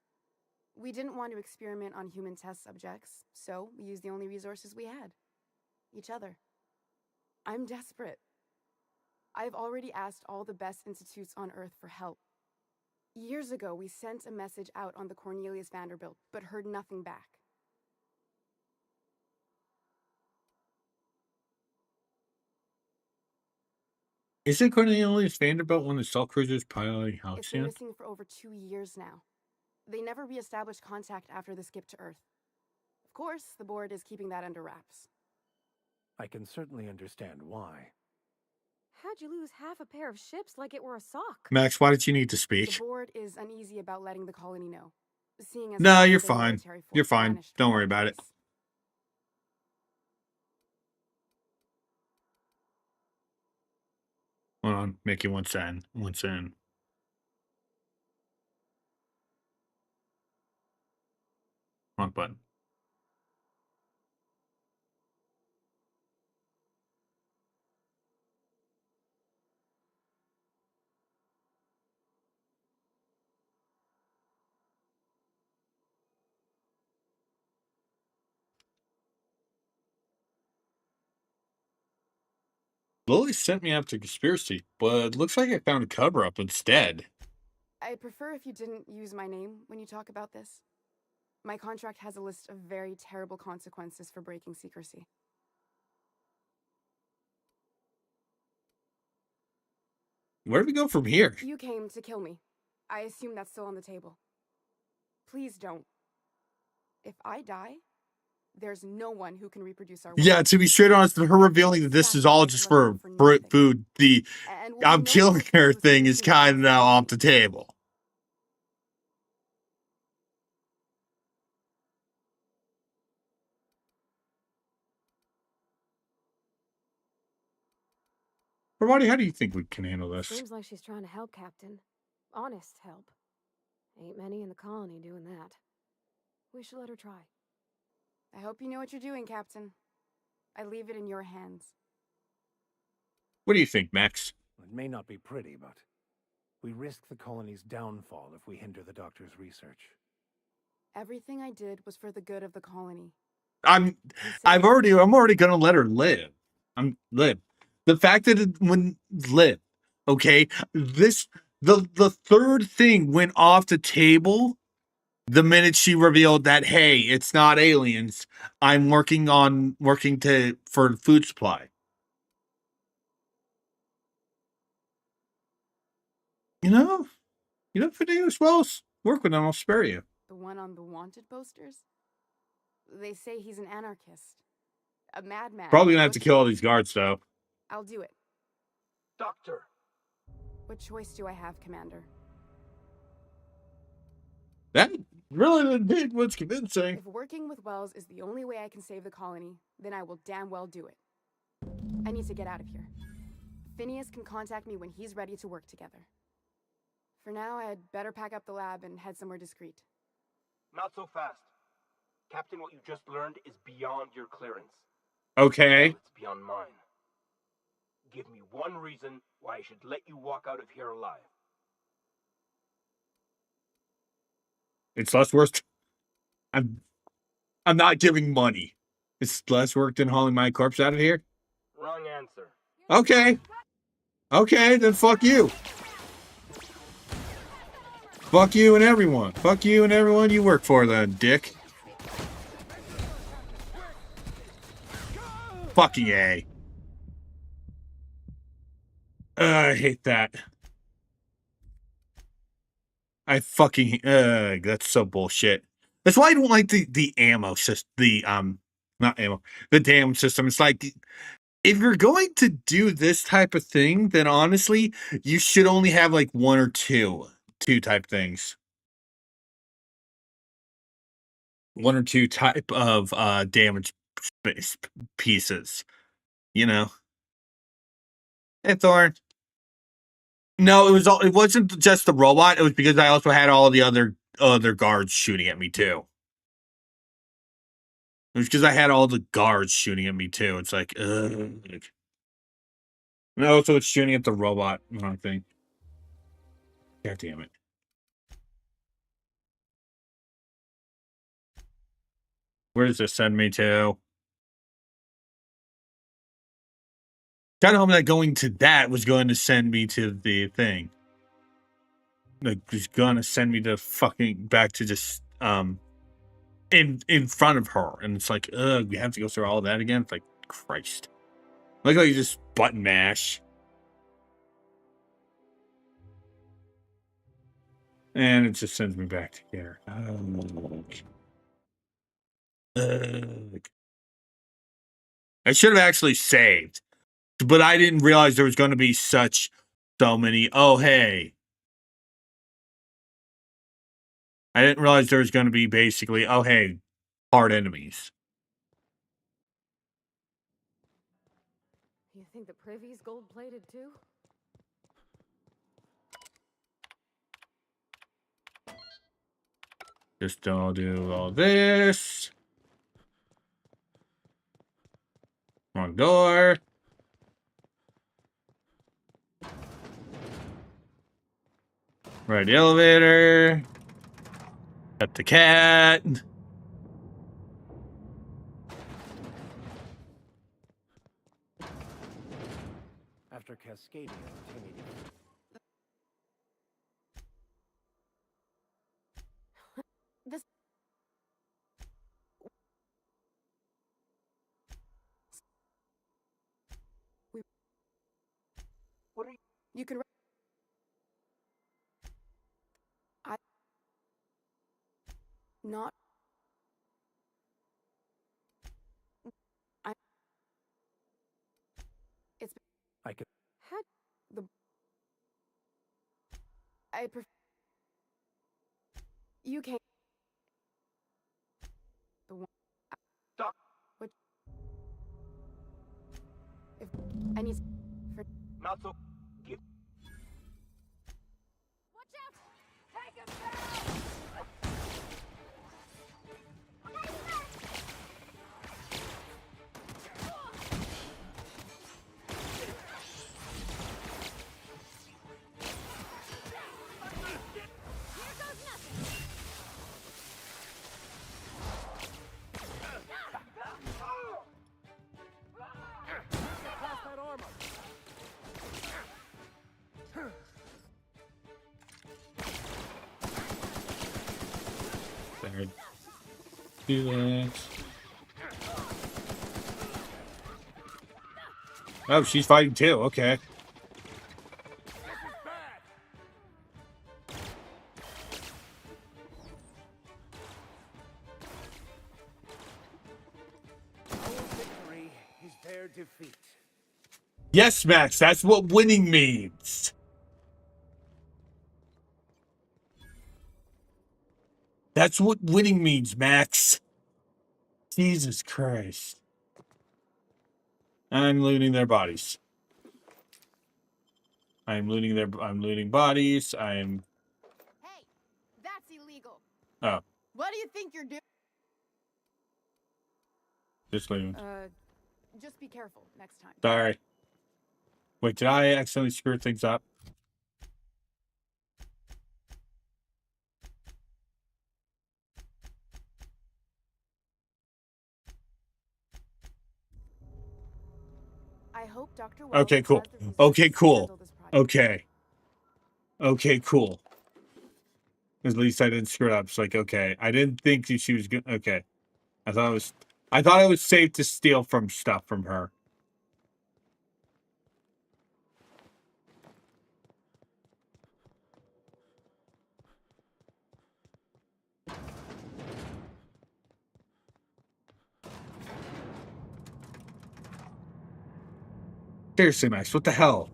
S16: We didn't want to experiment on human test subjects, so we used the only resources we had. Each other. I'm desperate. I've already asked all the best institutes on Earth for help. Years ago, we sent a message out on the Cornelius Vanderbilt, but heard nothing back.
S1: Isn't Cornelius Vanderbilt one of the Stealth Cruisers piloting
S16: It's been
S1: Halcyon?
S16: missing for over 2 years now. They never re-established contact after the skip to Earth. Of course, the board is keeping that under wraps.
S9: I can certainly understand why.
S3: How'd you lose half a pair of ships like it were a sock?
S1: Max, why did you need to
S16: The
S1: speak?
S16: board is uneasy about letting the colony know. Seeing as
S1: No,
S16: half
S1: you're
S16: of their
S1: fine.
S16: military
S1: You're
S16: force
S1: fine.
S16: vanished
S1: Don't
S16: without
S1: worry about it.
S16: trace.
S1: Hold on, make it 1 cent. 1 cent. Wrong button. Lily sent me up to conspiracy, but it looks like I found a cover up instead.
S16: I'd prefer if you didn't use my name when you talk about this. My contract has a list of very terrible consequences for breaking secrecy.
S1: Where do we go from here?
S16: You came to kill me. I assume that's still on the table. Please don't. If I die, there's no one who can reproduce our
S1: Yeah, to be straight honest, her revealing that this is all just for food, the I'm killing her thing is kind of now off the table. Ronnie, how do you think we can handle this?
S3: Seems like she's trying to help, Captain. Honest help. Ain't many in the colony doing that. We should let her try.
S16: I hope you know what you're doing, Captain. I leave it in your hands.
S1: What do you think, Max?
S9: It may not be pretty, but we risk the colony's downfall if we hinder the doctor's research.
S16: Everything I did was for the good of the colony.
S1: I'm already gonna let her live. Live. The fact that it wouldn't live, okay? The third thing went off the table the minute she revealed that, hey, it's not aliens. I'm working for food supply. You know, if it is Wells, work with them, I'll spare you.
S16: The one on the wanted posters? They say he's an anarchist. A madman.
S1: Probably gonna have to kill all these guards, though.
S16: I'll do it.
S18: Doctor!
S16: What choice do I have, Commander?
S1: That really did what's convincing.
S16: If working with Wells is the only way I can save the colony, then I will damn well do it. I need to get out of here. Phineas can contact me when he's ready to work together. For now, I'd better pack up the lab and head somewhere discreet.
S18: Not so fast. Captain, what you just learned is beyond your clearance.
S1: Okay.
S18: It's beyond mine. Give me one reason why I should let you walk out of here alive.
S1: It's less work. I'm not giving money. It's less work than hauling my corpse out of here.
S18: Wrong answer.
S1: Okay. Okay, then fuck you. Fuck you and everyone. Fuck you and everyone you work for, then, dick. Fucking A. I hate that. I fucking that's so bullshit. That's why I don't like the ammo system. Not ammo. The damn system. It's like, if you're going to do this type of thing, then honestly, you should only have like one or two type things. One or two type of damage pieces. You know. Hey, Thorn. No, it wasn't just the robot. It was because I also had all the other guards shooting at me too. It was because I had all the guards shooting at me too. It's like, ugh. No, so it's shooting at the robot thing. God damn it. Where does this send me to? Kind of hoping that going to that was going to send me to the thing. Like, was gonna send me to fucking back to just in front of her, and it's like, ugh, we have to go through all that again. It's like, Christ. Like how you just button mash. And it just sends me back to here. I should have actually saved. But I didn't realize there was going to be so many. Oh, hey. I didn't realize there was going to be basically, oh, hey, hard enemies.
S3: You think the privy's gold-plated too?
S1: Just don't do all this. Wrong door. Ride the elevator. Got the cat.
S9: After Cascadia,
S16: This... What are you... You can... Not... It's...
S9: I could...
S16: Had... The... I prefer... You can't... The one...
S18: Stop.
S16: What... If... I need... For...
S18: Not so... Give...
S3: Watch out! Take him down!
S1: There. Do that. Oh, she's fighting too. Okay.
S14: their defeat.
S1: Yes, Max, that's what winning means. That's what winning means, Max. Jesus Christ. I'm looting their bodies. I'm looting bodies.
S16: Hey, that's illegal.
S1: Oh,
S16: What do you think you're doing?
S1: just looting.
S16: Just be careful next time.
S1: Sorry. Wait, did I accidentally screw things up?
S16: I hope Dr. Wells
S1: Okay,
S16: has
S1: cool.
S16: the resources
S1: Okay,
S16: to
S1: cool.
S16: handle this project.
S1: Okay. Okay, cool. At least I didn't screw it up. It's like, okay. I didn't think she was good. Okay. I thought it was safe to steal from stuff from her. Seriously, Max, what the hell?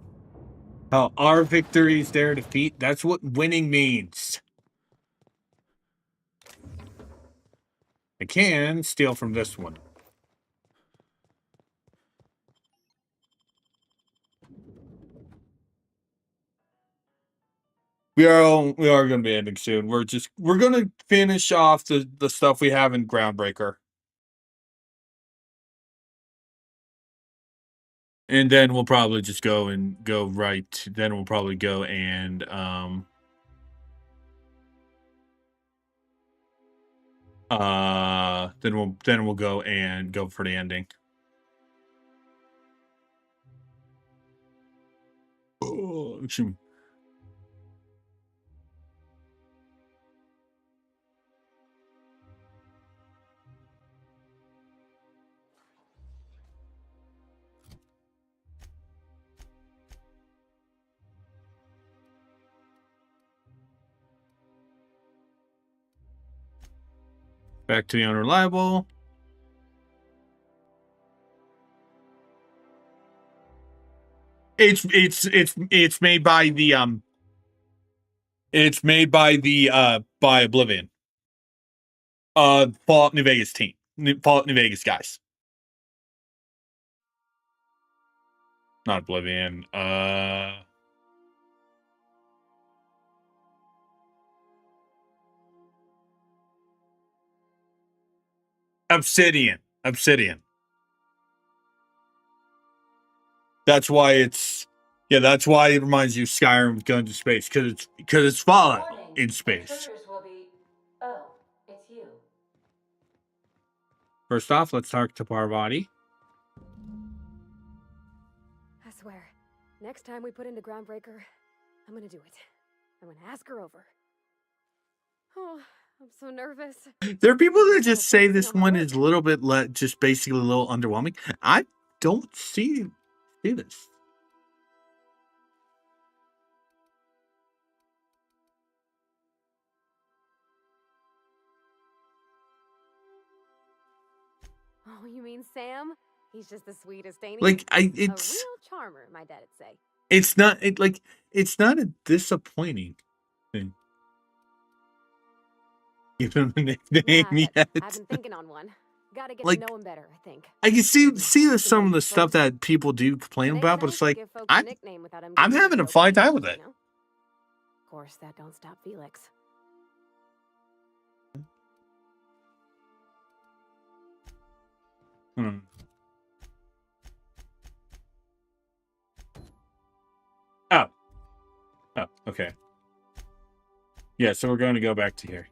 S1: How our victory is their defeat? That's what winning means. I can steal from this one. We are going to be ending soon. We're going to finish off the stuff we have in Groundbreaker. And then we'll probably just go right. Then we'll probably go and then we'll go and go for the ending. Oh, excuse me. Back to the unreliable. It's made by the it's made by the by Oblivion. Fallout New Vegas team. Fallout New Vegas guys. Not Oblivion. Obsidian. That's why that's why it reminds you of Skyrim with guns in space, because it's Fallout in space.
S2: Oh, it's you.
S1: First off, let's talk to Parvati.
S3: I swear, next time we put into Groundbreaker, I'm gonna do it. I'm gonna ask her over. Oh, I'm so nervous.
S1: There are people that just say this one is a little bit just basically a little underwhelming. I don't see this.
S3: Oh, you mean Sam? He's just the sweetest, ain't he?
S1: Like
S3: a real charmer, my dad'd say.
S1: It's not a disappointing thing. Give him a nickname yet.
S3: I've been thinking on one. Gotta get
S1: Like,
S3: to know him better, I think.
S1: I can see some of the stuff that people do complain about, but it's like I'm having a fine time with it.
S3: Of course, that don't stop Felix.
S1: Oh, okay. Yeah, so we're going to go back to here.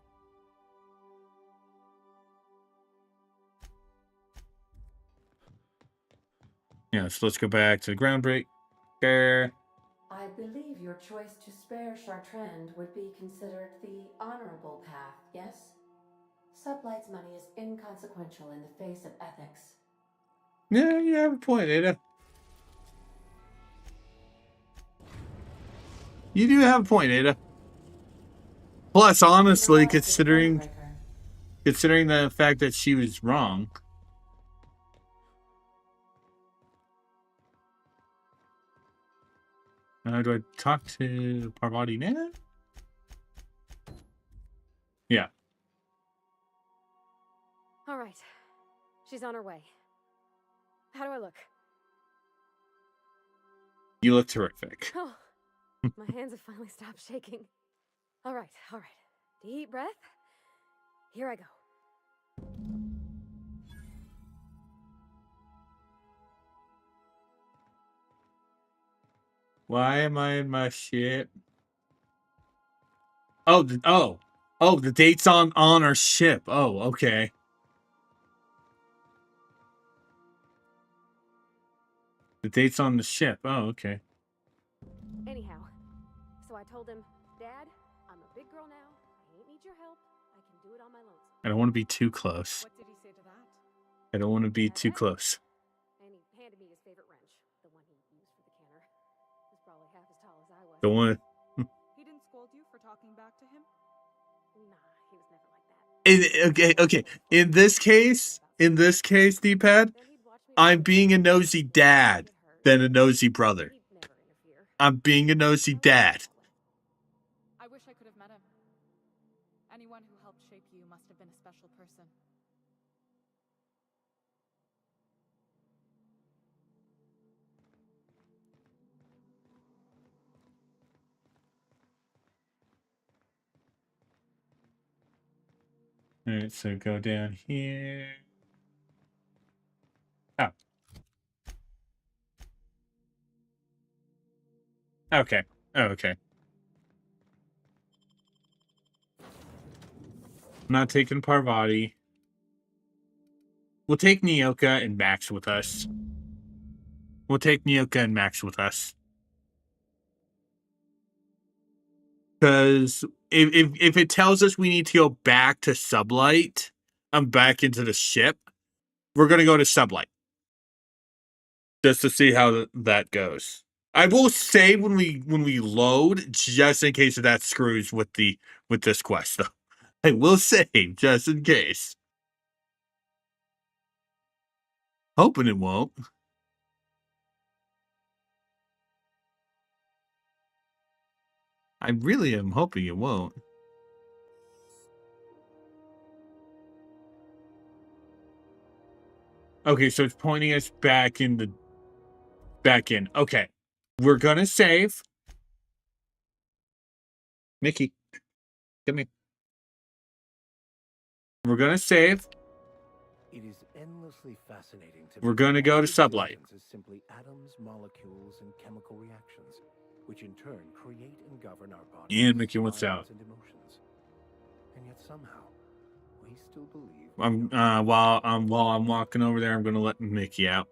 S1: Yeah, so let's go back to the Groundbreaker.
S2: I believe your choice to spare Chartrand would be considered the honorable path, yes? Sublight's money is inconsequential in the face of ethics.
S1: Yeah, you have a point, Ada. You do have a point, Ada. Plus, honestly, considering the fact that she was wrong. Do I talk to Parvati now? Yeah.
S3: All right. She's on her way. How do I look?
S1: You look terrific.
S3: Oh, my hands have finally stopped shaking. All right. Deep breath. Here I go.
S1: Why am I in my ship? Oh, the date's on our ship. Oh, okay. The date's on the ship. Oh, okay.
S3: Anyhow, so I told him, Dad, I'm a big girl now. I ain't need your help. I can do it on my lonesome.
S1: I don't want to be too close.
S10: What did he say to that?
S1: I don't want to be too close.
S3: And he handed me his favorite wrench, the one he used for the canner. He's probably half as tall as I was.
S1: Don't want to.
S10: He didn't scold you for talking back to him?
S3: Nah, he was never like that.
S1: Okay. In this case, D-pad, I'm being a nosy dad than a nosy brother. I'm being a nosy dad.
S10: I wish I could have met him. Anyone who helped shape you must have been a special person.
S1: All right, so go down here. Oh. Okay. Oh, okay. I'm not taking Parvati. We'll take Nyoka and Max with us. Because if it tells us we need to go back to Sublight, back into the ship, we're going to go to Sublight. Just to see how that goes. I will save when we load, just in case that screws with this quest, though. I will save, just in case. Hoping it won't. I really am hoping it won't. Okay, so it's pointing us back in. Okay. We're gonna save. Mickey, come here. We're gonna save.
S7: It is endlessly fascinating to
S1: We're gonna go to Sublight.
S7: Is simply atoms, molecules, and chemical reactions, which in turn create and govern our bodies.
S1: And Mickey, what's out?
S7: And emotions. And yet somehow, we still believe.
S1: While I'm walking over there, I'm gonna let Mickey out.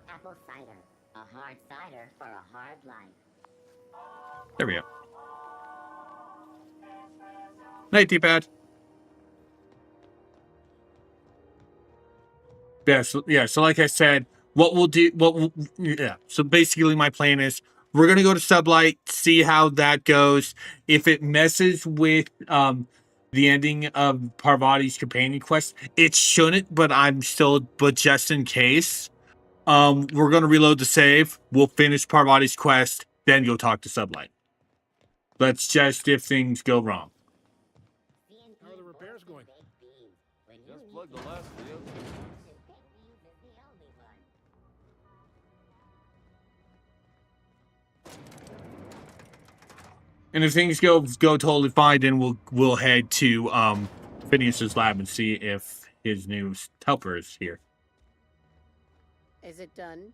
S6: Apple cider. A hard cider for a hard life.
S1: There we go. Night, D-pad. So like I said, so basically my plan is we're gonna go to Sublight, see how that goes. If it messes with the ending of Parvati's companion quest, it shouldn't, but just in case. We're gonna reload the save. We'll finish Parvati's quest, then go talk to Sublight. That's just if things go wrong.
S15: How are the repairs going?
S12: Just plug the last video.
S1: And if things go totally fine, then we'll head to Phineas's lab and see if his new helper is here.
S13: Is it done?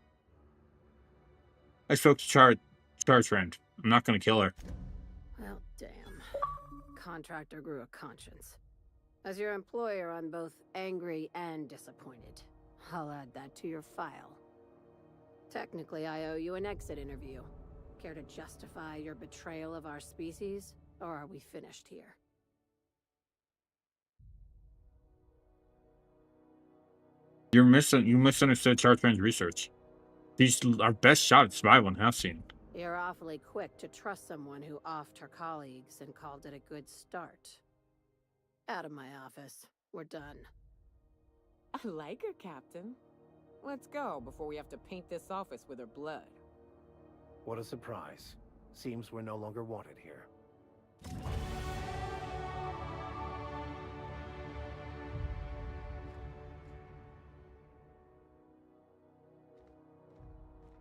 S1: I spoke to Char's friend. I'm not going to kill her.
S13: Well, damn. Contractor grew a conscience. As your employer, I'm both angry and disappointed. I'll add that to your file. Technically, I owe you an exit interview. Care to justify your betrayal of our species, or are we finished here?
S1: You misunderstood Chartrand's research. He's our best shot at survival in Halcyon.
S13: You're awfully quick to trust someone who offed her colleagues and called it a good start. Out of my office. We're done.
S8: I like her, Captain. Let's go before we have to paint this office with her blood.
S9: What a surprise. Seems we're no longer wanted here.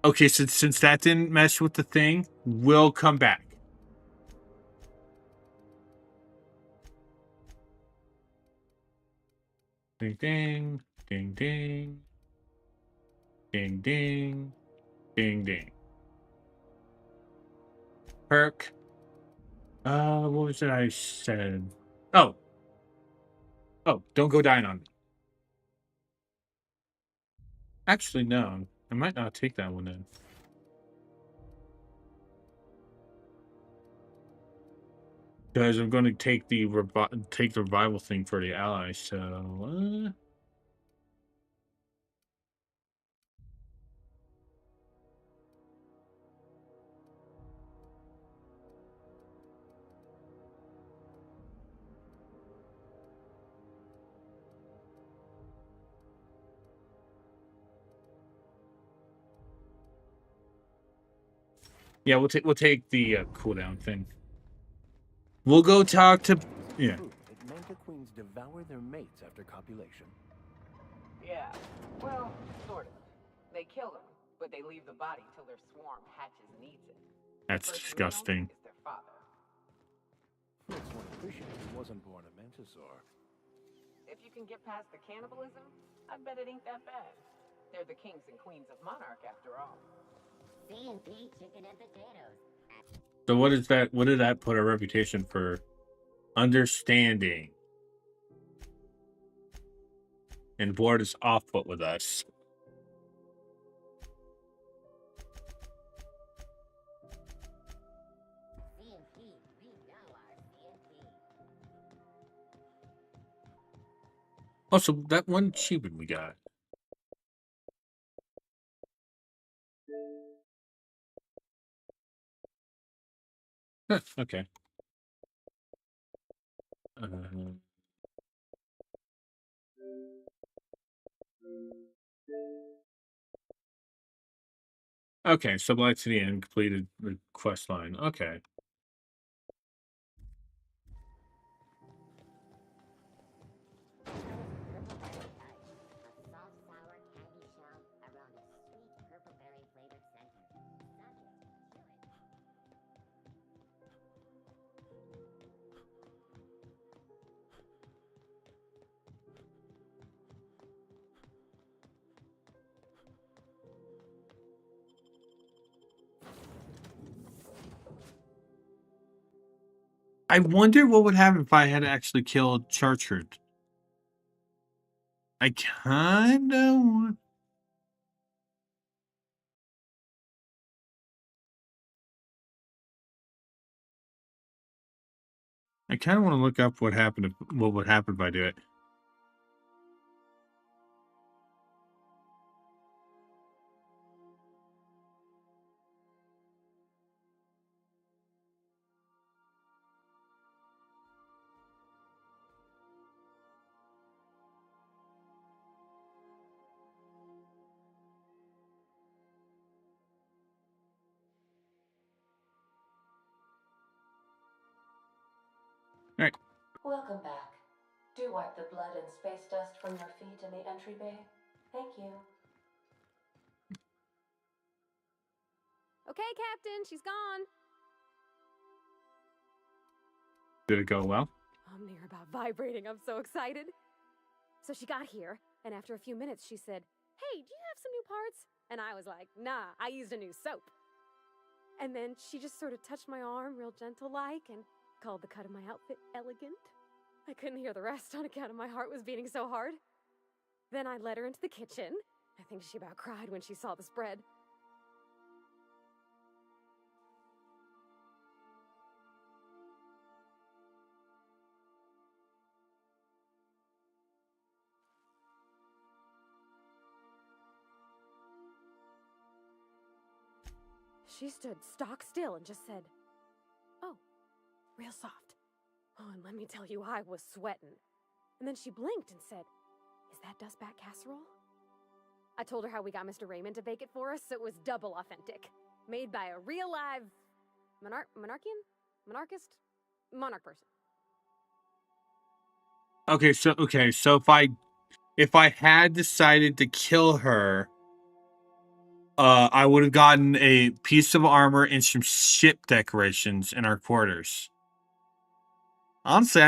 S1: Okay, since that didn't mesh with the thing, we'll come back. Ding ding, ding ding, ding ding, ding ding. Perk. What was it I said? Oh, don't go dying on me. Actually, no. I might not take that one then. Because I'm going to take the revival thing for the allies. So, yeah, we'll take the cooldown thing. We'll go talk to
S9: It Manta queens devour their mates after copulation.
S8: Yeah, well, sort of. They kill them, but they leave the body till their swarm hatches and eats it.
S1: That's
S8: First
S1: disgusting.
S8: meal is their father.
S9: Makes one appreciate he wasn't born a Mentosaur.
S8: If you can get past the cannibalism, I bet it ain't that bad. They're the kings and queens of Monarch, after all.
S6: C&P chicken and potatoes.
S1: So what is that? What did that put our reputation for? Understanding. And board is off foot with us.
S6: C&P, we know our C&P.
S1: Oh, so that one achievement we got. Huh, okay. Okay, Sublight City and completed the quest line. Okay.
S6: A soft, sour candy shell around a sweet purple berry flavored center. Subject, chew it.
S1: I wonder what would happen if I had actually killed Chartrud. I kinda want. I kind of want to look up what would happen if I do it. All right.
S2: Welcome back. Do wipe the blood and space dust from your feet in the entry bay. Thank you.
S3: Okay, Captain, she's gone.
S1: Did it go well?
S3: I'm near about vibrating. I'm so excited. So she got here, and after a few minutes, she said, "Hey, do you have some new parts?" And I was like, "Nah, I used a new soap." And then she just sort of touched my arm real gentle-like and called the cut of my outfit elegant. I couldn't hear the rest on account of my heart was beating so hard. Then I led her into the kitchen. I think she about cried when she saw the spread. she stood stock still and just said, "Oh, real soft." Oh, and let me tell you, I was sweating. And then she blinked and said, "Is that dustback casserole?" I told her how we got Mr. Raymond to bake it for us, so it was double authentic. Made by a real live monarch person.
S1: Okay, so if I had decided to kill her, I would have gotten a piece of armor and some ship decorations in our quarters. Honestly,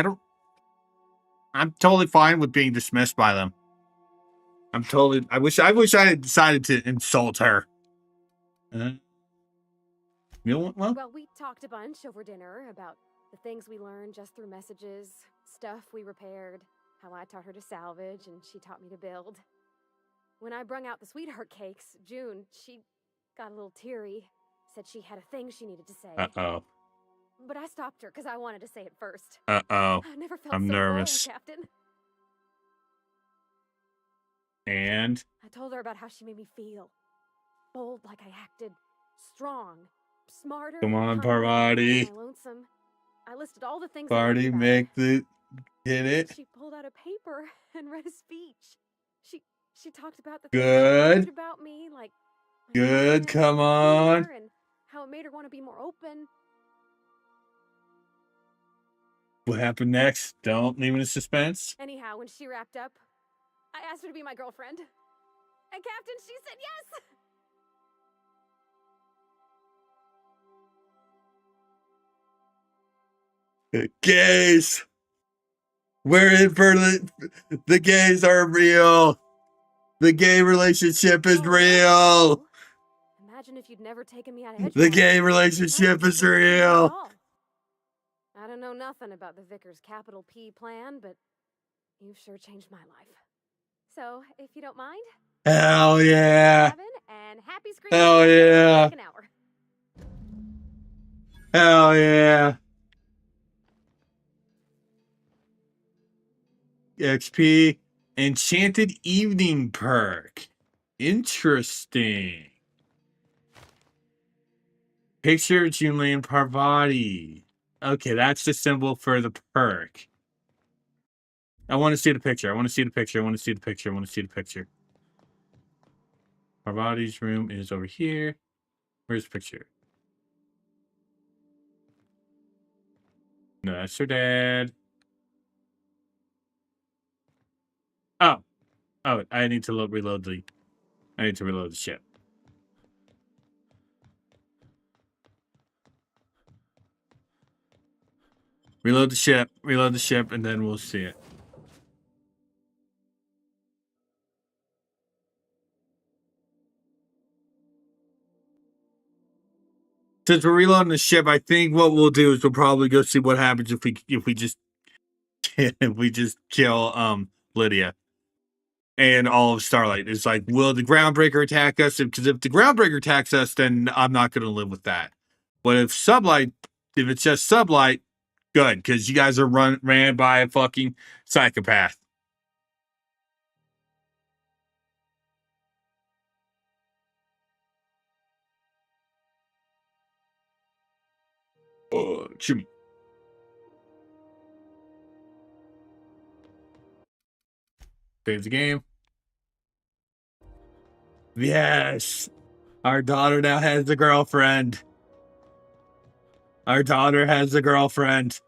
S1: I'm totally fine with being dismissed by them. I wish I had decided to insult her. You know what?
S3: Well, we talked a bunch over dinner about the things we learned just through messages, stuff we repaired, how I taught her to salvage and she taught me to build. When I brung out the sweetheart cakes, June, she got a little teary, said she had a thing she needed to say.
S1: Uh-oh.
S3: But I stopped her because I wanted to say it first.
S1: Uh-oh.
S3: I never felt
S1: I'm
S3: so
S1: nervous.
S3: bold, Captain.
S1: And?
S3: I told her about how she made me feel. Bold like I acted. Strong. Smarter.
S1: Come on,
S3: kinder,
S1: Parvati.
S3: lonesome. I listed all the things
S1: Party, make the... Hit it.
S3: She pulled out a paper and read a speech. She talked about the
S1: Good.
S3: things she learned about me, like
S1: Good, come on.
S3: and how it made her want to be more open.
S1: What happened next? Don't leave it in suspense.
S3: Anyhow, when she wrapped up, I asked her to be my girlfriend. And Captain, she said yes!
S1: The gays. We're in for the gays are real. The gay relationship is real.
S3: Imagine if you'd never taken me out of
S1: The gay relationship is real.
S3: I don't know nothing about the Vickers capital P plan, but you've sure changed my life. So, if you don't mind,
S1: Hell yeah.
S3: and happy screen.
S1: Hell yeah.
S3: Like an hour.
S1: Hell yeah. XP Enchanted Evening perk. Interesting. Picture of Junlei and Parvati. Okay, that's the symbol for the perk. I want to see the picture. I want to see the picture. I want to see the picture. I want to see the picture. Parvati's room is over here. Where's the picture? No, that's her dad. Oh, I need to reload the ship. Reload the ship, and then we'll see it. Since we're reloading the ship, I think what we'll do is we'll probably go see what happens if we just kill Lydia and all of Starlight. It's like, will the Groundbreaker attack us? Because if the Groundbreaker attacks us, then I'm not going to live with that. But if it's just Sublight, good, because you guys are ran by a fucking psychopath. Oh, Jimmy. Save the game. Yes. Our daughter now has a girlfriend. Our daughter has a girlfriend.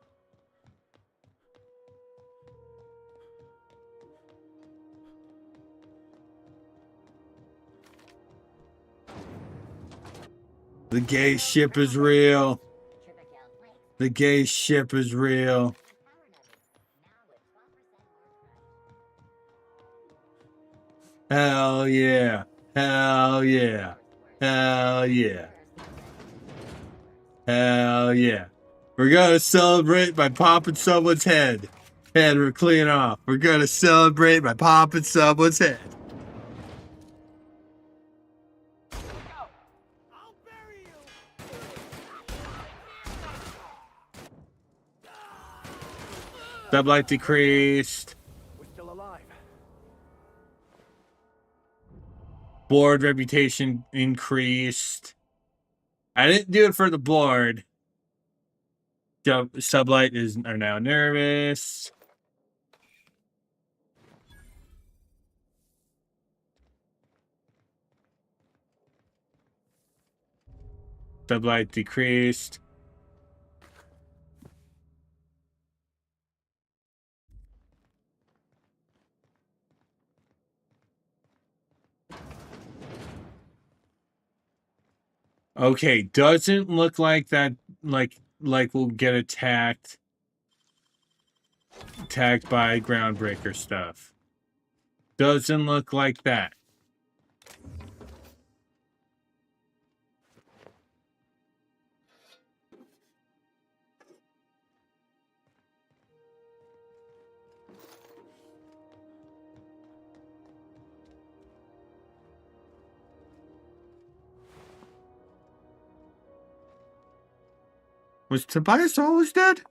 S1: The gay ship is real. The gay ship is real. Hell yeah. Hell yeah. Hell yeah. Hell yeah. We're gonna celebrate by popping someone's head. And we're clean off. We're gonna celebrate by popping someone's head. Sublight decreased.
S15: We're still alive.
S1: Board reputation increased. I didn't do it for the board. Sublight are now nervous. Sublight decreased. Okay, doesn't look like that. Like we'll get attacked by groundbreaker stuff. Doesn't look like that. Was Tobias always dead?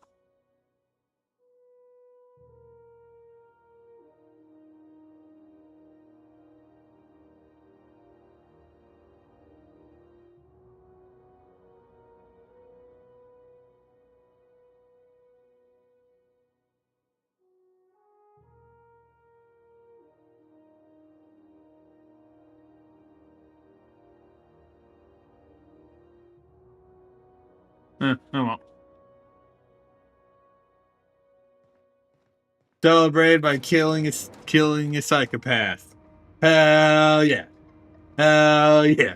S1: Oh well. Celebrate by killing a psychopath. Hell yeah. Hell yeah.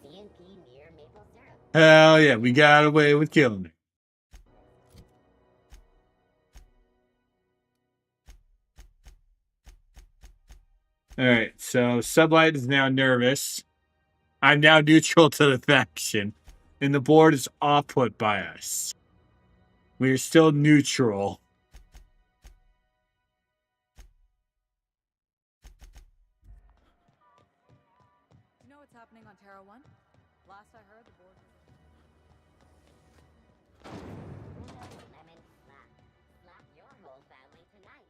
S6: CNP near maple syrup.
S1: Hell yeah, we got away with killing her. Alright, so Sublight is now nervous. I'm now neutral to the faction. And the board is off-put by us. We are still neutral.
S10: You know what's happening on Terra 1? Last I heard, the board was...
S6: Lemon slap. Slap your whole family tonight.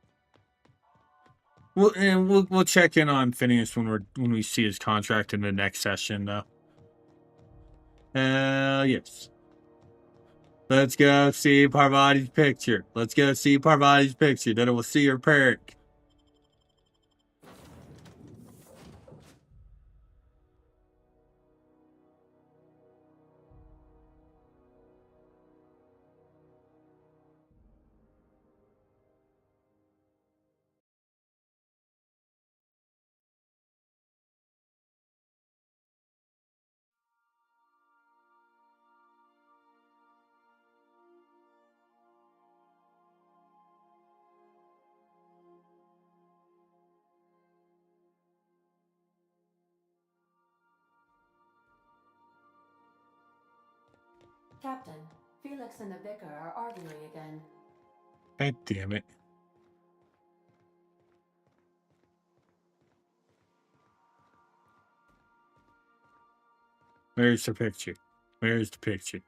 S1: We'll check in on Phineas when we see his contract in the next session, though. Yes. Let's go see Parvati's picture. Let's go see Parvati's picture. Then we'll see her perk.
S2: Captain, Felix and the Vicar are arguing again.
S1: God damn it. Where's the picture? Where's the picture?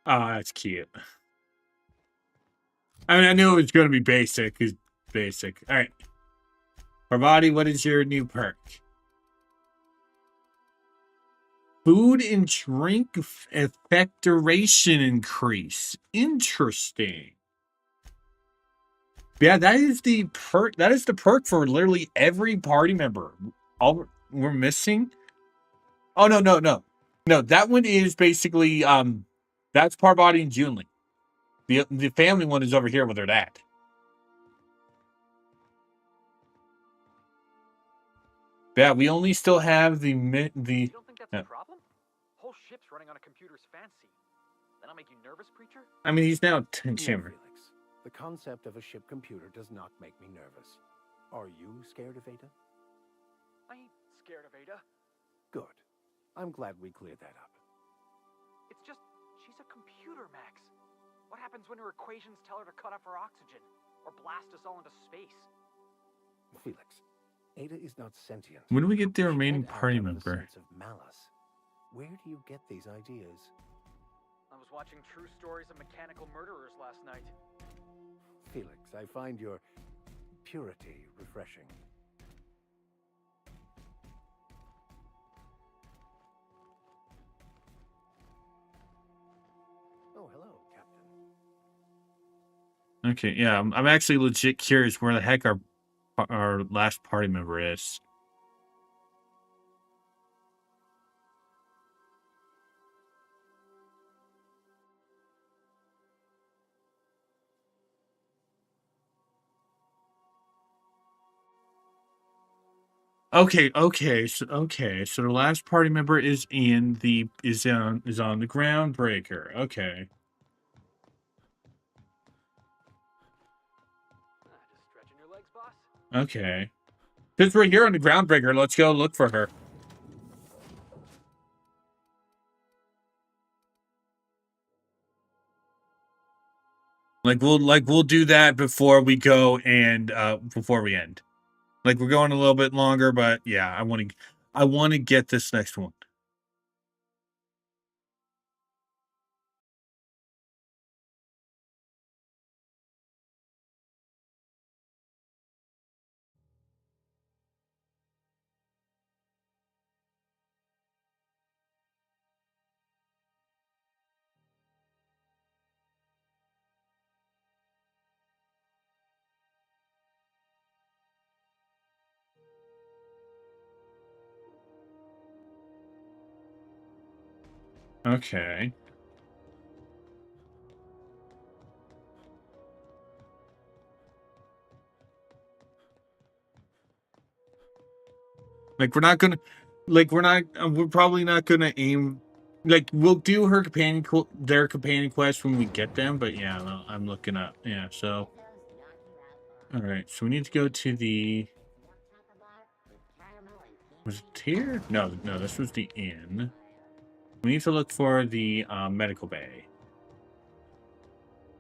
S1: Oh, that's cute. I mean, I knew it was going to be basic. It's basic. All right. Parvati, what is your new perk? Food and drink effect duration increase. Interesting. Yeah, that is the perk. That is the perk for literally every party member. All we're missing. Oh no. No, that one is basically that's Parvati and Junlin. The family one is over here with her dad. Yeah, we only still have the.
S4: You don't think that's a problem? Whole ship's running on a computer's fancy. That'll make you nervous, preacher?
S1: I mean, he's now
S14: No,
S1: Shimmer.
S14: Felix. The concept of a ship computer does not make me nervous. Are you scared of Ada?
S4: I ain't scared of Ada.
S14: Good. I'm glad we cleared that up.
S4: It's just, she's a computer, Max. What happens when her equations tell her to cut off her oxygen? Or blast us all into space?
S14: Felix,
S9: Ada is not sentient.
S1: When do we get the
S9: She
S1: remaining
S9: can't act
S1: party
S9: out of the
S1: member?
S9: sense of malice. Where do you get these ideas?
S4: I was watching True Stories of Mechanical Murderers last night.
S9: Felix, I find your purity refreshing. Oh, hello, Captain.
S1: Okay, yeah, I'm actually legit curious where the heck our last party member is. Okay, so the last party member is on the groundbreaker. Okay.
S4: Just stretching your legs, boss?
S1: Okay. Since we're here on the groundbreaker, let's go look for her. We'll do that before we go and before we end. Like, we're going a little bit longer, but yeah, I want to get this next one. Okay. We're probably not gonna aim. Like, we'll do their companion quest when we get them, but yeah, no, I'm looking up. Yeah, so. Alright, so we need to go to the. Was it here? No, this was the inn. We need to look for the medical bay.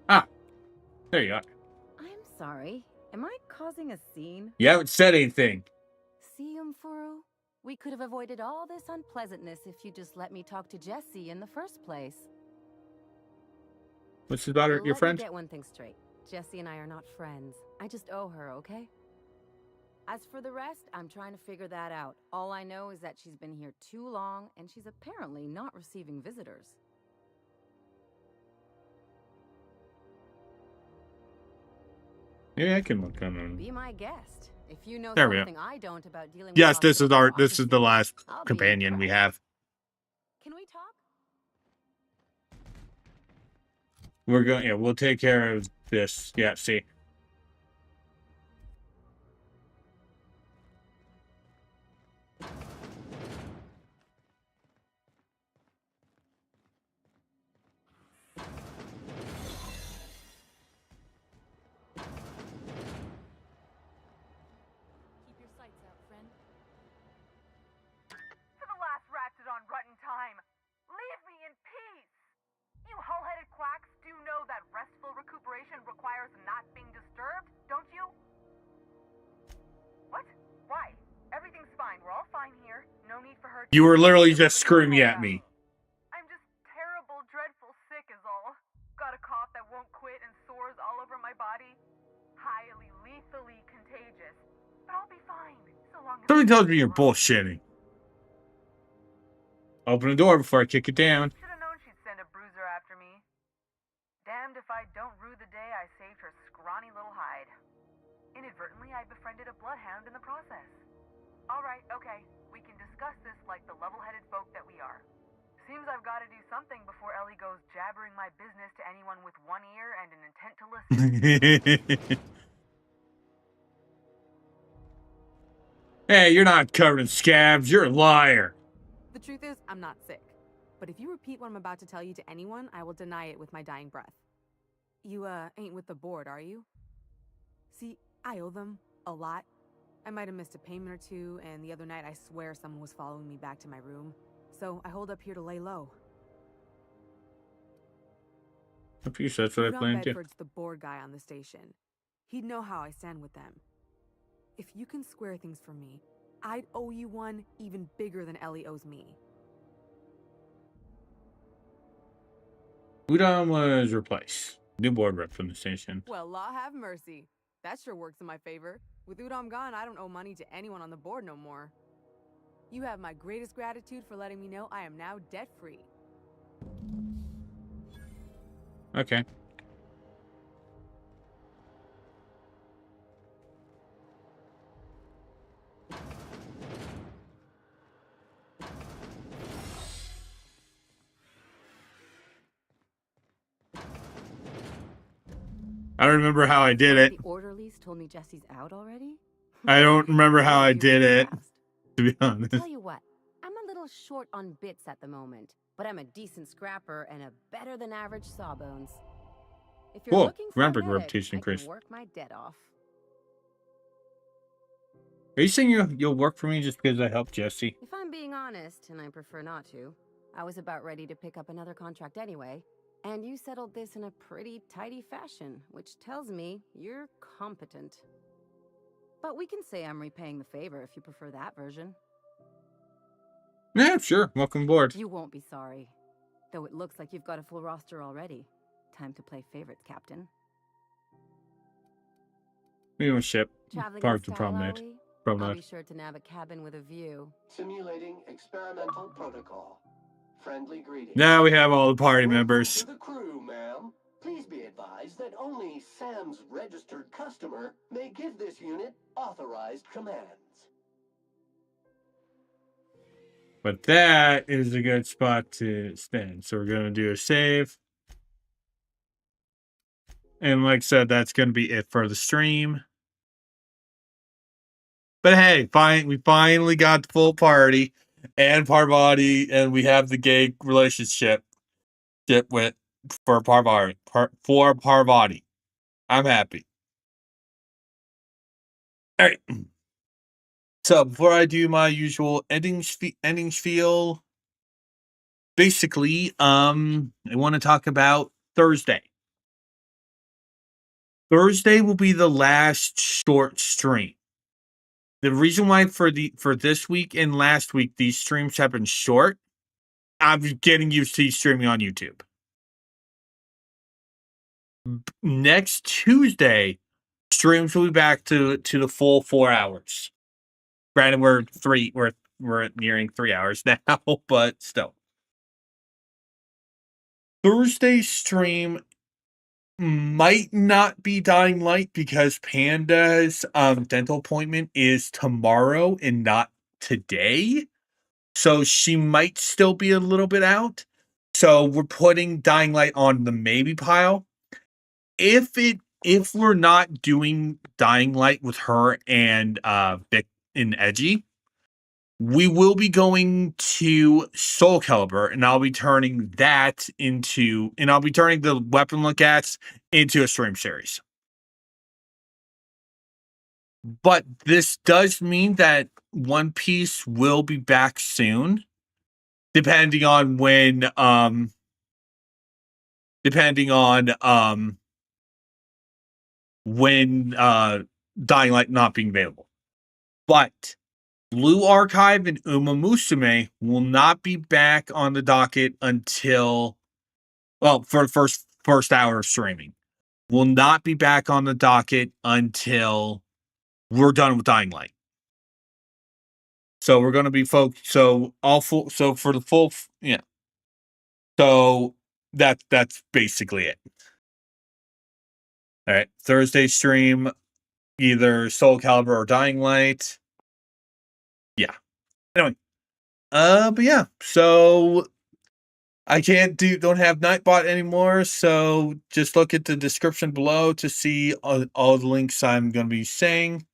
S1: Ah, there you are.
S5: I'm sorry. Am I causing a scene?
S1: You haven't said anything.
S5: See, Umfuru? We could have avoided all this unpleasantness if you just let me talk to Jessie in the first place.
S1: What's about your
S5: Let me
S1: friend?
S5: get one thing straight. Jessie and I are not friends. I just owe her, okay? As for the rest, I'm trying to figure that out. All I know is that she's been here too long, and she's apparently not receiving visitors.
S1: Yeah, I can look on them.
S5: Be my guest. If you know
S1: There we go.
S5: something I don't about dealing with
S1: Yes, this is
S5: hospital
S1: this is the last
S5: I'll be
S1: companion we have.
S5: Can we talk?
S1: We're going. Yeah, we'll take care of this. Yeah, see.
S10: Keep your sights out, friend.
S11: For the last ratchet on Rutton time, leave me in peace! You hull-headed quacks do know that restful recuperation requires not being disturbed, don't you? What? Why? Everything's fine. We're all fine here. No need for her to...
S1: You were literally just screaming at me.
S11: I'm just terrible, dreadful sick is all. Got a cough that won't quit and sores all over my body. Highly, lethally contagious. But I'll be fine, so long as...
S1: Somebody tells me you're bullshitting. Open the door before I kick it down.
S11: Should have known she'd send a bruiser after me. Damned if I don't rue the day I saved her scrawny little hide. Inadvertently, I befriended a bloodhound in the process. Alright, okay. We can discuss this like the level-headed folk that we are. Seems I've got to do something before Ellie goes jabbering my business to anyone with one ear and an intent to listen.
S1: Hey, you're not covered in scabs. You're a liar.
S16: The truth is, I'm not sick. But if you repeat what I'm about to tell you to anyone, I will deny it with my dying breath. You, ain't with the board, are you? See, I owe them a lot. I might have missed a payment or two, and the other night I swear someone was following me back to my room. So I hold up here to lay low.
S1: I'm pretty sure that's what I
S16: John
S1: planned to.
S16: Bedford's the board guy on the station. He'd know how I stand with them.
S10: If you can square things for me, I'd owe you one even bigger than Ellie owes me.
S1: Udon was replaced. New board rep from the station.
S10: Well, law have mercy. That sure works in my favor. With Udon gone, I don't owe money to anyone on the board no more. You have my greatest gratitude for letting me know I am now debt-free.
S1: Okay. I don't remember how I did it.
S5: The orderlies told me Jesse's out already?
S1: I don't remember how I did it, to be honest.
S17: Tell you what, I'm a little short on bits at the moment, but I'm a decent scrapper and a better than average sawbones. If you're
S1: Cool.
S17: looking for a
S1: Rampant
S17: medic,
S1: reputation
S17: I can
S1: increase.
S17: work my debt off.
S1: Are you saying you'll work for me just because I helped Jesse?
S17: If I'm being honest, and I prefer not to, I was about ready to pick up another contract anyway, and you settled this in a pretty tidy fashion, which tells me you're competent. But we can say I'm repaying the favor if you prefer that version.
S1: Yeah, sure. Welcome aboard.
S17: You won't be sorry. Though it looks like you've got a full roster already. Time to play favorites, Captain.
S1: We have a ship.
S17: Traveling
S1: Part
S17: in
S1: of the
S17: style,
S1: promenade.
S17: are we? I'll
S1: Promenade.
S17: be sure to nab a cabin with a view.
S19: Simulating experimental protocol. Friendly greetings.
S1: Now we have all the party members.
S19: To the crew, ma'am. Please be advised that only Sam's registered customer may give this unit authorized commands.
S1: But that is a good spot to stand. So we're going to do a save. And like I said, that's going to be it for the stream. But hey, we finally got the full party and Parvati, and we have the gay relationship for Parvati. I'm happy. All right. So before I do my usual ending spiel, basically, I want to talk about Thursday. Thursday will be the last short stream. The reason why for this week and last week these streams have been short, I'm getting used to streaming on YouTube. Next Tuesday, streams will be back to the full 4 hours. Granted, we're nearing 3 hours now, but still. Thursday's stream might not be Dying Light because Panda's dental appointment is tomorrow and not today. So she might still be a little bit out. So we're putting Dying Light on the maybe pile. If we're not doing Dying Light with her and Vic and Edgy, we will be going to Soul Calibur, and I'll be turning the Weapon Look-Ats into a stream series. But this does mean that One Piece will be back soon, depending on when Dying Light not being available. But Blue Archive and Uma Musume will not be back on the docket until, well, for the first hour of streaming. Will not be back on the docket until we're done with Dying Light. So we're going to be focused. So that's basically it. All right, Thursday stream, either Soul Calibur or Dying Light. Yeah. Anyway, but yeah, so I don't have Nightbot anymore, so just look at the description below to see all the links I'm going to be saying.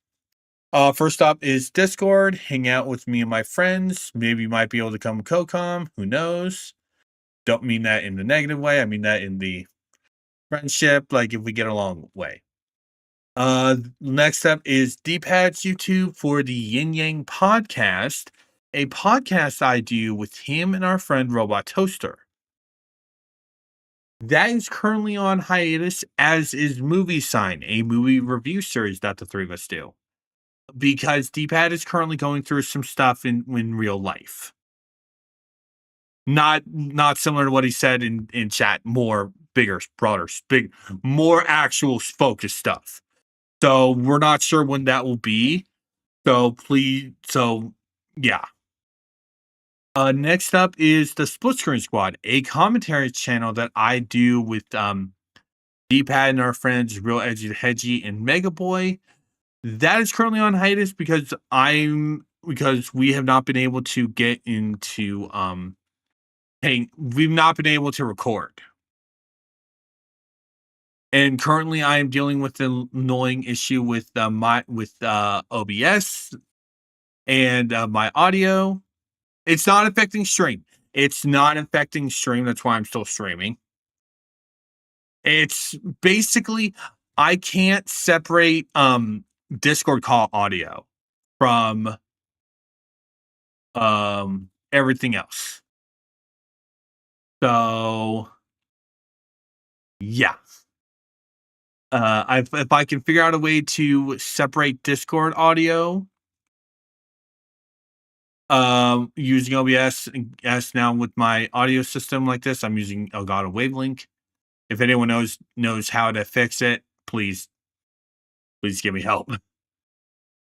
S1: First up is Discord. Hang out with me and my friends. Maybe you might be able to come co-com. Who knows? Don't mean that in the negative way. I mean that in the friendship, like if we get along way. Next up is D-Pad's YouTube for the Yin Yang Podcast, a podcast I do with him and our friend Robot Toaster. That is currently on hiatus, as is Movie Sign, a movie review series that the three of us do. because D-pad is currently going through some stuff in real life. Not similar to what he said in chat. More bigger, broader, more actual focused stuff. So we're not sure when that will be. So yeah. Next up is the Split Screen Squad, a commentary channel that I do with D-pad and our friends Real Edgy the Hedgy and Mega Boy. That is currently on hiatus because we have not been able to get into we've not been able to record. And currently I am dealing with an annoying issue with OBS and my audio. It's not affecting stream. That's why I'm still streaming. It's basically, I can't separate Discord call audio from everything else. So yeah. If I can figure out a way to separate Discord audio using OBS, as now with my audio system like this, I'm using Elgato Wavelink. If anyone knows how to fix it, please give me help.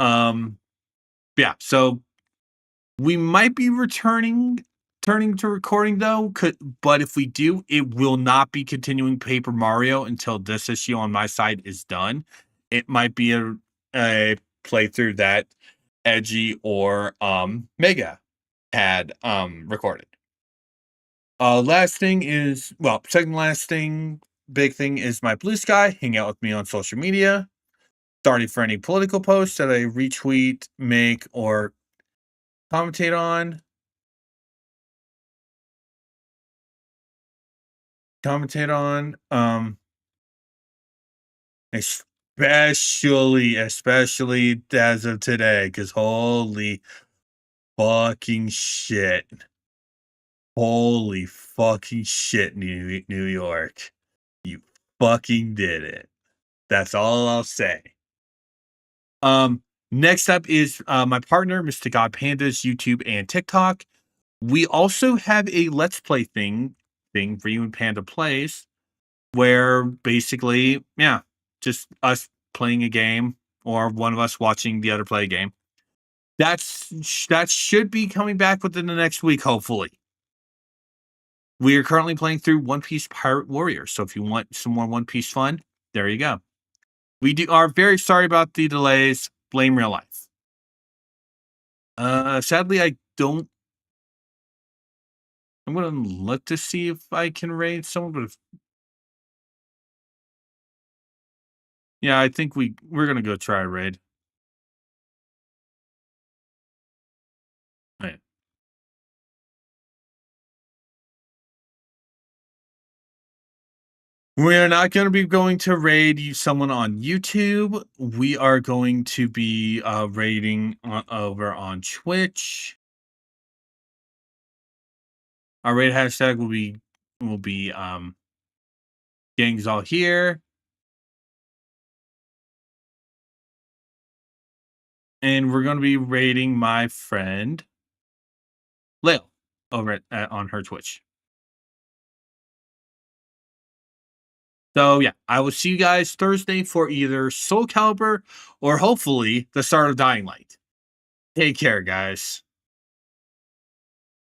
S1: Yeah, so we might be turning to recording though, but if we do, it will not be continuing Paper Mario until this issue on my side is done. It might be a playthrough that Edgy or Mega had recorded. Second last thing, big thing is my Blue Sky. Hang out with me on social media. Starting for any political posts that I retweet, make, or commentate on. Especially as of today, because holy fucking shit. Holy fucking shit, New York. You fucking did it. That's all I'll say. Next up is my partner, Mr. God Panda's YouTube and TikTok. We also have a Let's Play thing for you and Panda Plays, where basically, yeah, just us playing a game or one of us watching the other play a game. That should be coming back within the next week, hopefully. We are currently playing through One Piece Pirate Warrior, so if you want some more One Piece fun, there you go. We are very sorry about the delays. Blame real life. Sadly, I don't. I'm gonna look to see if I can raid someone, but yeah, I think we're gonna go try a raid. All right. We are not going to be going to raid someone on YouTube. We are going to be raiding over on Twitch. Our raid hashtag will be gangs all here. And we're going to be raiding my friend Lil over on her Twitch. So yeah, I will see you guys Thursday for either Soul Calibur or hopefully the start of Dying Light. Take care, guys.